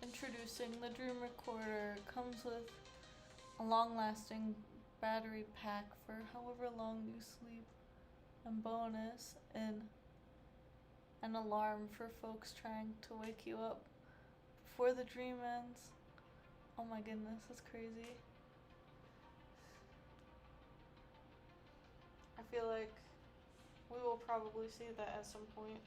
Introducing the Dream Recorder. Comes with a long-lasting battery pack for however long you sleep, and bonus, an alarm for folks trying to wake you up before the dream ends. Oh my goodness, that's crazy. I feel like we will probably see that at some point.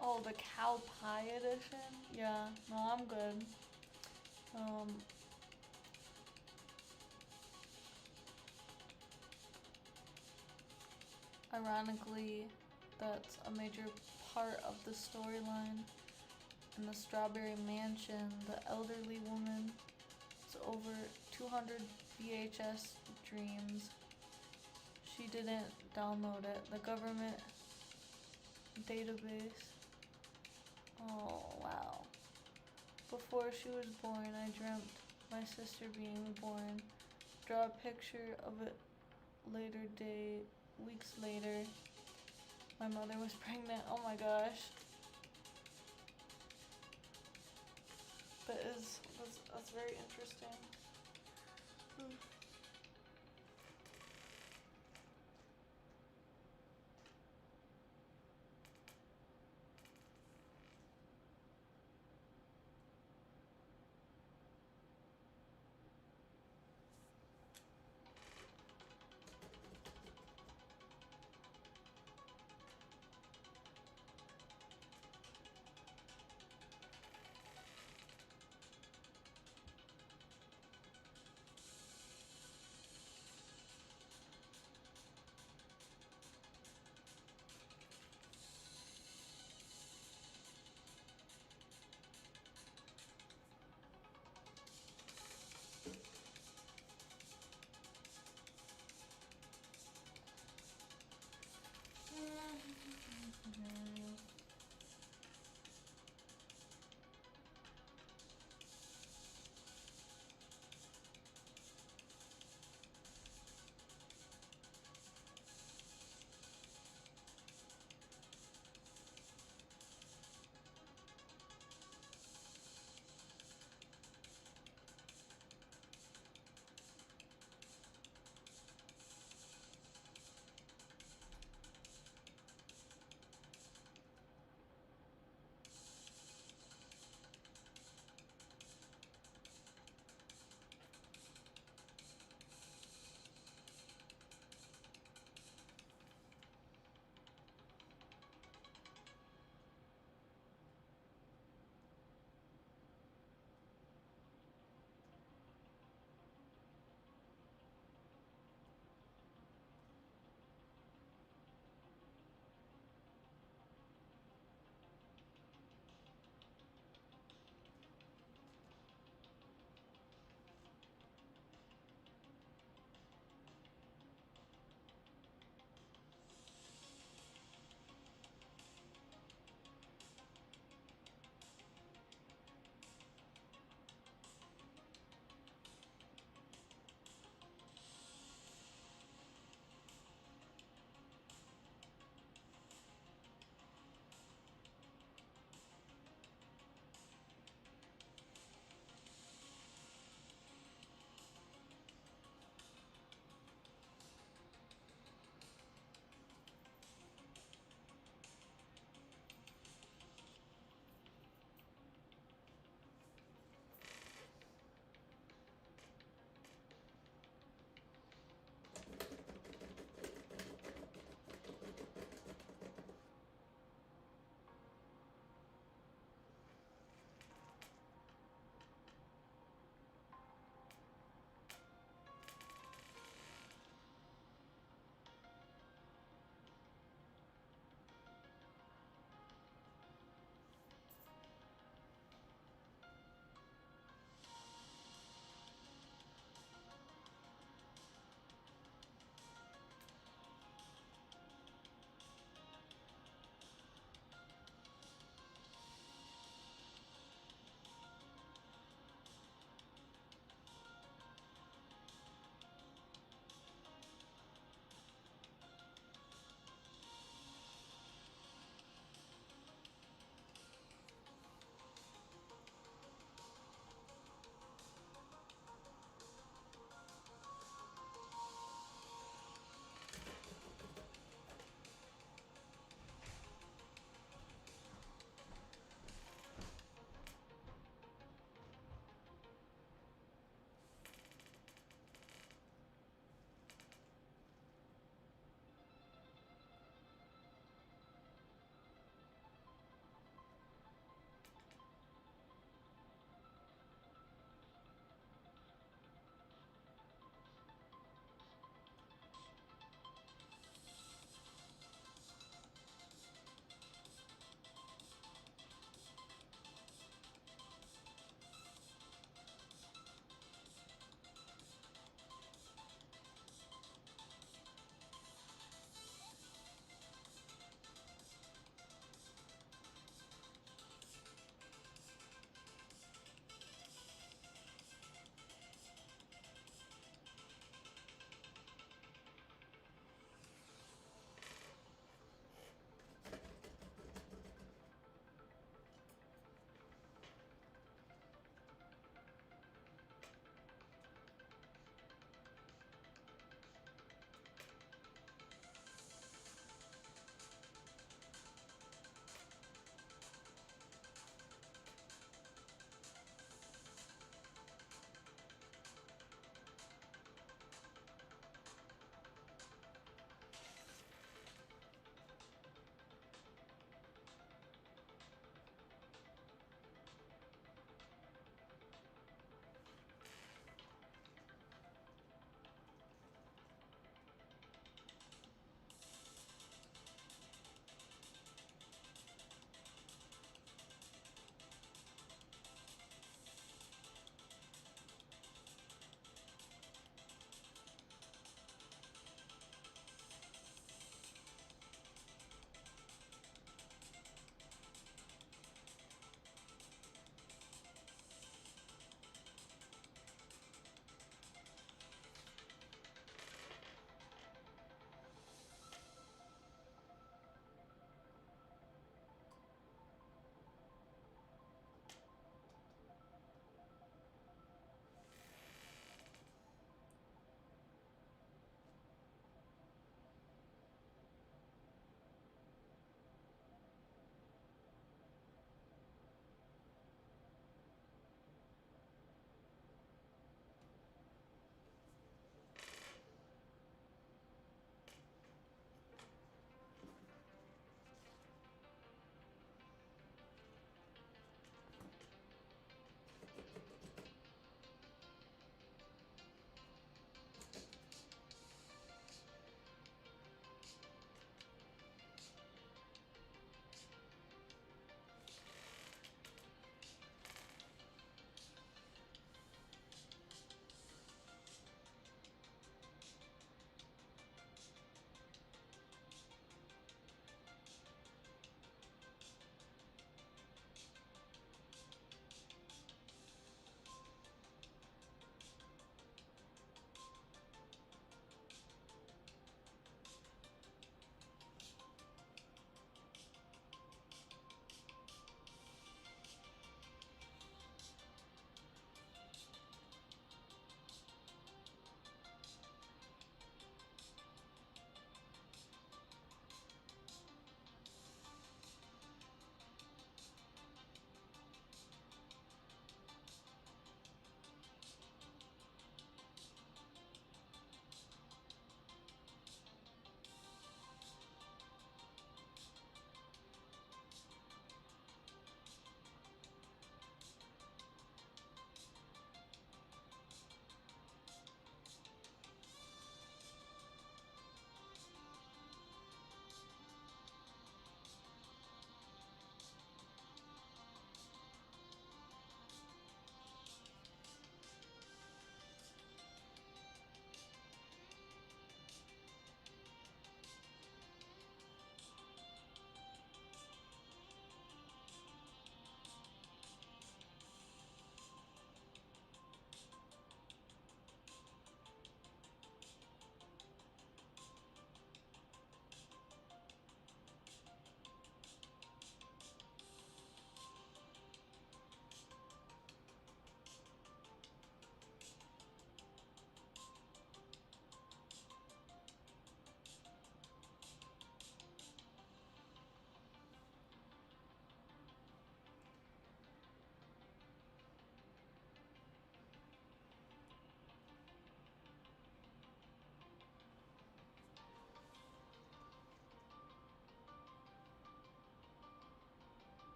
Oh, the cow pie edition? Yeah, no, I'm good. Um, Ironically, that's a major part of the storyline. In the Strawberry Mansion, the elderly woman has over 200 VHS dreams. She didn't download it. The government database. Oh, wow. Before she was born, I dreamt my sister being born. Draw a picture of it later day, weeks later. My mother was pregnant. Oh my gosh. That's very interesting.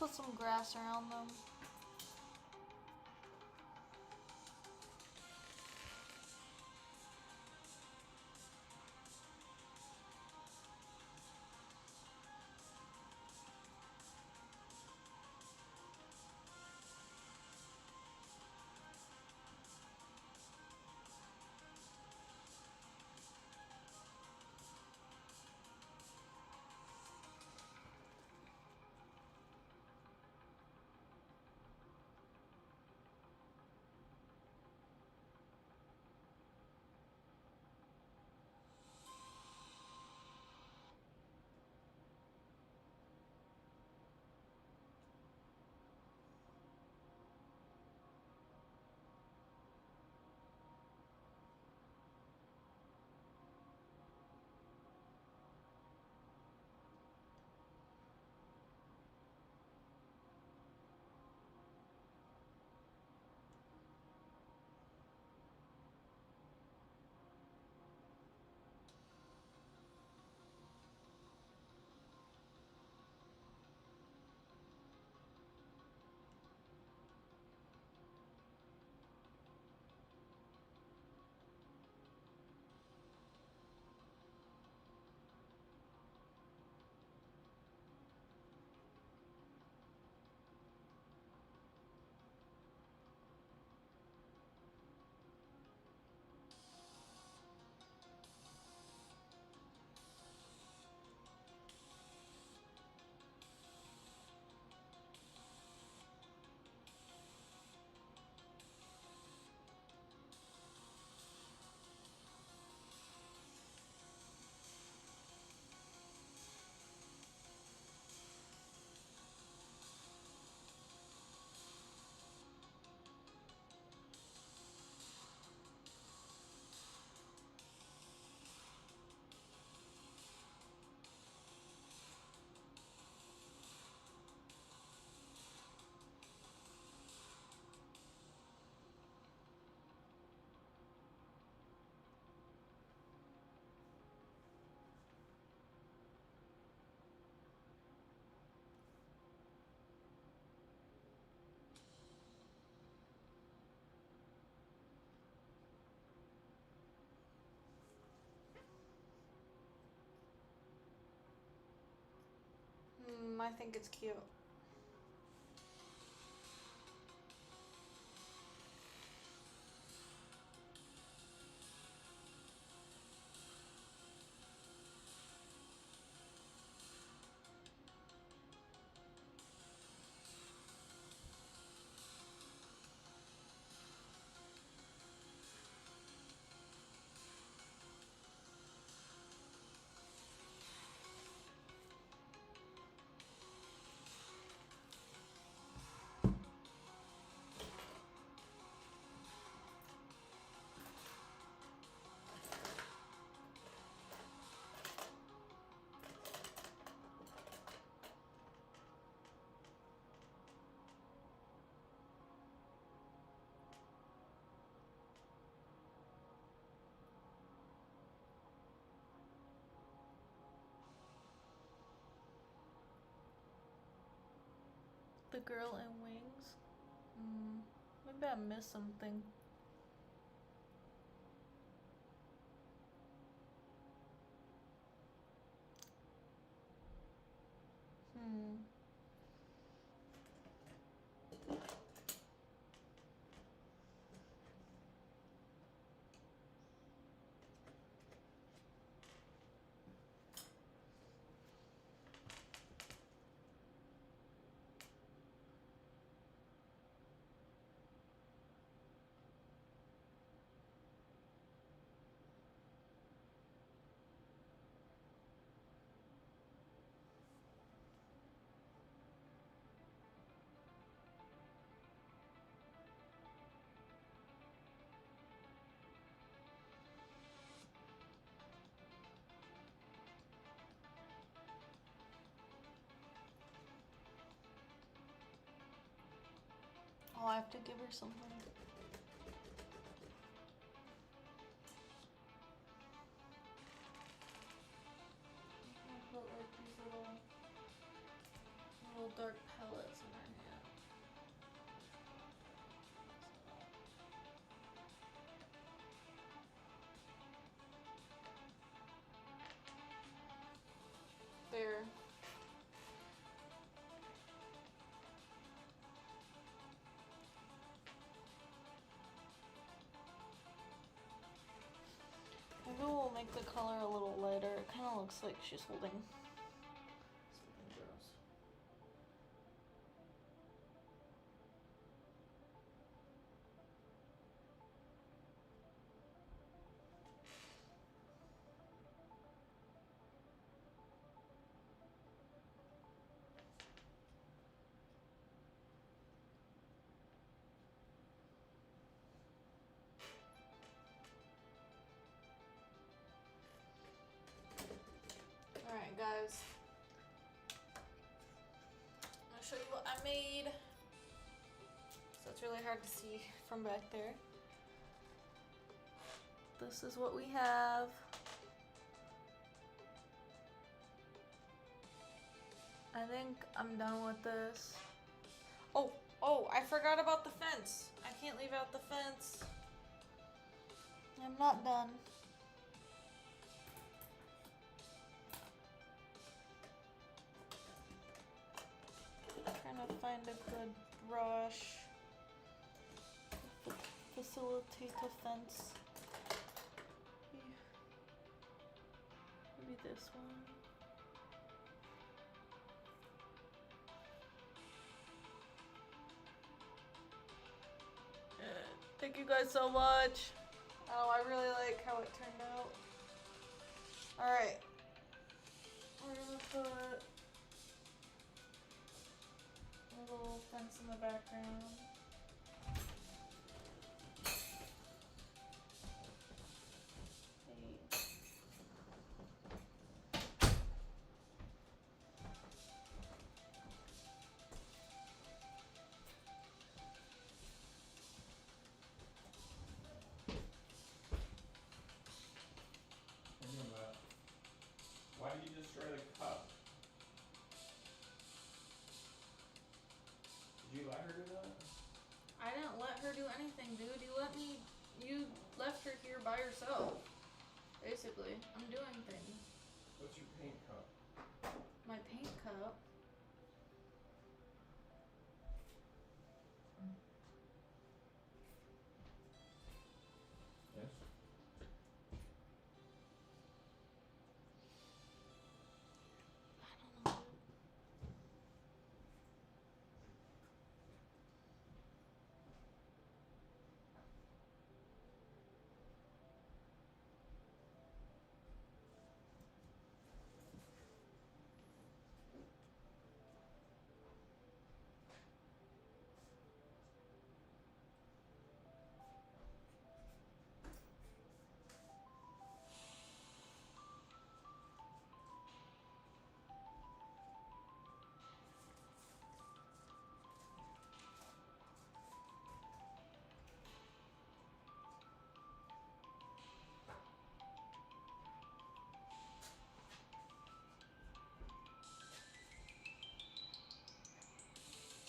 put some grass around them. I think it's cute. The girl in wings. Maybe I missed something. Oh, I have to give her something. I put like these little dark pellets make the color a little lighter. It kind of looks like she's holding something gross. Alright guys, I'm gonna show you what I made. So it's really hard to see from back there. This is what we have. I think I'm done with this. Oh, I forgot about the fence. I can't leave out the fence. I'm not done. Trying to find a good brush. Facilitate the fence. Maybe this one. Thank you guys so much. Oh, I really like how it turned out. Alright. We're gonna put a little fence in the background. Why did you destroy the cup? Did you let her do that? I didn't let her do anything, dude. You left her here by herself. Basically, I'm doing things. What's your paint cup? My paint cup. Yes. I don't know.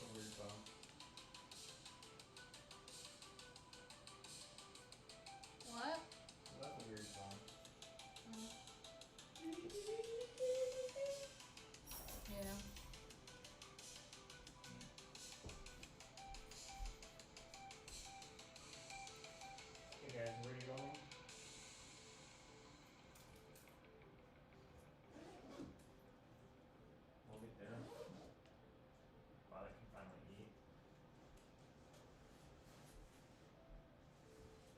A weird song. What? That's a weird song. Yeah. Hey guys, where are you going? We'll get there. Father can finally eat.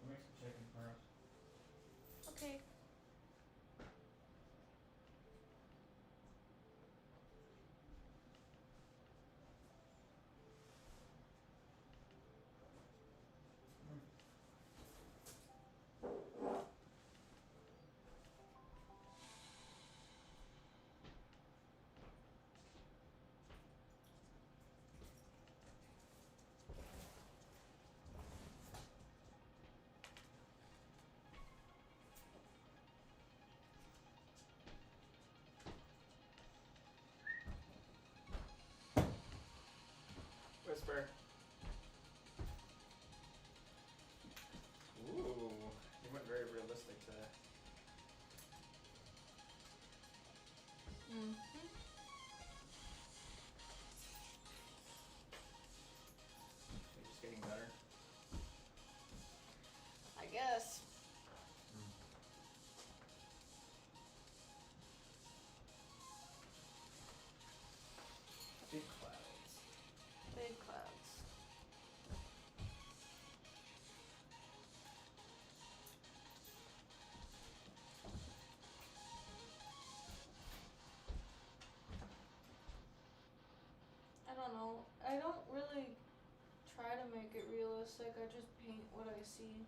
We'll make some chicken first. Okay. don't know. I don't really try to make it realistic. I just paint what I see.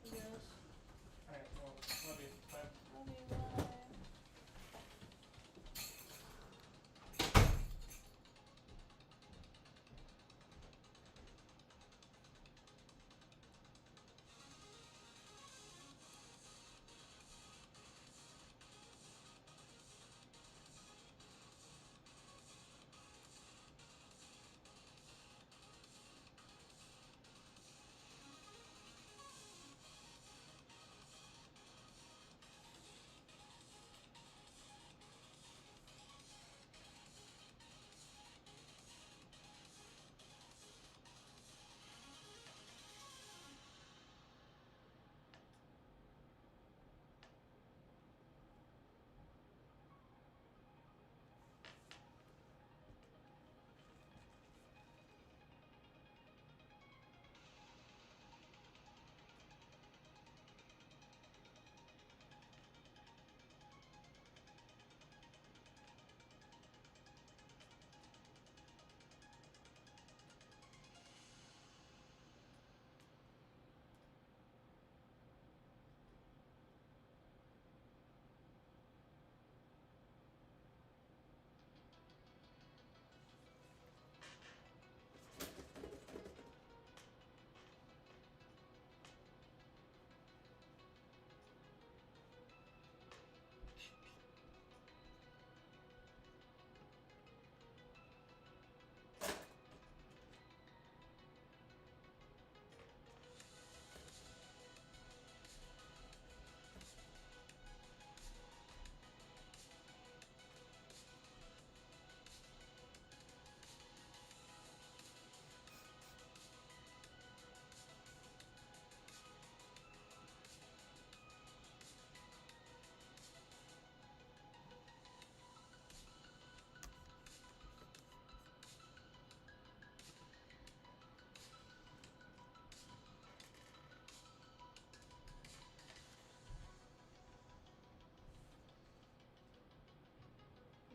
I guess. Alright, well, love you. Bye. Love you, bye.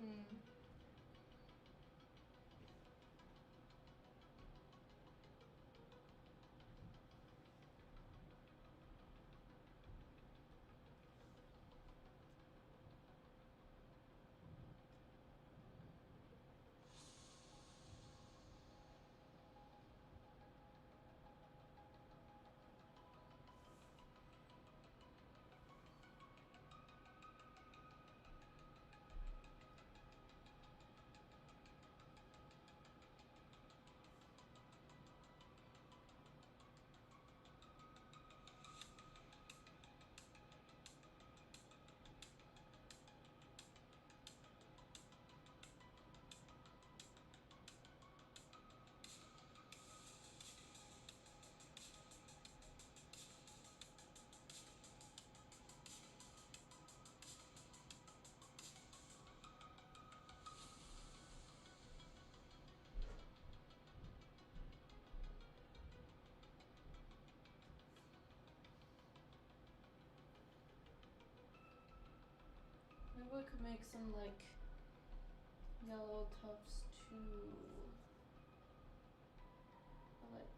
Hmm. Maybe we could make some like yellow tufts too. Or, like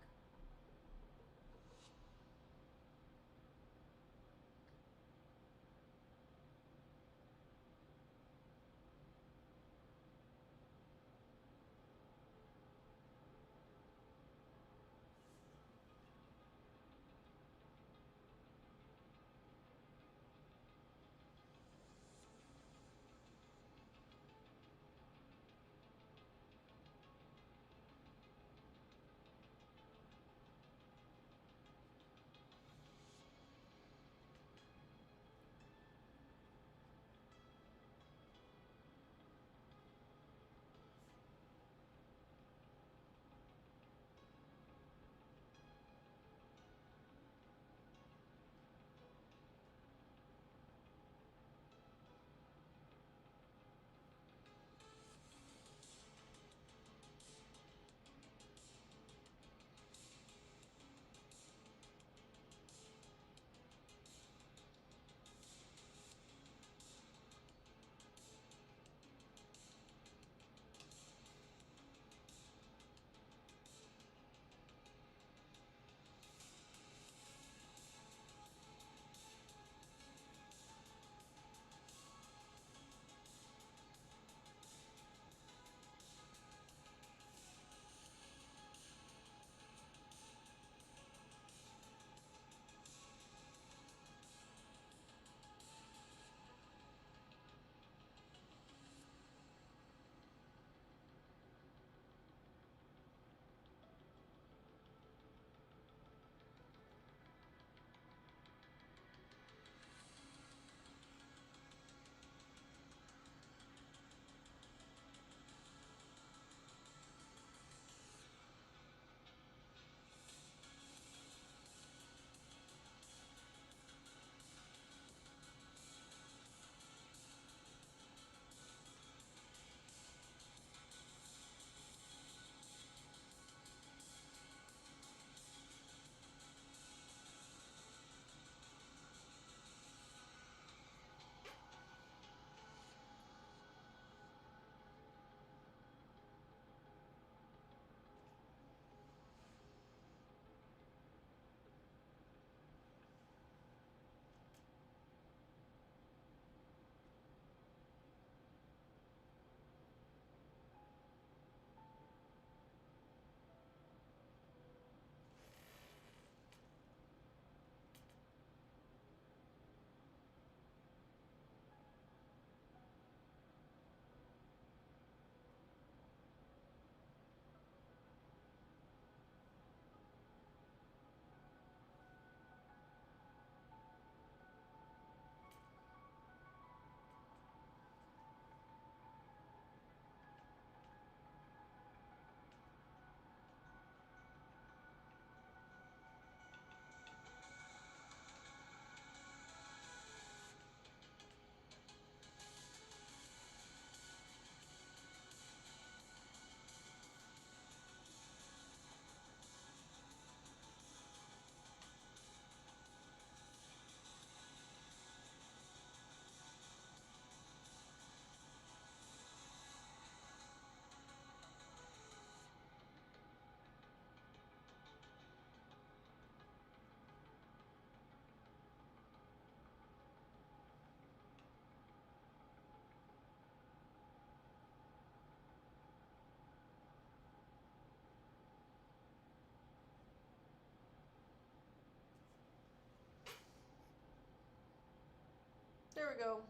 There we go.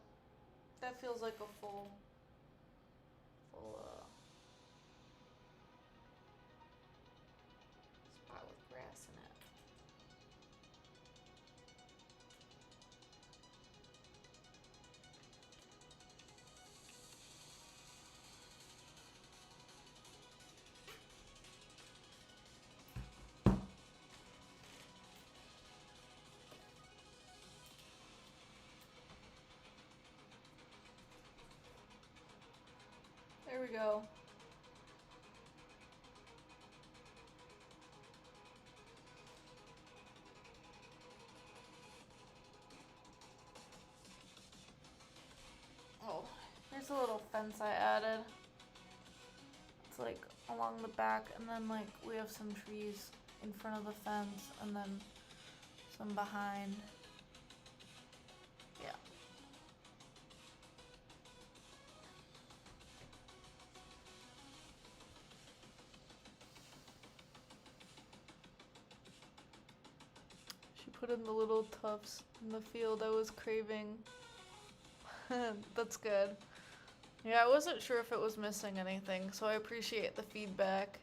That feels like a full spot with grass in it. There we go. Oh, here's a little fence I added. It's like along the back, and then like we have some trees in front of the fence, and then some behind. Yeah. She put in the little tufts in the field I was craving. That's good. Yeah, I wasn't sure if it was missing anything, so I appreciate the feedback.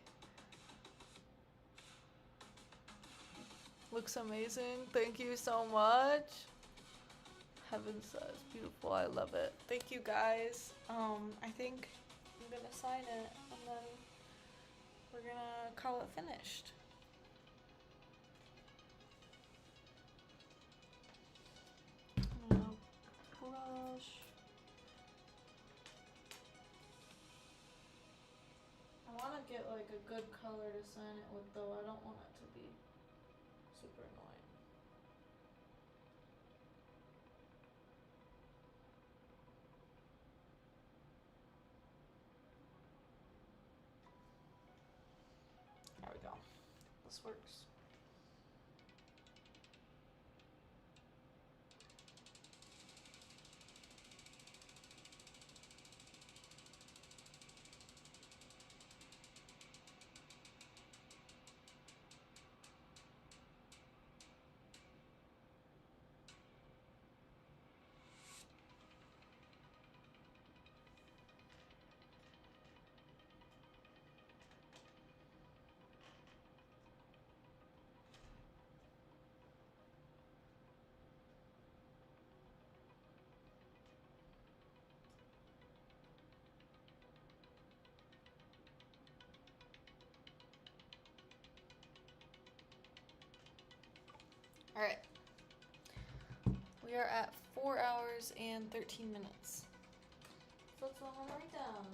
Looks amazing. Thank you so much. Heavens, that's beautiful. I love it. Thank you guys. I think I'm gonna sign it and then we're gonna call it finished. I'm gonna brush. I want to get like a good color to sign it with though. I don't want it to be super annoying. There we go. This works. All right. We are at 4 hours and 13 minutes. So let's go home right down.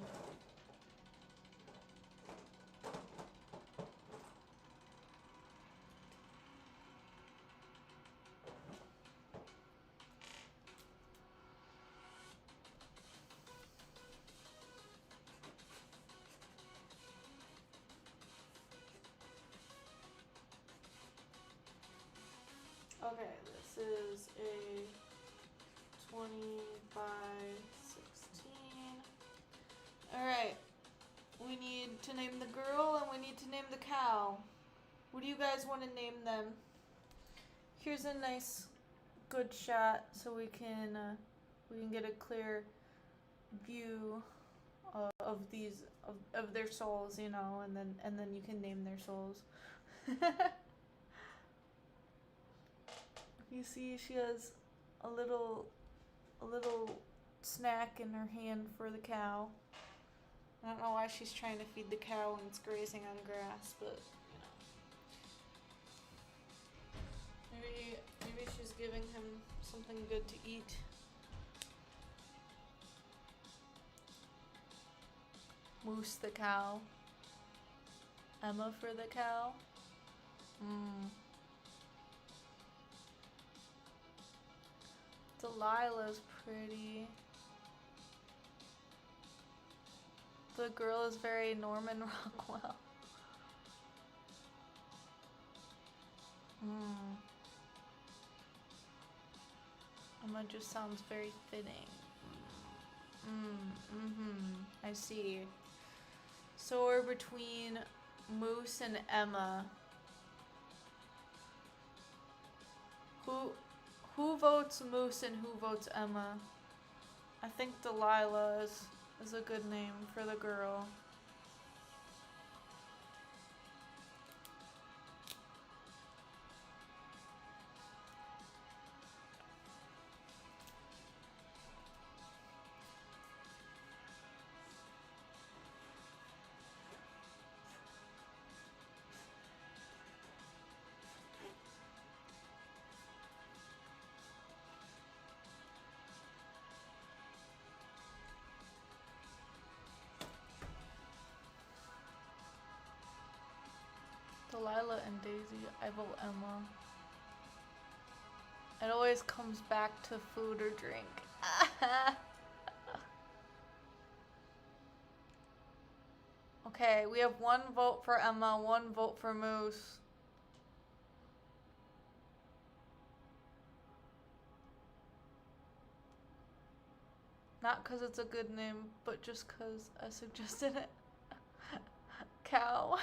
Okay, this is a 20 by 16. Alright, we need to name the girl and we need to name the cow. What do you guys want to name them? Here's a nice good shot so we can get a clear view of these of their souls, you know, and then you can name their souls. You see, she has a little snack in her hand for the cow. I don't know why she's trying to feed the cow when it's grazing on grass, but you know. Maybe she's giving him something good to eat. Moose the cow. Emma for the cow. Delilah's pretty. The girl is very Norman Rockwell. Emma just sounds very fitting. I see. So we're between Moose and Emma. Who Who votes Moose and who votes Emma? I think Delilah is a good name for the girl. Delilah and Daisy, I vote Emma. It always comes back to food or drink. Okay, we have one vote for Emma, one vote for Moose. Not because it's a good name, but just because I suggested it. Cow.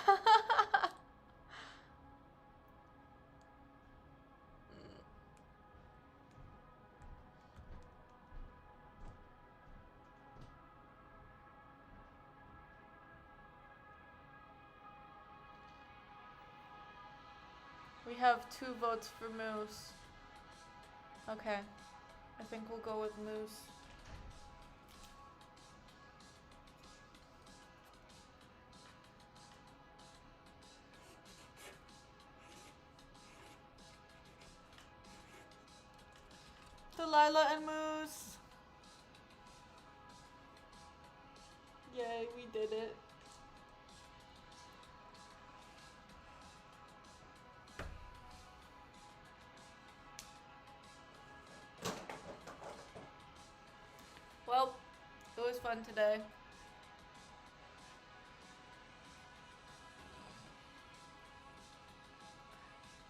We have 2 votes for Moose. Okay. I think we'll go with Moose. Delilah and Moose. Yay, we did it. Well, it was fun today.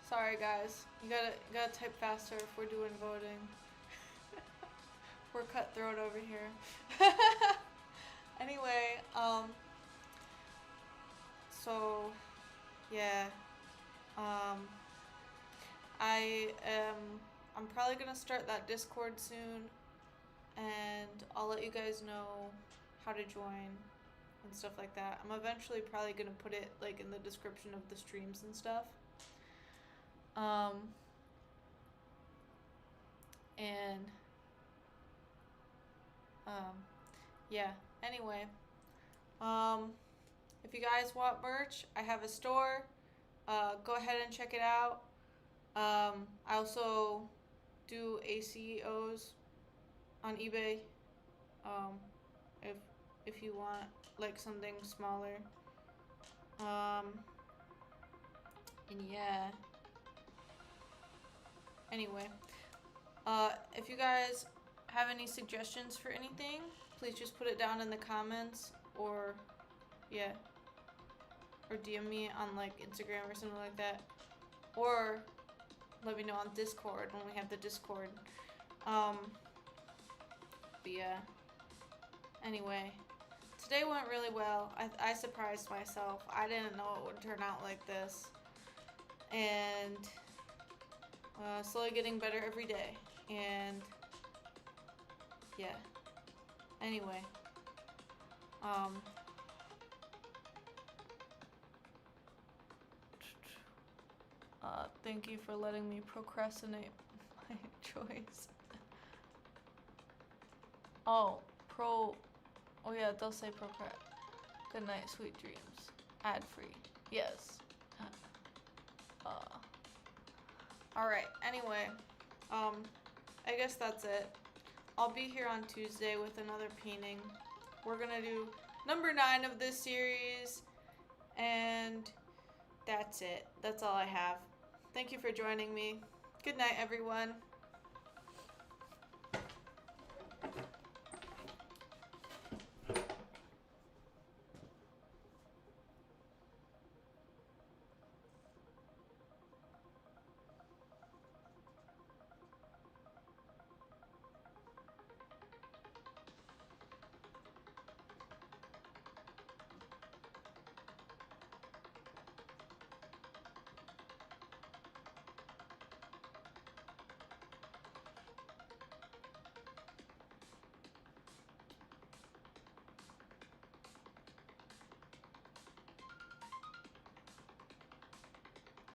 Sorry guys, you gotta type faster if we're doing voting. We're cutthroat over here. Anyway, so yeah, I'm probably gonna start that Discord soon, and I'll let you guys know how to join and stuff like that. I'm eventually probably gonna put it like in the description of the streams and stuff. And yeah, anyway, if you guys want merch, I have a store. Go ahead and check it out. I also do ACOs on eBay. If you want like something smaller. And yeah. Anyway, if you guys have any suggestions for anything, please just put it down in the comments, or yeah, or DM me on like Instagram or something like that, or let me know on Discord when we have the Discord. But yeah, anyway, today went really well. I surprised myself. I didn't know it would turn out like this, and slowly getting better every day. And yeah, anyway, thank you for letting me procrastinate my choice. Oh yeah, it does say procrast. Good night, sweet dreams. Ad free. Yes. Alright, anyway, I guess that's it. I'll be here on Tuesday with another painting. We're gonna do number 9 of this series, and that's it. That's all I have. Thank you for joining me. Good night, everyone.